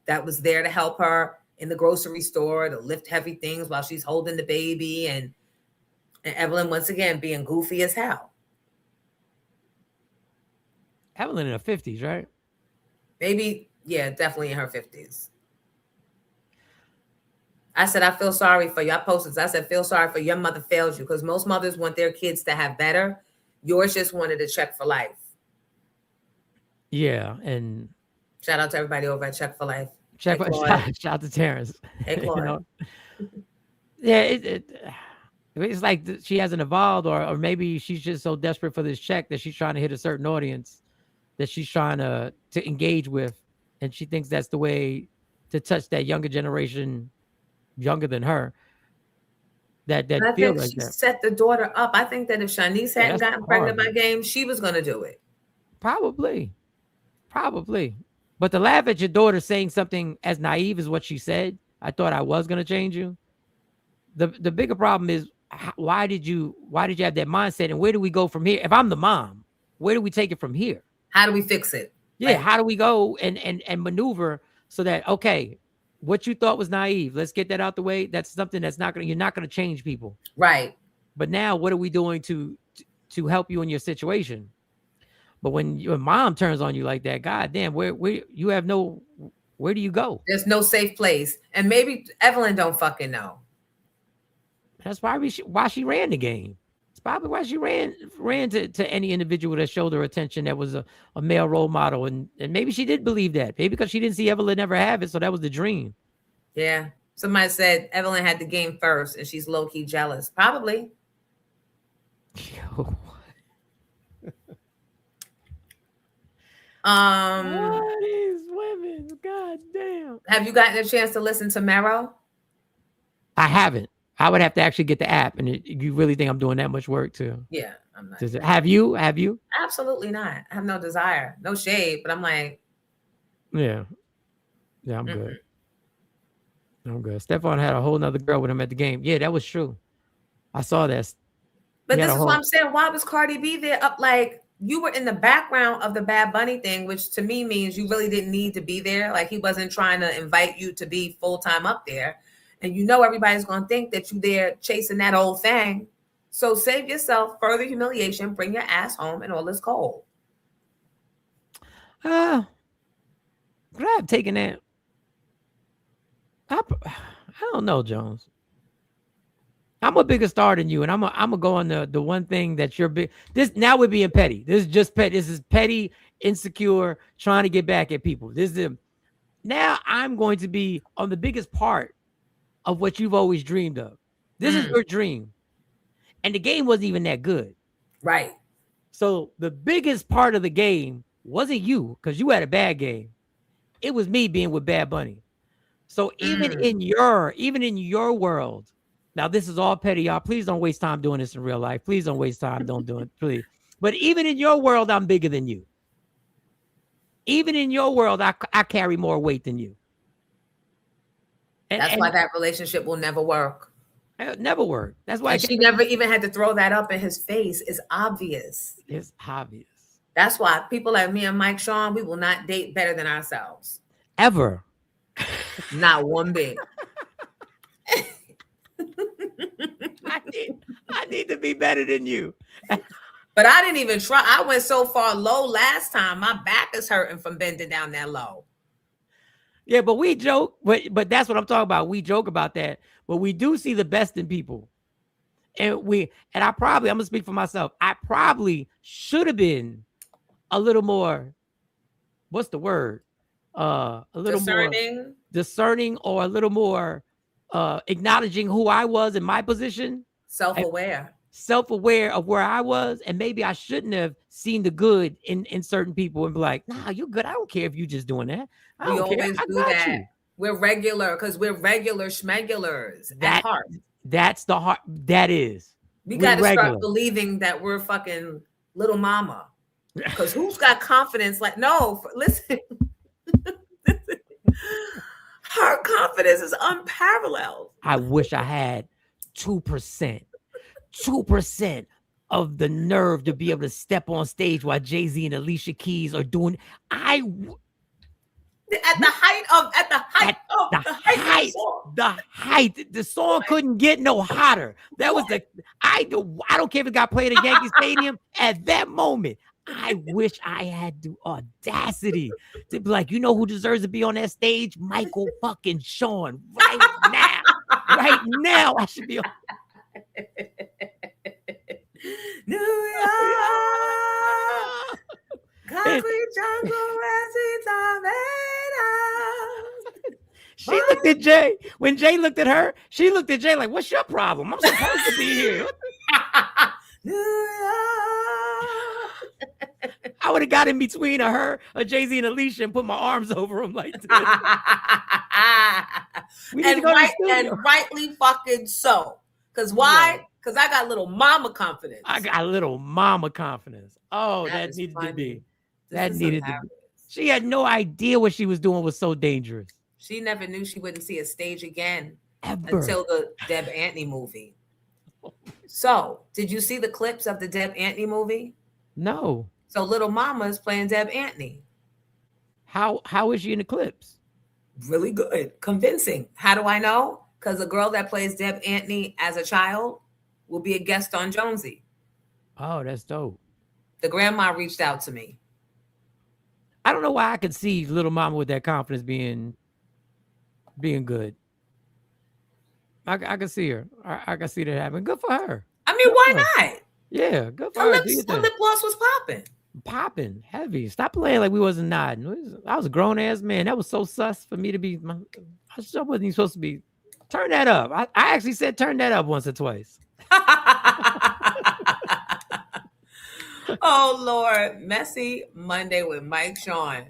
that was there to help her in the grocery store, to lift heavy things while she's holding the baby. And Evelyn, once again, being goofy as hell. Evelyn in her 50s, right? Maybe, yeah, definitely in her 50s. I said, I feel sorry for you. I posted, I said, feel sorry for your mother failed you, because most mothers want their kids to have better. Yours just wanted to check for life. Yeah, and shout out to everybody over at Check for Life. Shout out to Terrence. Hey, Claude. You know? Yeah, it's like she hasn't evolved, or maybe she's just so desperate for this check that she's trying to hit a certain audience that she's trying to engage with, and she thinks that's the way to touch that younger generation, younger than her. That I feel think like she that. set the daughter up. I think that if Shanice hadn't gotten pregnant by Game, she was going to do it. Probably. But to laugh at your daughter saying something as naive as what she said, I thought I was going to change you. The bigger problem is, why did you have that mindset, and where do we go from here? If I'm the mom, where do we take it from here? How do we fix it? Yeah, like, how do we go and maneuver so that, okay, what you thought was naive, let's get that out the way. That's something that's you're not going to change people. Right. But now what are we doing to help you in your situation? But when your mom turns on you like that, God damn, where you have where do you go? There's no safe place. And maybe Evelyn don't fucking know. That's probably why she ran the game. It's probably why she ran to any individual that showed her attention that was a male role model. And maybe she did believe that. Maybe because she didn't see Evelyn ever have it. So that was the dream. Yeah. Somebody said Evelyn had the game first and she's low-key jealous. Probably. These women, god damn. Have you gotten a chance to listen to Mero? I haven't. I would have to actually get the app, and you really think I'm doing that much work too? Yeah, I'm not. Have you? Absolutely not. I have no desire, no shade, but I'm like, yeah, I'm good. I'm good. Stefan had a whole nother girl with him at the game. Yeah, that was true. I saw that. But this is why I'm saying, why was Cardi B there up like? You were in the background of the Bad Bunny thing, which to me means you really didn't need to be there. Like, he wasn't trying to invite you to be full-time up there. And you know everybody's going to think that you there chasing that old thing. So save yourself further humiliation, bring your ass home, and all is cold. Could I have taken that? I don't know, Jones. I'm a bigger star than you, and I'm gonna go on the one thing that you're big. This now we're being petty. This is just petty. This is petty, insecure, trying to get back at people. Now I'm going to be on the biggest part of what you've always dreamed of. This is your dream, and the game wasn't even that good, right? So the biggest part of the game wasn't you, because you had a bad game. It was me being with Bad Bunny. So even in your world. Now, this is all petty, y'all. Please don't waste time doing this in real life. Please don't waste time. Don't do it, please. But even in your world, I'm bigger than you. Even in your world, I carry more weight than you. That's why that relationship will never work. It'll never work. That's why she never even had to throw that up in his face. It's obvious. It's obvious. That's why people like me and Mike Sean, we will not date better than ourselves. Ever. Not one bit. I need to be better than you. But I didn't even try. I went so far low last time. My back is hurting from bending down that low. Yeah, but we joke. But that's what I'm talking about. We joke about that. But we do see the best in people. And I'm going to speak for myself. I probably should have been a little more, what's the word? A little discerning. More discerning, or a little more acknowledging who I was in my position. Self-aware of where I was. And maybe I shouldn't have seen the good in certain people and be like, nah, you're good. I don't care if you're just doing that. We always do that. We're regular because we're regular schmegulars at heart. That's the heart. That is. We We got to regular. start believing that we're fucking little mama. Because who's got confidence? Like, no, listen. Her confidence is unparalleled. I wish I had 2%. 2% of the nerve to be able to step on stage while Jay-Z and Alicia Keys are doing. At the height of the height. The song couldn't get no hotter. That was I don't care if it got played at Yankee Stadium at that moment. I wish I had the audacity to be like, you know who deserves to be on that stage? Michael fucking Sean. Right now. Right now, I should be on. New York, concrete jungle, she looked at Jay. When Jay looked at her, she looked at Jay like, what's your problem? I'm supposed to be here. New York. I would have got in between her, Jay-Z, and Alicia and put my arms over them like this. and rightly fucking so. Because why? Because I got little mama confidence. I got little mama confidence. Oh, that needed to be. That needed to be. She had no idea what she was doing was so dangerous. She never knew she wouldn't see a stage again ever until the Deb Antony movie. So, did you see the clips of the Deb Antony movie? No. So, Little Mama is playing Deb Antony. How is she in the clips? Really good. Convincing. How do I know? Because the girl that plays Deb Antony as a child will be a guest on Jonesy. Oh, that's dope. The grandma reached out to me. I don't know why I could see Little Mama with that confidence being good. I can see her. I can see that happen. Good for her. I mean, why not? Yeah, good for her. Her lip gloss was popping. Popping heavy. Stop playing like we wasn't nodding. I was a grown ass man. That was so sus for me to be. I wasn't even supposed to be. Turn that up. I actually said turn that up once or twice. Oh Lord, Messy Monday with Mike Sean.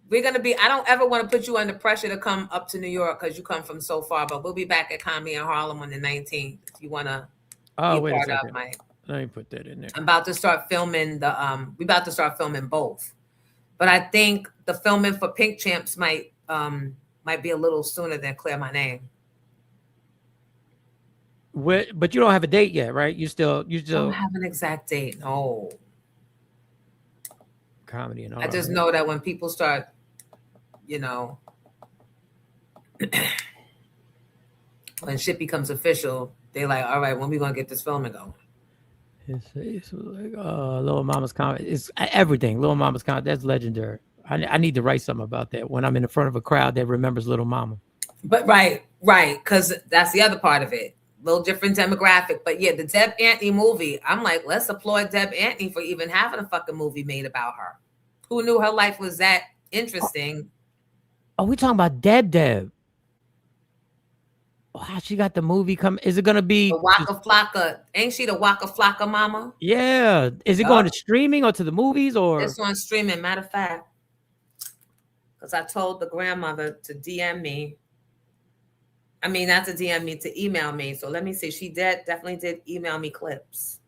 We're gonna be. I don't ever want to put you under pressure to come up to New York because you come from so far. But we'll be back at Comedy in Harlem on the 19th. If you wanna. Oh, wait a second. Up, Mike. Let me put that in there. I'm about to start filming the. We're about to start filming both, but I think the filming for Pink Champs might be a little sooner than Clear My Name. But you don't have a date yet, right? You still don't have an exact date. No. Comedy and all. I just know that when people start, when shit becomes official, they like, all right, when we gonna get this filming going? His face was like, Little Mama's comment. It's everything. Little Mama's comment. That's legendary. I need to write something about that when I'm in the front of a crowd that remembers Little Mama. But right, because that's the other part of it. Little different demographic, but yeah, the Deb Antony movie. I'm like, let's applaud Deb Antony for even having a fucking movie made about her. Who knew her life was that interesting? Oh, we talking about Deb. Oh, how she got the movie come? Is it gonna be the Waka Flocka? Ain't she the Waka Flocka mama? Yeah. Is it going to streaming or to the movies or? It's on streaming. Matter of fact, because I told the grandmother to DM me. I mean, not to DM me, to email me. So let me see. She definitely did email me clips.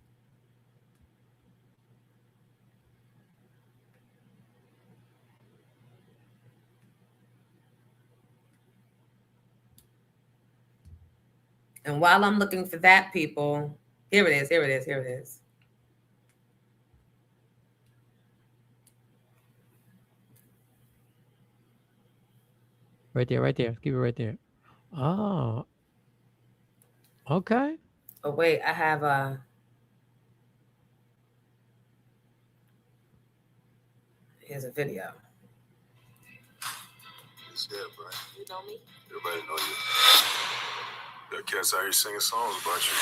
And while I'm looking for that, people, here it is. Right there. Keep it right there. Oh, okay. Oh wait, I have here's a video. It's good, bro. You know me? Everybody know you. There are cats out here singing songs about you.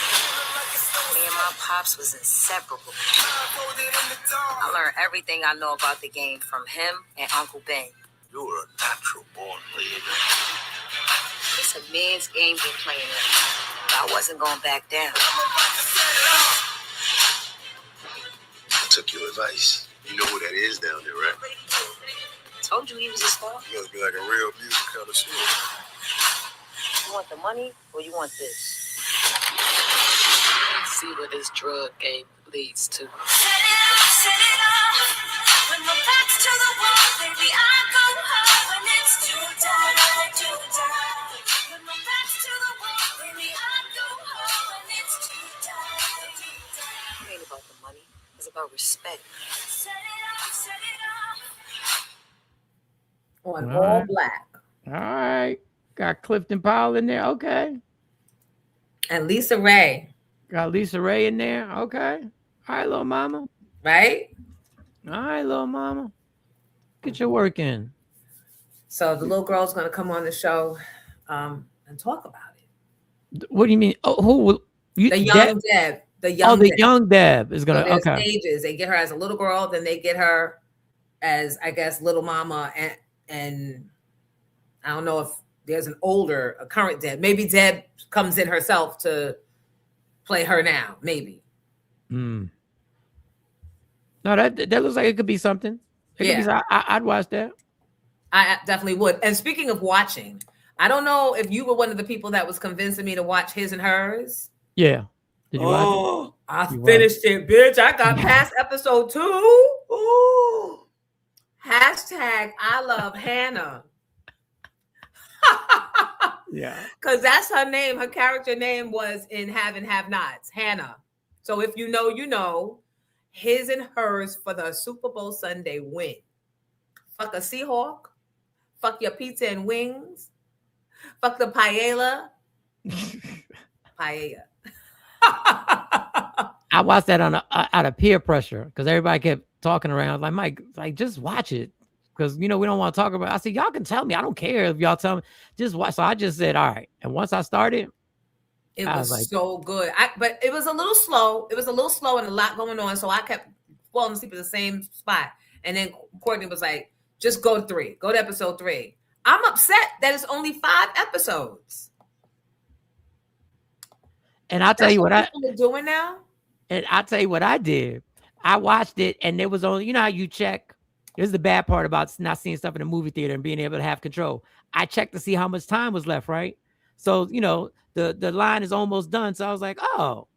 Me and my pops was inseparable. I learned everything I know about the game from him and Uncle Ben. You were a natural born leader. It's a man's game we're playing in. I wasn't going back down. I took your advice. You know who that is down there, right? Told you he was a star. You must be like a real music connoisseur. You want the money or you want this? See what this drug game leads to. Set it up. When my back's to the wall, baby, I go hard when it's too tight. When my back's to the wall, baby, I go hard when it's too tight. It ain't about the money. It's about respect. Set it up. On All all right. black. All right. Got Clifton Powell in there. Okay. And Lisa Ray. Got Lisa Ray in there. Okay. All right, little mama. Right? All right, little mama. Get your work in. So the little girl's going to come on the show and talk about it. What do you mean? Oh, who will you? The young Deb. The young the Deb. young Deb is gonna. So there's okay. stages. They get her as a little girl, then they get her as, I guess, little mama, and I don't know if there's a current Deb. Maybe Deb comes in herself to play her now. Maybe. No, that looks like it could be something. I'd watch that. I definitely would. And speaking of watching, I don't know if you were one of the people that was convincing me to watch His and Hers. Yeah. Did you watch it? I finished it, bitch. I got past episode 2. Ooh. Hashtag I love Hannah. Yeah. Because that's her name. Her character name was in Have and Have Nots, Hannah. So if you know, you know. His and Hers for the Super Bowl Sunday win. Fuck a Seahawk. Fuck your pizza and wings. Fuck the paella. Paella. I watched that out of peer pressure because everybody kept talking around. Like, Mike, like, just watch it. Because, we don't want to talk about it. I said, y'all can tell me. I don't care if y'all tell me. Just watch. So I just said, all right. And once I started, it was like, so good. But it was a little slow. It was a little slow and a lot going on. So I kept falling asleep at the same spot. And then Courtney was like, just go to 3. Go to episode 3. I'm upset that it's only 5 episodes. And I'll tell you what I'm doing now. And I'll tell you what I did. I watched it and there was only, how you check. This is the bad part about not seeing stuff in a movie theater and being able to have control. I checked to see how much time was left, right? So, the line is almost done. So I was like, oh.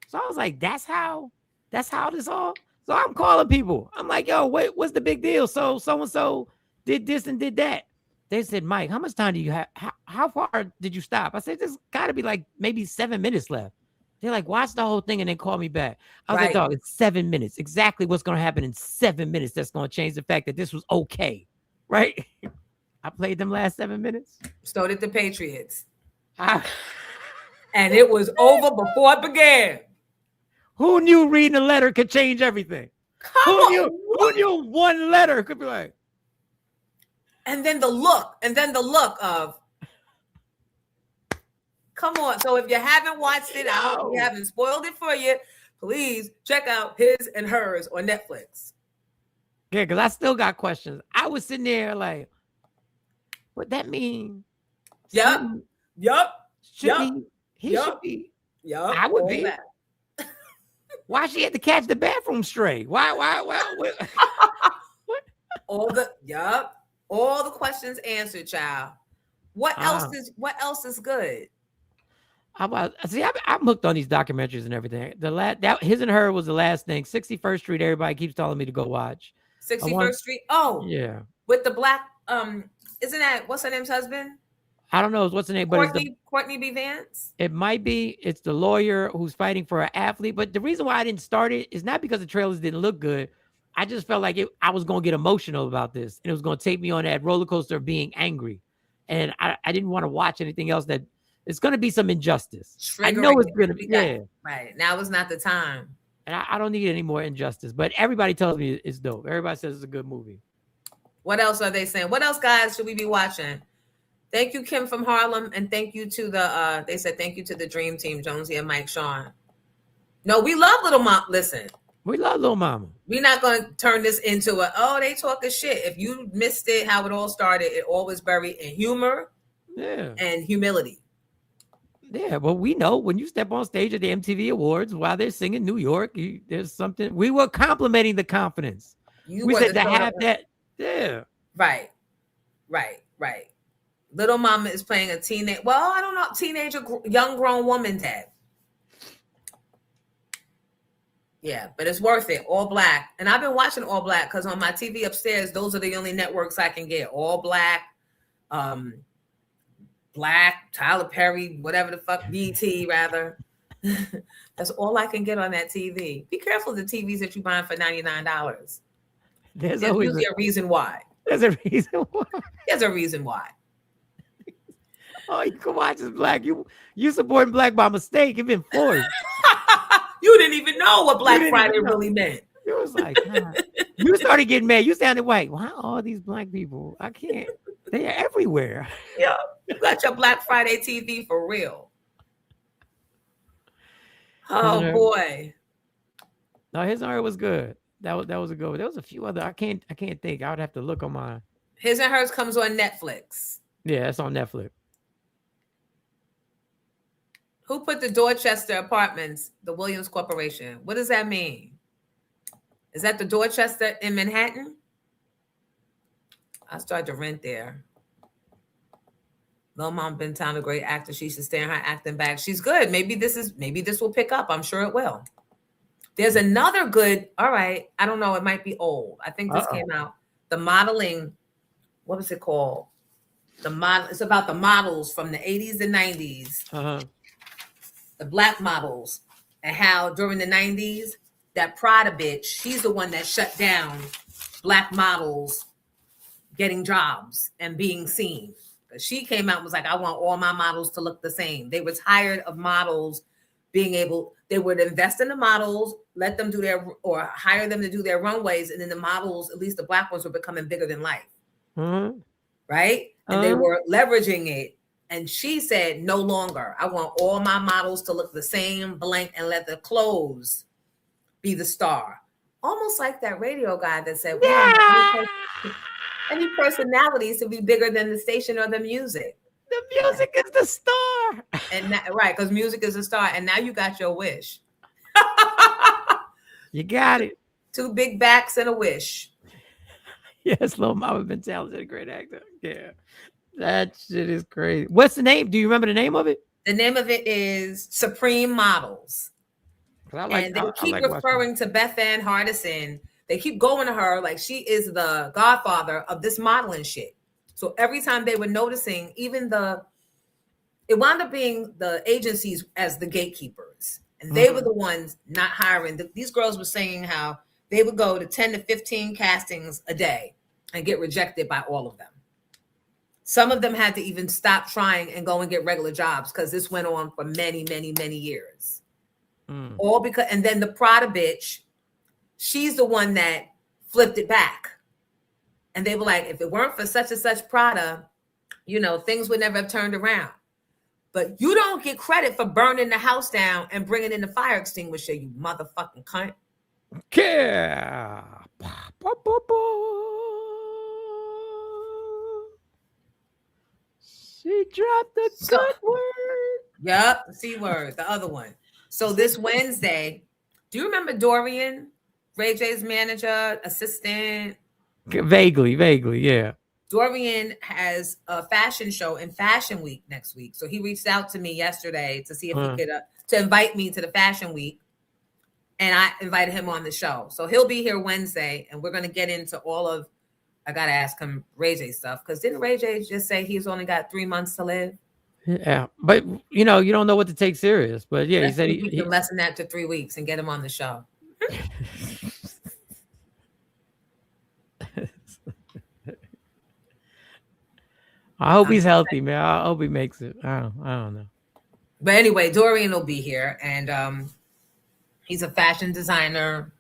So I was like, that's how this all. So I'm calling people. I'm like, yo, what's the big deal? So so-and-so did this and did that. They said, Mike, how much time do you have? How far did you stop? I said, there's got to be like maybe 7 minutes left. They're like, watch the whole thing and then call me back. I was like, dog, it's 7 minutes. Exactly what's going to happen in 7 minutes that's going to change the fact that this was okay. Right? I played them last 7 minutes. So did the Patriots. And it was over before it began. Who knew reading a letter could change everything? Who knew one letter could be like. And then the look of, come on. So if you haven't watched it, I hope we haven't spoiled it for you. Please check out His and Hers on Netflix. Yeah, because I still got questions. I was sitting there like, what that mean? Yep. Should be. Yep. I would be. That. Why she had to catch the bathroom stray? Why? What? All the questions answered, child. What else is good? I'm hooked on these documentaries and everything. His and Her was the last thing. 61st Street, everybody keeps telling me to go watch. 61st Street. Oh, yeah. With the black, isn't that what's her name's husband? I don't know what's the name, but Courtney B. Vance. It might be. It's the lawyer who's fighting for an athlete. But the reason why I didn't start it is not because the trailers didn't look good. I just felt like I was going to get emotional about this, and it was going to take me on that roller coaster of being angry. And I didn't want to watch anything else that it's going to be some injustice. I know it's going to be. Yeah. Right. Now is not the time. And I don't need any more injustice. But everybody tells me it's dope. Everybody says it's a good movie. What else are they saying? What else, guys, should we be watching? Thank you, Kim from Harlem. And thank you to they said thank you to the Dream Team, Jonesy and Mike Sean. No, we love Little Mom. Listen. We love Little Mama. We're not going to turn this into they talking shit. If you missed it, how it all started, it all was buried in humor and humility. Yeah, well, we know when you step on stage at the MTV Awards while they're singing New York, there's something. We were complimenting the confidence. We said to have that. Yeah. Right. Little Mama is playing a teenage. Well, I don't know, teenager, young grown woman dad. Yeah, but it's worth it. All Black, and I've been watching All Black because on my TV upstairs, those are the only networks I can get. All Black, Black, Tyler Perry, whatever the fuck, BT rather. That's all I can get on that TV. Be careful of the TVs that you buy for $99. There's always always a reason why. There's a reason why. There's a reason why. Oh, you can watch this Black. You supporting Black by mistake. You've been forced. You didn't even know what Black Friday really meant. It was like, God. You started getting mad. You sounded like, why all these Black people? I can't. They are everywhere. Yeah, you got your Black Friday TV for real. Oh boy. No, his art was good. That was a good one. There was a few other. I can't think. I would have to look on my. His and Hers comes on Netflix. Yeah, it's on Netflix. Who put the Dorchester Apartments, the Williams Corporation? What does that mean? Is that the Dorchester in Manhattan? I started to rent there. Lil Mom Bentown, a great actor. She should stay in her acting bag. She's good. Maybe this will pick up. I'm sure it will. There's another good. All right. I don't know. It might be old. I think this came out. The modeling. What was it called? It's about the models from the 80s and 90s. The Black models, and how during the 90s, that Prada bitch, she's the one that shut down Black models getting jobs and being seen. Because she came out and was like, I want all my models to look the same. They were tired of models they would invest in the models, let them do or hire them to do their runways. And then the models, at least the Black ones, were becoming bigger than life. Right? And they were leveraging it. And she said, no longer. I want all my models to look the same, blank, and let the clothes be the star. Almost like that radio guy that said, we don't want any personalities to be bigger than the station or the music. The music is the star. And right, because music is a star. And now you got your wish. You got it. 2 big backs and a wish. Yes, Lil Mama Bentown is a great actor. Yeah. That shit is crazy. What's the name? Do you remember the name of it? The name of it is Supreme Models. And they keep referring to Beth Ann Hardison. They keep going to her like she is the godfather of this modeling shit. So every time they were noticing, it wound up being the agencies as the gatekeepers. And they were the ones not hiring. These girls were saying how they would go to 10 to 15 castings a day and get rejected by all of them. Some of them had to even stop trying and go and get regular jobs because this went on for many, many, many years. All because, and then the Prada bitch, she's the one that flipped it back. And they were like, if it weren't for such and such Prada, things would never have turned around. But you don't get credit for burning the house down and bringing in the fire extinguisher, you motherfucking cunt. Yeah. She dropped the good word. Yep, C word, the other one. So this Wednesday, do you remember Dorian, Ray J's manager, assistant? Vaguely, yeah. Dorian has a fashion show in Fashion Week next week. So he reached out to me yesterday to see if he could to invite me to the Fashion Week. And I invited him on the show. So he'll be here Wednesday, and we're going to get into all of, I got to ask him Ray J stuff, because didn't Ray J just say he's only got 3 months to live? Yeah, but you don't know what to take serious. But yeah, he said he can lessen that to 3 weeks and get him on the show. I hope he's healthy, man. I hope he makes it. I don't know. But anyway, Dorian will be here, and he's a fashion designer.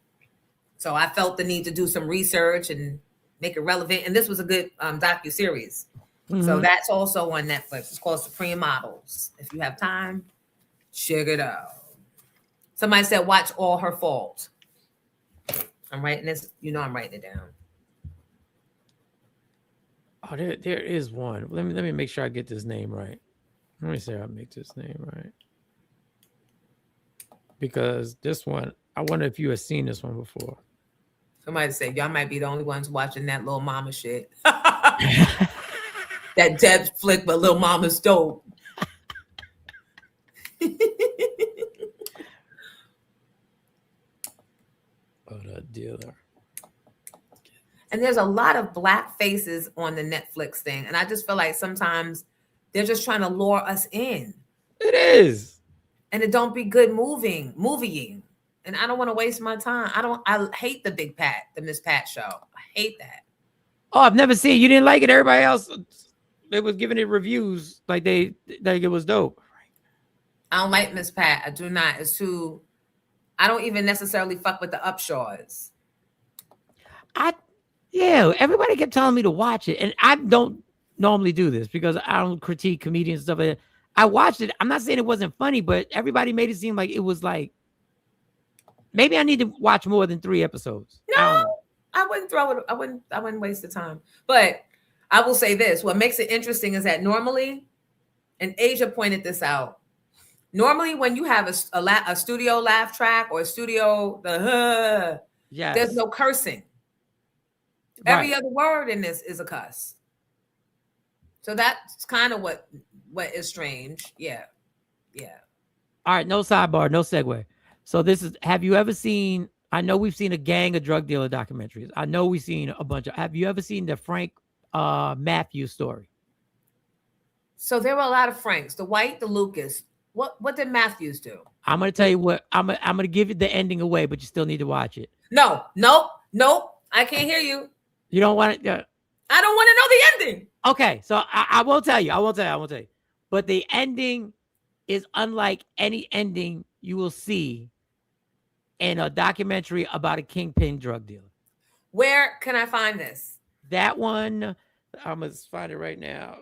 So I felt the need to do some research and make it relevant. And this was a good docuseries. So that's also on Netflix. It's called Supreme Models. If you have time, check it out. Somebody said, watch All Her Fault. I'm writing this. I'm writing it down. Oh, there is one. Let me make sure I get this name right. Let me see if I make this name right. Because this one, I wonder if you have seen this one before. Somebody said, y'all might be the only ones watching that little mama shit. That Deb flick, but Lil Mama's dope. Oh, the dealer. And there's a lot of black faces on the Netflix thing. And I just feel like sometimes they're just trying to lure us in. It is. And it don't be good movieing. And I don't want to waste my time. I hate the Miss Pat show. I hate that. Oh, I've never seen it. You didn't like it. Everybody else, they was giving it reviews like it was dope. I don't like Miss Pat. I do not. I don't even necessarily fuck with the Upshaws. Everybody kept telling me to watch it, and I don't normally do this because I don't critique comedians and stuff like that. I watched it. I'm not saying it wasn't funny, but everybody made it seem like it was like maybe I need to watch more than 3 episodes. No, I wouldn't throw it. I wouldn't waste the time. But I will say this: what makes it interesting is that normally, and Asia pointed this out. Normally, when you have a studio laugh track or a studio there's no cursing. Every other word in this is a cuss. So that's kind of what is strange. Yeah. All right, no sidebar, no segue. So have you ever seen, I know we've seen a gang of drug dealer documentaries. I know we've seen a bunch have you ever seen the Frank Matthews story? So there were a lot of Franks, the White, the Lucas. What did Matthews do? I'm going to tell you what, I'm going to give you the ending away, but you still need to watch it. No. I can't hear you. You don't want it? I don't want to know the ending. Okay, so I won't tell you. I won't tell you. But the ending is unlike any ending you will see in a documentary about a kingpin drug dealer. Where can I find this? That one, I'm going to find it right now.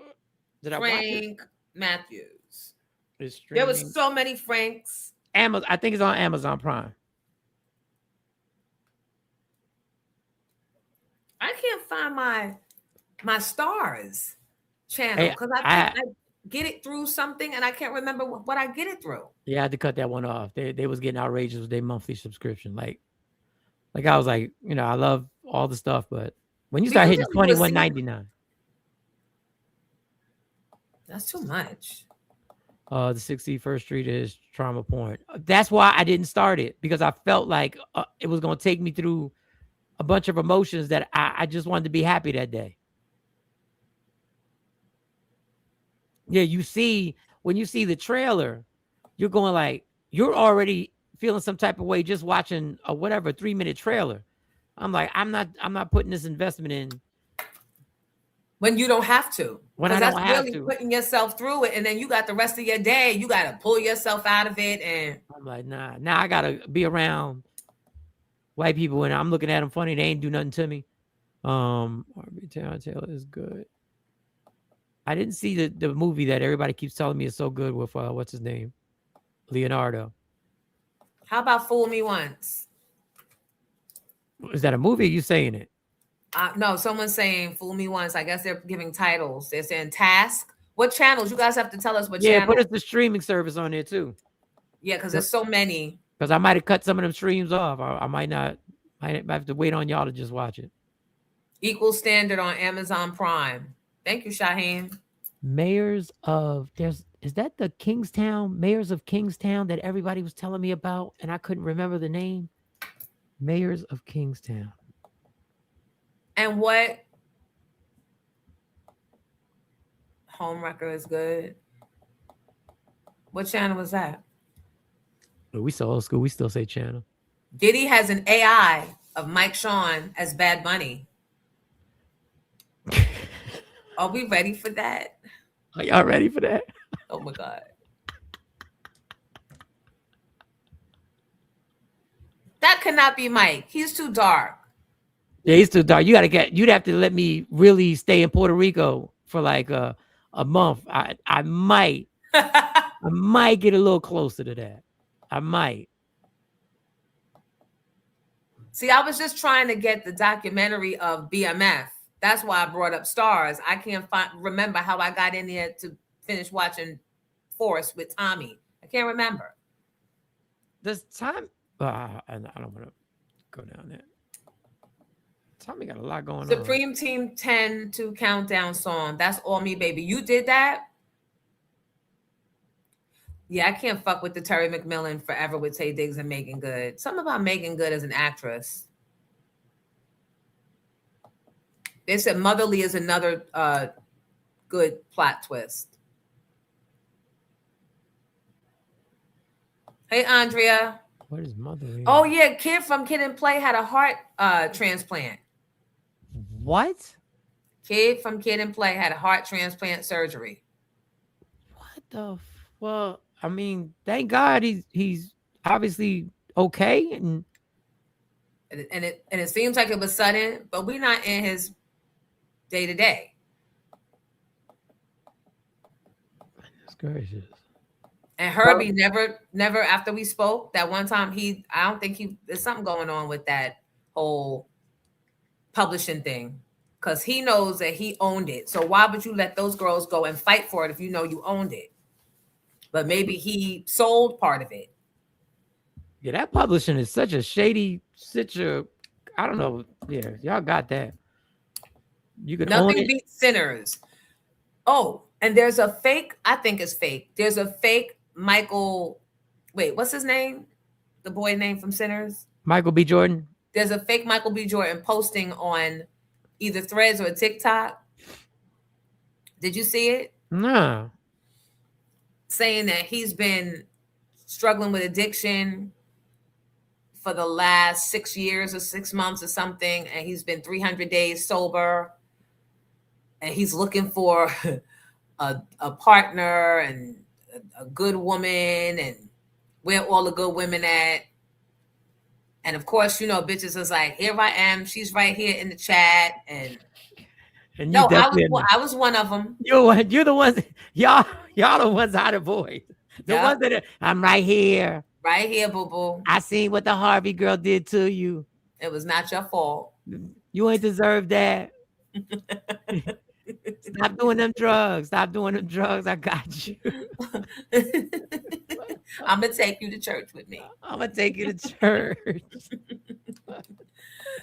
Did I watch it? Frank Matthews. There was so many Franks. Amazon, I think it's on Amazon Prime. I can't find my Stars channel because I get it through something and I can't remember what I get it through. Yeah, I had to cut that one off. They was getting outrageous with their monthly subscription. Like I was like, I love all the stuff, but when you start hitting $21.99, that's too much. The 61st Street is trauma porn. That's why I didn't start it, because I felt like it was going to take me through a bunch of emotions that I just wanted to be happy that day. Yeah, when you see the trailer, you're going like, you're already feeling some type of way just watching a 3-minute trailer. I'm like, I'm not putting this investment in. When you don't have to. When I don't have really to. Putting yourself through it, and then you got the rest of your day. You got to pull yourself out of it. And I'm like, nah. Now I got to be around white people and I'm looking at them funny. They ain't do nothing to me. R.B. Taylor is good. I didn't see the movie that everybody keeps telling me is so good with what's his name? Leonardo. How about Fool Me Once? Is that a movie? Or you saying it? No, someone's saying Fool Me Once. I guess they're giving titles. They're saying Task. What channels? You guys have to tell us what channels. Yeah, put us the streaming service on there too. Yeah, because there's so many. Because I might have cut some of them streams off. I might not. I have to wait on y'all to just watch it. Equal Standard on Amazon Prime. Thank you, Shaheen. Mayors of is that the Kingstown? Mayors of Kingstown that everybody was telling me about, and I couldn't remember the name. Mayors of Kingstown. And what Homewrecker is good? What channel was that? We so old school. We still say channel. Diddy has an AI of Mike Sean as Bad Bunny. Are we ready for that? Are y'all ready for that? Oh my God. That cannot be Mike. He's too dark. Yeah, he's too dark. You'd have to let me really stay in Puerto Rico for like a month. I might get a little closer to that. I might. See, I was just trying to get the documentary of BMF. That's why I brought up Stars. I can't remember how I got in there to finish watching Forrest with Tommy. I can't remember. Does time? I don't want to go down there. Tommy got a lot going on. Supreme Team 10 to countdown song. That's all me, baby. You did that? Yeah, I can't fuck with the Terry McMillan Forever with Tay Diggs and Megan Good. Something about Megan Good as an actress. They said Motherly is another good plot twist. Hey, Andrea. What is Motherly? Oh, yeah. Kid from Kid and Play had a heart transplant. What? Kid from Kid and Play had a heart transplant surgery. What the? Well, I mean, thank God he's obviously okay, and it seems like it was sudden, but we're not in his day to day. Goodness gracious. And Herbie never after we spoke that one time, I don't think there's something going on with that whole publishing thing, because he knows that he owned it. So why would you let those girls go and fight for it if you know you owned it? But maybe he sold part of it. Yeah, that publishing is such a shady, I don't know. Yeah, y'all got that. You can Nothing own it. beats Sinners. Oh, and there's a fake, I think it's fake. There's a fake Michael, wait, what's his name? The boy name from Sinners? Michael B. Jordan. There's a fake Michael B. Jordan posting on either Threads or TikTok. Did you see it? No. Saying that he's been struggling with addiction for the last 6 years or 6 months or something, and he's been 300 days sober, and he's looking for a partner and a good woman, and where all the good women at. And of course, you know, bitches is like, here I am, she's right here in the chat, and you no, I was one of them. You're the ones. Y'all the ones I avoid. The ones that I'm right here. Right here, boo boo. I seen what the Harvey girl did to you. It was not your fault. You ain't deserve that. Stop doing them drugs. Stop doing them drugs. I got you. I'm gonna take you to church with me. I'm gonna take you to church.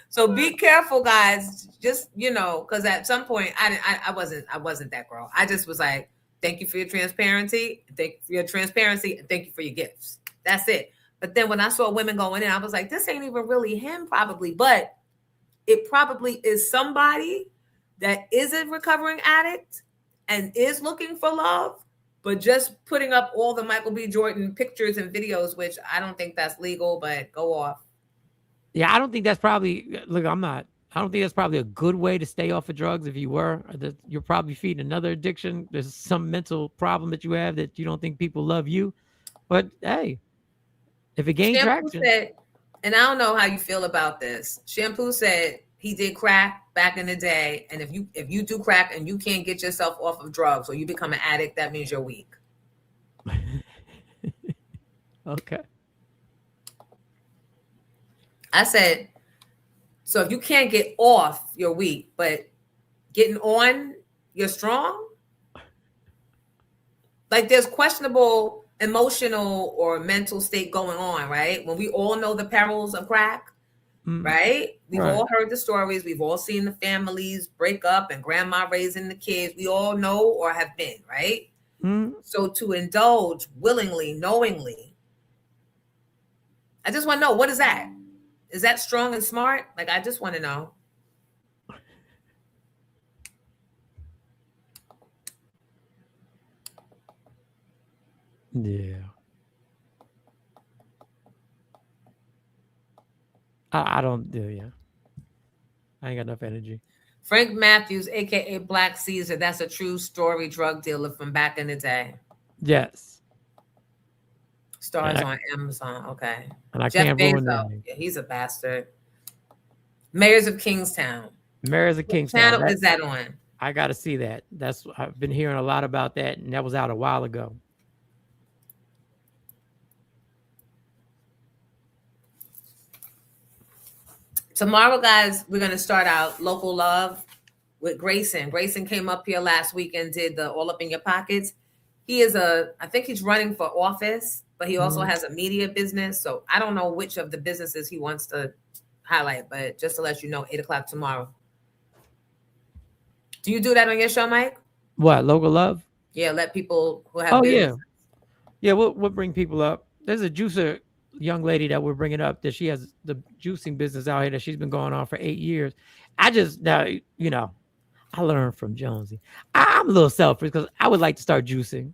So be careful, guys. Just, you know, because at some point I wasn't that girl. I just was like, thank you for your transparency. Thank you for your transparency, and thank you for your gifts. That's it. But then when I saw women going in, I was like, this ain't even really him, probably, but it probably is somebody that is a recovering addict and is looking for love, but just putting up all the Michael B. Jordan pictures and videos, which I don't think that's legal, but go off. Yeah, I don't think that's probably, look, I don't think that's probably a good way to stay off of drugs. If you were, you're probably feeding another addiction. There's some mental problem that you have that you don't think people love you. But hey, if it gains traction. Said, and I don't know how you feel about this. Shampoo said he did crack back in the day. And if you do crack and you can't get yourself off of drugs or you become an addict, that means you're weak. Okay. I said, so if you can't get off, you're weak, but getting on, you're strong. Like there's questionable emotional or mental state going on, right? When we all know the perils of crack, right? We've all heard the stories. We've all seen the families break up and grandma raising the kids. We all know or have been, right? So to indulge willingly, knowingly, I just want to know, what is that? Is that strong and smart? Like, I just want to know. Yeah. I don't do, yeah. I ain't got enough energy. Frank Matthews, aka Black Caesar, that's a true story drug dealer from back in the day. Yes. Stars on Amazon, okay. And I Jeff can't ruin Bezos, that. yeah, he's a bastard. Mayors of Kingstown. Mayors of Kingstown. What channel is that on? I got to see that. I've been hearing a lot about that, and that was out a while ago. Tomorrow, guys, we're going to start out Local Love with Grayson. Grayson came up here last week and did the All Up in Your Pockets. He is I think he's running for office, but he also has a media business. So I don't know which of the businesses he wants to highlight, but just to let you know, 8 o'clock tomorrow. Do you do that on your show, Mike? What, Local Love? Yeah, let people who have Oh business. yeah. We'll bring people up. There's a juicer young lady that we're bringing up that she has the juicing business out here that she's been going on for 8 years. Now, I learned from Jonesy. I'm a little selfish because I would like to start juicing.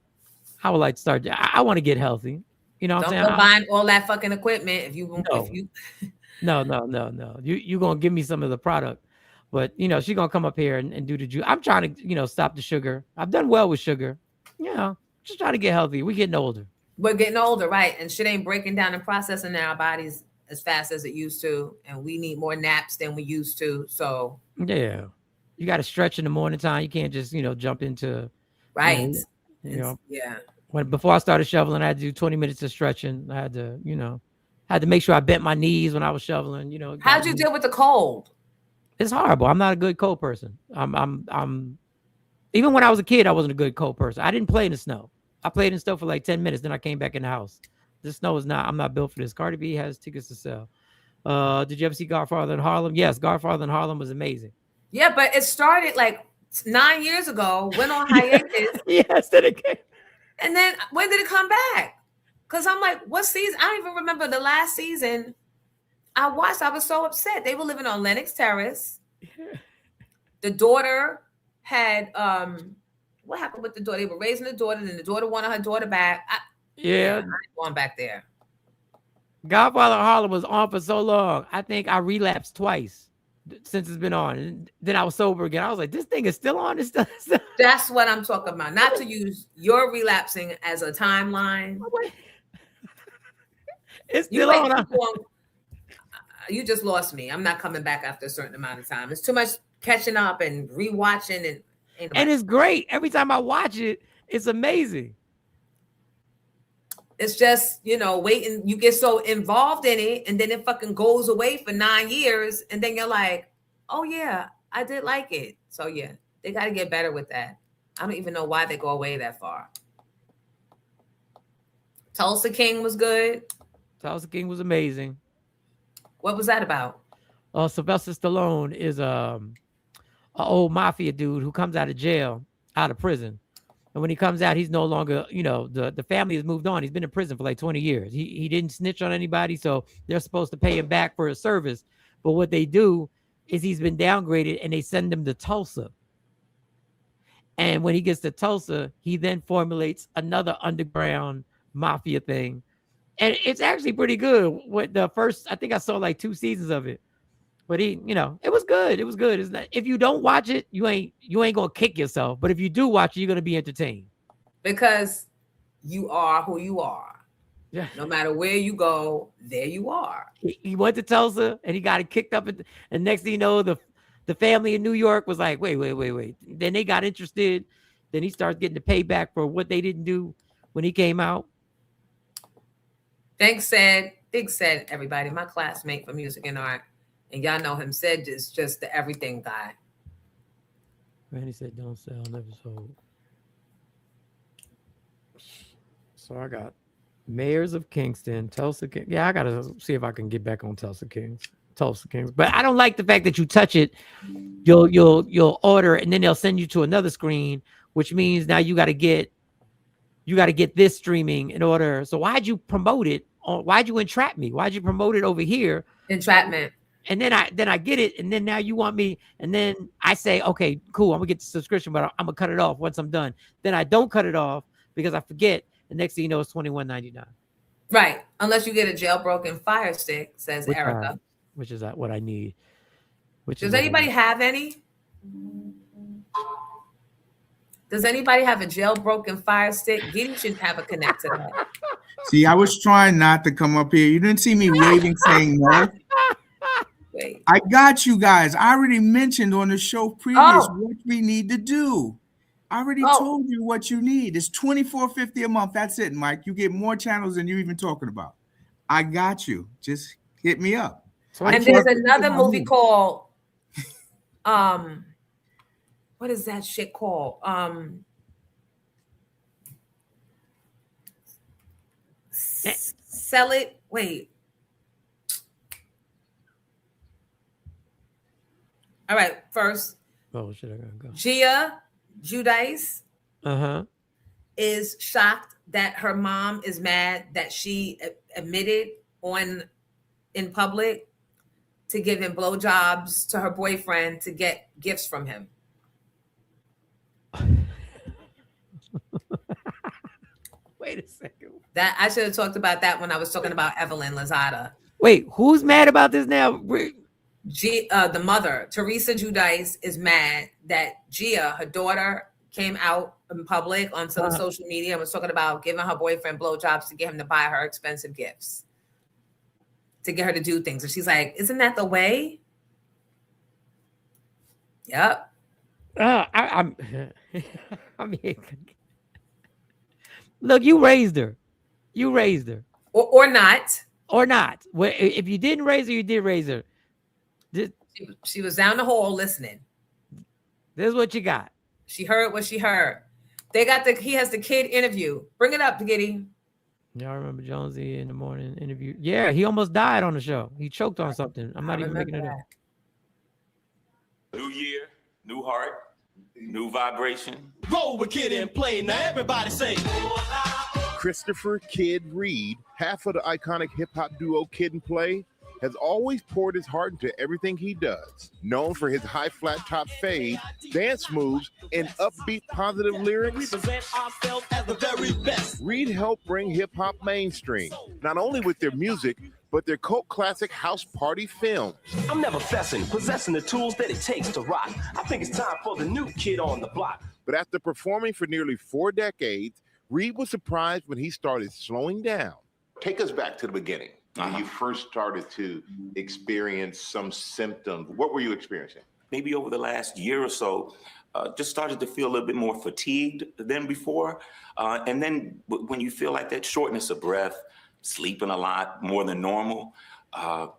I would like to start. I want to get healthy. You know what Don't I'm saying? go buying all that fucking equipment if you. No. You gonna give me some of the product, but she's gonna come up here and do the juice. I'm trying to stop the sugar. I've done well with sugar. Just trying to get healthy. We're getting older. We're getting older, right? And shit ain't breaking down and processing in our bodies as fast as it used to, and we need more naps than we used to. So yeah, you got to stretch in the morning time. You can't just jump into right. Yeah. Before I started shoveling, I had to do 20 minutes of stretching. I had to make sure I bent my knees when I was shoveling. How'd you deal with the cold? It's horrible. I'm not a good cold person. I'm even when I was a kid, I wasn't a good cold person. I didn't play in the snow. I played in snow for like 10 minutes. Then I came back in the house. The snow is not, I'm not built for this. Cardi B has tickets to sell. Did you ever see Godfather in Harlem? Yes, Godfather in Harlem was amazing. Yeah, but it started like 9 years ago, went on hiatus. Yes, then it came. And then when did it come back? Because I'm like, what season? I don't even remember the last season I watched. I was so upset. They were living on Lenox Terrace. The daughter had what happened with the daughter? They were raising the daughter, and the daughter wanted her daughter back. I ain't going back there. Godfather in Harlem was on for so long. I think I relapsed twice since it's been on. And then I was sober again. I was like, this thing is still on. It's still. That's what I'm talking about. Not to use your relapsing as a timeline. It's still on. You just lost me. I'm not coming back after a certain amount of time. It's too much catching up and rewatching, and it's great. Every time I watch it, it's amazing. It's just, waiting. You get so involved in it, and then it fucking goes away for 9 years, and then you're like, oh yeah, I did like it. So yeah, they got to get better with that. I don't even know why they go away that far. Tulsa King was good. Tulsa King was amazing. What was that about? Sylvester Stallone is an old mafia dude who comes out of prison. And when he comes out, he's no longer, the family has moved on. He's been in prison for like 20 years. He didn't snitch on anybody, so they're supposed to pay him back for his service. But what they do is he's been downgraded and they send him to Tulsa. And when he gets to Tulsa, he then formulates another underground mafia thing. And it's actually pretty good. What the first, I think I saw like 2 seasons of it. But it was good. It was good. It's not, if you don't watch it, you ain't gonna kick yourself. But if you do watch it, you're gonna be entertained. Because you are who you are. Yeah. No matter where you go, there you are. He went to Tulsa and he got it kicked up. And next thing you know, the family in New York was like, wait. Then they got interested. Then he starts getting the payback for what they didn't do when he came out. Big said, everybody, my classmate for music and art. And y'all know him, said is just the everything guy. Randy said, don't sell, never sold. So I got Mayors of Kingston, Tulsa King. Yeah, I got to see if I can get back on Tulsa Kings. But I don't like the fact that you touch it, you'll order, and then they'll send you to another screen, which means now you got to get this streaming in order. So why'd you promote it? Why'd you entrap me? Why'd you promote it over here? Entrapment. And then I get it, and then now you want me, and then I say, okay, cool, I'm gonna get the subscription, but I'm gonna cut it off once I'm done. Then I don't cut it off because I forget. The next thing you know, it's $21.99. Right, unless you get a jailbroken Fire Stick, says Erica. Which is what I need. Does anybody have any? Does anybody have a jailbroken Fire Stick? Giddy should have a connect to that. See, I was trying not to come up here. You didn't see me waving saying no. Wait. I got you guys. I already mentioned on the show previous what we need to do. I already told you what you need. It's $24.50 a month. That's it, Mike. You get more channels than you're even talking about. I got you. Just hit me up. And there's another movie called what is that shit called? Sell it. Wait. All right, first. Oh shit, I gotta go. Gia Giudice Uh-huh. is shocked that her mom is mad that she admitted in public to giving blowjobs to her boyfriend to get gifts from him. Wait a second. That I should have talked about that when I was talking about Evelyn Lozada. Wait, who's mad about this now? The mother, Teresa Giudice, is mad that Gia, her daughter, came out in public on some social media and was talking about giving her boyfriend blowjobs to get him to buy her expensive gifts, to get her to do things. And she's like, isn't that the way? Yep. I mean, look, you raised her. You raised her. Or not. Or not. Well, if you didn't raise her, you did raise her. She was down the hall listening. This is what you got. She heard what she heard. He has the kid interview. Bring it up, Giddy. Y'all remember Jonesy in the morning interview? Yeah, he almost died on the show. He choked on something. I'm not even making it up. New year, new heart, new vibration. Roll with Kid and Play. Now everybody say. Christopher Kid Reed, half of the iconic hip-hop duo Kid and Play, has always poured his heart into everything he does. Known for his high flat top fade, dance moves, and upbeat positive lyrics, Reed helped bring hip-hop mainstream, not only with their music, but their cult classic house party films. I'm never fessing, possessing the tools that it takes to rock. I think it's time for the new kid on the block. But after performing for nearly 4 decades, Reed was surprised when he started slowing down. Take us back to the beginning. When you first started to experience some symptoms, what were you experiencing? Maybe over the last year or so, just started to feel a little bit more fatigued than before. And then when you feel like that shortness of breath, sleeping a lot more than normal.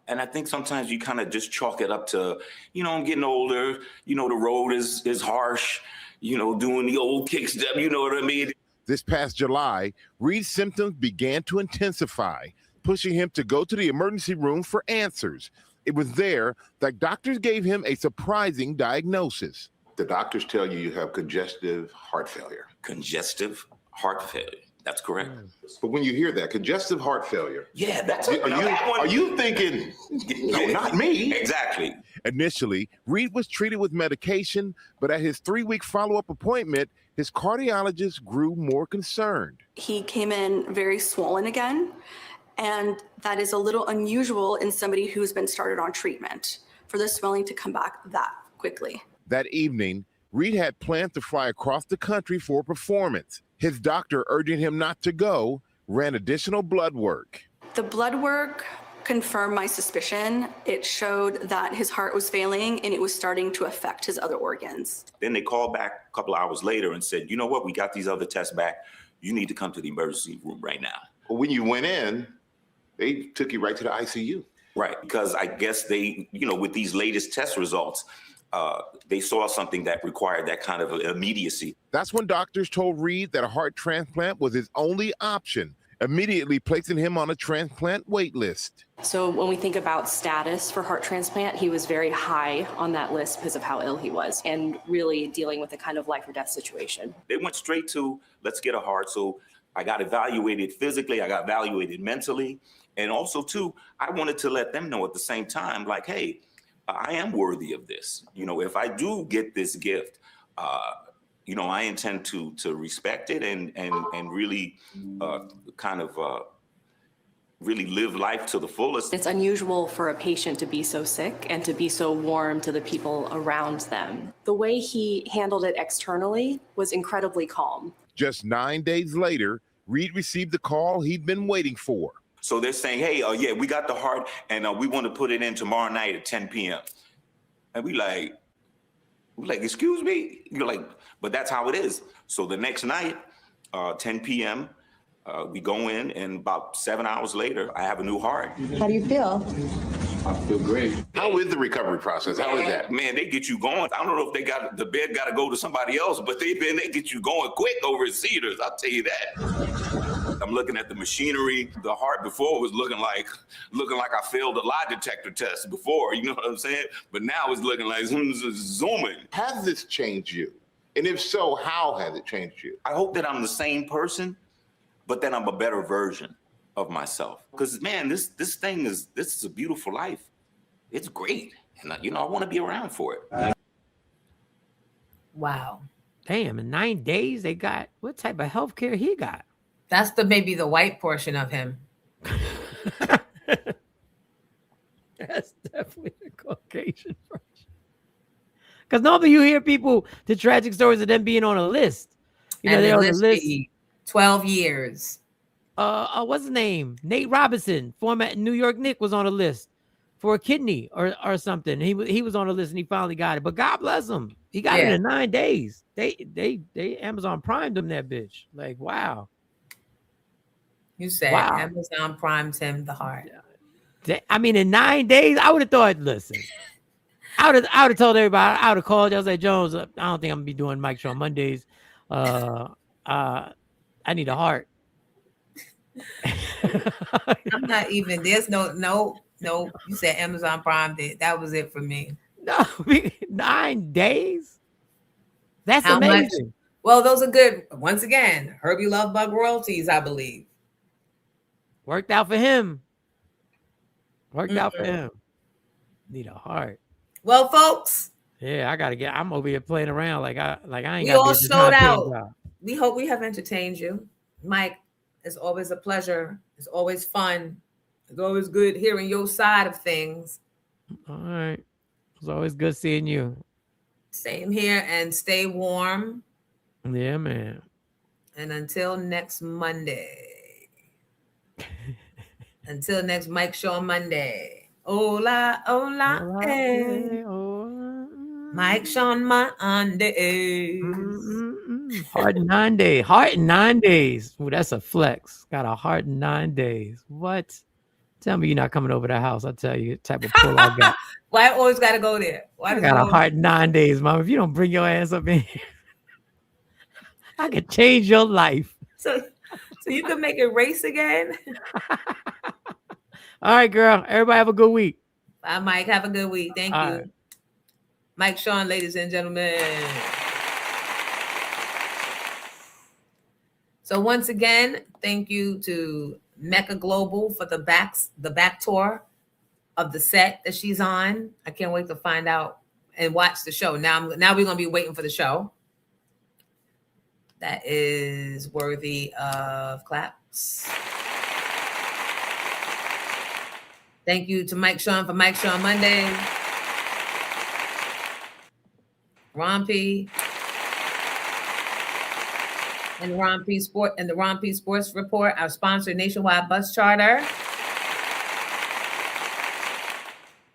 And I think sometimes you kind of just chalk it up to, I'm getting older, the road is harsh, doing the old kick step, you know what I mean? This past July, Reed's symptoms began to intensify, pushing him to go to the emergency room for answers. It was there that doctors gave him a surprising diagnosis. The doctors tell you have congestive heart failure. Congestive heart failure. That's correct. But when you hear that, congestive heart failure. Yeah, that's are you thinking, no, not me? Exactly. Initially, Reed was treated with medication, but at his 3-week follow-up appointment, his cardiologist grew more concerned. He came in very swollen again, and that is a little unusual in somebody who's been started on treatment for the swelling to come back that quickly. That evening, Reed had planned to fly across the country for a performance. His doctor, urging him not to go, ran additional blood work. The blood work confirmed my suspicion. It showed that his heart was failing and it was starting to affect his other organs. Then they called back a couple of hours later and said, you know what, we got these other tests back. You need to come to the emergency room right now. Well, when you went in, they took you right to the ICU. Right, because I guess they, with these latest test results, they saw something that required that kind of immediacy. That's when doctors told Reed that a heart transplant was his only option, immediately placing him on a transplant wait list. So when we think about status for heart transplant, he was very high on that list because of how ill he was and really dealing with a kind of life or death situation. They went straight to, let's get a heart. So I got evaluated physically, I got evaluated mentally. And also too, I wanted to let them know at the same time, like, hey, I am worthy of this. If I do get this gift, I intend to respect it and really really live life to the fullest. It's unusual for a patient to be so sick and to be so warm to the people around them. The way he handled it externally was incredibly calm. Just 9 days later, Reed received the call he'd been waiting for. So they're saying, hey, yeah, we got the heart and we want to put it in tomorrow night at 10 p.m. And we like, excuse me? You're like, but that's how it is. So the next night, 10 p.m., we go in and about 7 hours later, I have a new heart. How do you feel? I feel great. How is the recovery process? How is that? Man, they get you going. I don't know if they got the bed got to go to somebody else, but they get you going quick over at Cedars. I'll tell you that. I'm looking at the machinery. The heart before was looking like I failed a lie detector test before. You know what I'm saying? But now it's looking like zooming. Has this changed you? And if so, how has it changed you? I hope that I'm the same person, but then I'm a better version of myself. Because man, this is a beautiful life. It's great, and I want to be around for it. Wow. Damn, in 9 days they got what type of health care he got? That's maybe the white portion of him. That's definitely the Caucasian version. Because normally you hear people, the tragic stories of them being on a list. They're on a list. 12 years. What's his name? Nate Robinson, former New York Knicks, was on a list for a kidney or something. He was on a list and he finally got it. But God bless him. He got it in 9 days. They Amazon primed him that bitch. Like, wow. You said Amazon primed him the heart. I mean, in 9 days, I would have thought, listen, I would have told everybody, I would have called. I was like, Jones, I don't think I'm gonna be doing Mike Show on Mondays. I need a heart. I'm not even. There's no. You said Amazon Prime did. That was it for me. No, 9 days. That's how amazing. Much? Well, those are good. Once again, Herbie Love Bug royalties, I believe. Worked out for him. Worked out for him. Need a heart. Well, folks. Yeah, I gotta get. I'm over here playing around like I ain't. We all showed out. We hope we have entertained you, Mike. It's always a pleasure. It's always fun. It's always good hearing your side of things. All right. It's always good seeing you. Same here, and stay warm. Yeah, man. And until next Monday. Until next Mike Show on Monday. Hola, hola, hola, hey. Hola. Mike Show on Monday. Heart in 9 days. Heart in 9 days. Ooh, that's a flex. Got a heart in 9 days. What? Tell me you're not coming over the house. I'll tell you the type of pull I got. Why I always got to go there? Why I got a heart in 9 days, Mom. If you don't bring your ass up in here, I could change your life. So you can make it race again? All right, girl. Everybody have a good week. Bye, Mike. Have a good week. Thank you. Right. Mike Sean, ladies and gentlemen. So once again, thank you to Mecca Global for the back tour of the set that she's on. I can't wait to find out and watch the show. Now we're going to be waiting for the show. That is worthy of claps. Thank you to Mike Sean for Mike Sean Monday. Ron P. And the Ron P Sports Report, our sponsor, Nationwide Bus Charter.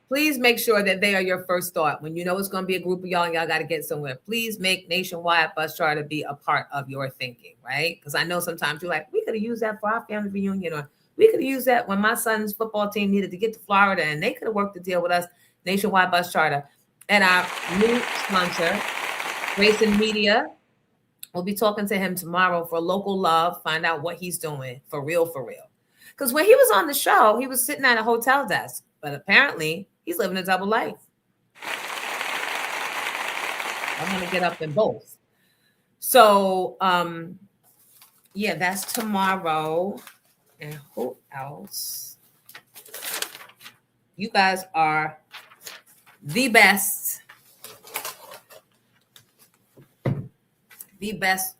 Please make sure that they are your first thought. When you know it's going to be a group of y'all and y'all got to get somewhere, please make Nationwide Bus Charter be a part of your thinking, right? Because I know sometimes you're like, we could have used that for our family reunion, or we could have used that when my son's football team needed to get to Florida and they could have worked the deal with us, Nationwide Bus Charter. And our new sponsor, Grayson Media. We'll be talking to him tomorrow for Local Love, find out what he's doing for real. Because when he was on the show, he was sitting at a hotel desk, but apparently he's living a double life. I'm going to get up in both. So, yeah, that's tomorrow. And who else? You guys are the best. The best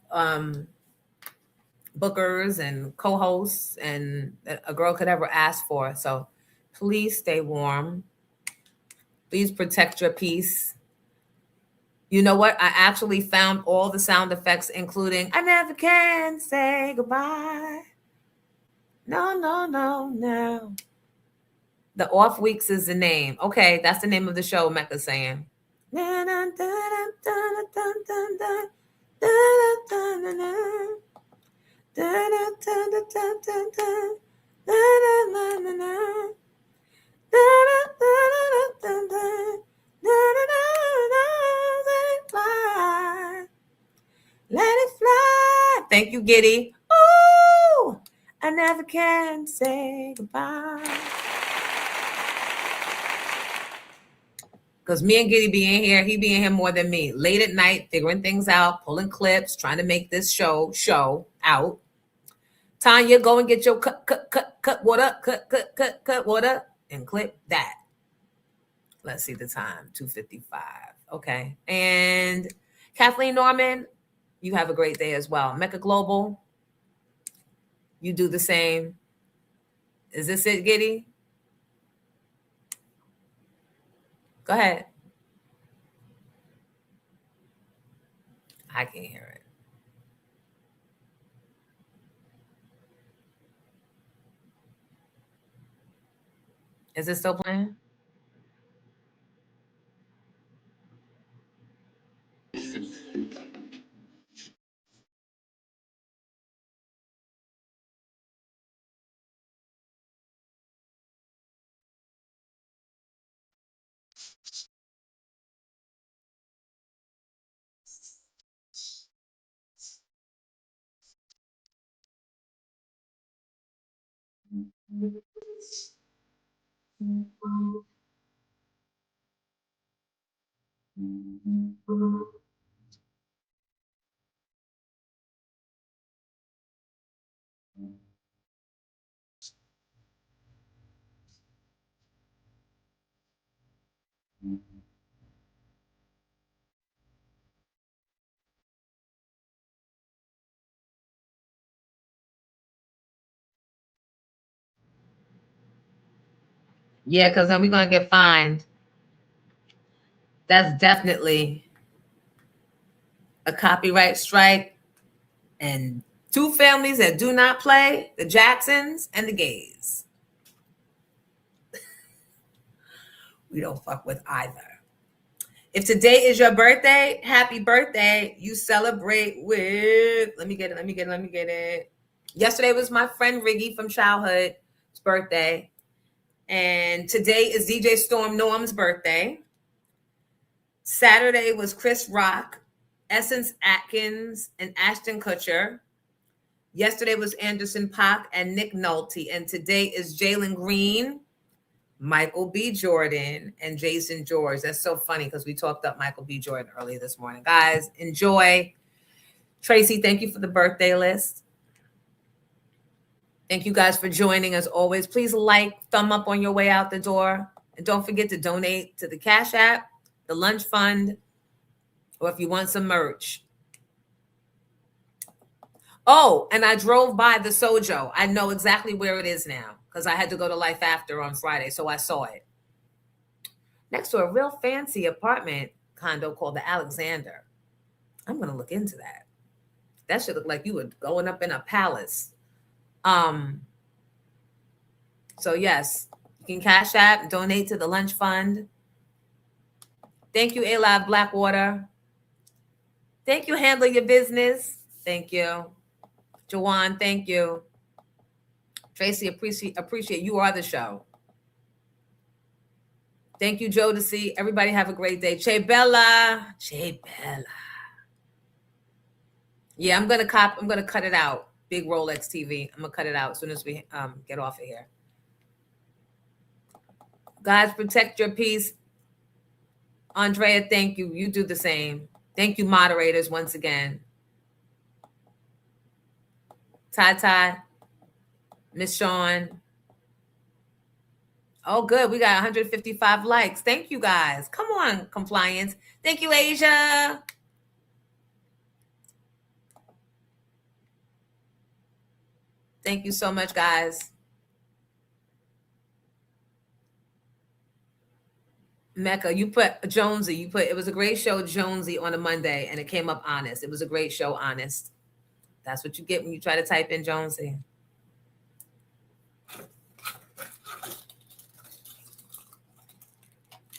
bookers and co-hosts and a girl could ever ask for. So please stay warm. Please protect your peace. You know what? I actually found all the sound effects, including I never can say goodbye. No. The Off Weeks is the name. Okay, that's the name of the show, Mecca's saying. Let it fly. Thank you, Giddy. Oh, I never can say goodbye. Because me and Giddy be in here, he be in here more than me. Late at night, figuring things out, pulling clips, trying to make this show out. Tanya, go and get your cut water, cut water, and clip that. Let's see the time, 2:55. Okay. And Kathleen Norman, you have a great day as well. Mecca Global, you do the same. Is this it, Giddy? Go ahead. I can't hear it. Is it still playing? Yeah, because then we're going to get fined. That's definitely a copyright strike. And two families that do not play, the Jacksons and the Gays. We don't fuck with either. If today is your birthday, happy birthday. You celebrate with, let me get it. Yesterday was my friend Riggy from childhood's birthday. And today is DJ Storm Norm's birthday. Saturday was Chris Rock, Essence Atkins, and Ashton Kutcher. Yesterday was Anderson Paak and Nick Nolte. And today is Jalen Green, Michael B. Jordan, and Jason George. That's so funny because we talked up Michael B. Jordan early this morning. Guys, enjoy. Tracy, thank you for the birthday list. Thank you guys for joining as always. Please like, thumb up on your way out the door. And don't forget to donate to the Cash App, the Lunch Fund, or if you want some merch. Oh, and I drove by the Sojo. I know exactly where it is now because I had to go to Life After on Friday, so I saw it. Next to a real fancy apartment condo called the Alexander. I'm going to look into that. That should look like you were going up in a palace. So yes, you can Cash App, donate to the Lunch Fund. Thank you, A-Live Blackwater. Thank you, Handle Your Business. Thank you. Jawan, thank you. Tracy, appreciate you are the show. Thank you, Jodeci. Everybody have a great day. Che Bella. Yeah, I'm gonna cut it out. Big Rolex TV. I'm gonna cut it out as soon as we get off of here. Guys, protect your peace. Andrea, thank you. You do the same. Thank you, moderators, once again. Ty, Miss Sean. Oh, good. We got 155 likes. Thank you, guys. Come on, compliance. Thank you, Asia. Thank you so much, guys. Mecca, you put Jonesy. It was a great show, Jonesy, on a Monday, and it came up honest. It was a great show, honest. That's what you get when you try to type in Jonesy.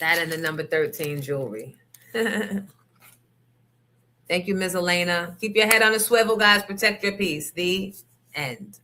That and the number 13 jewelry. Thank you, Ms. Elena. Keep your head on a swivel, guys. Protect your peace. The end.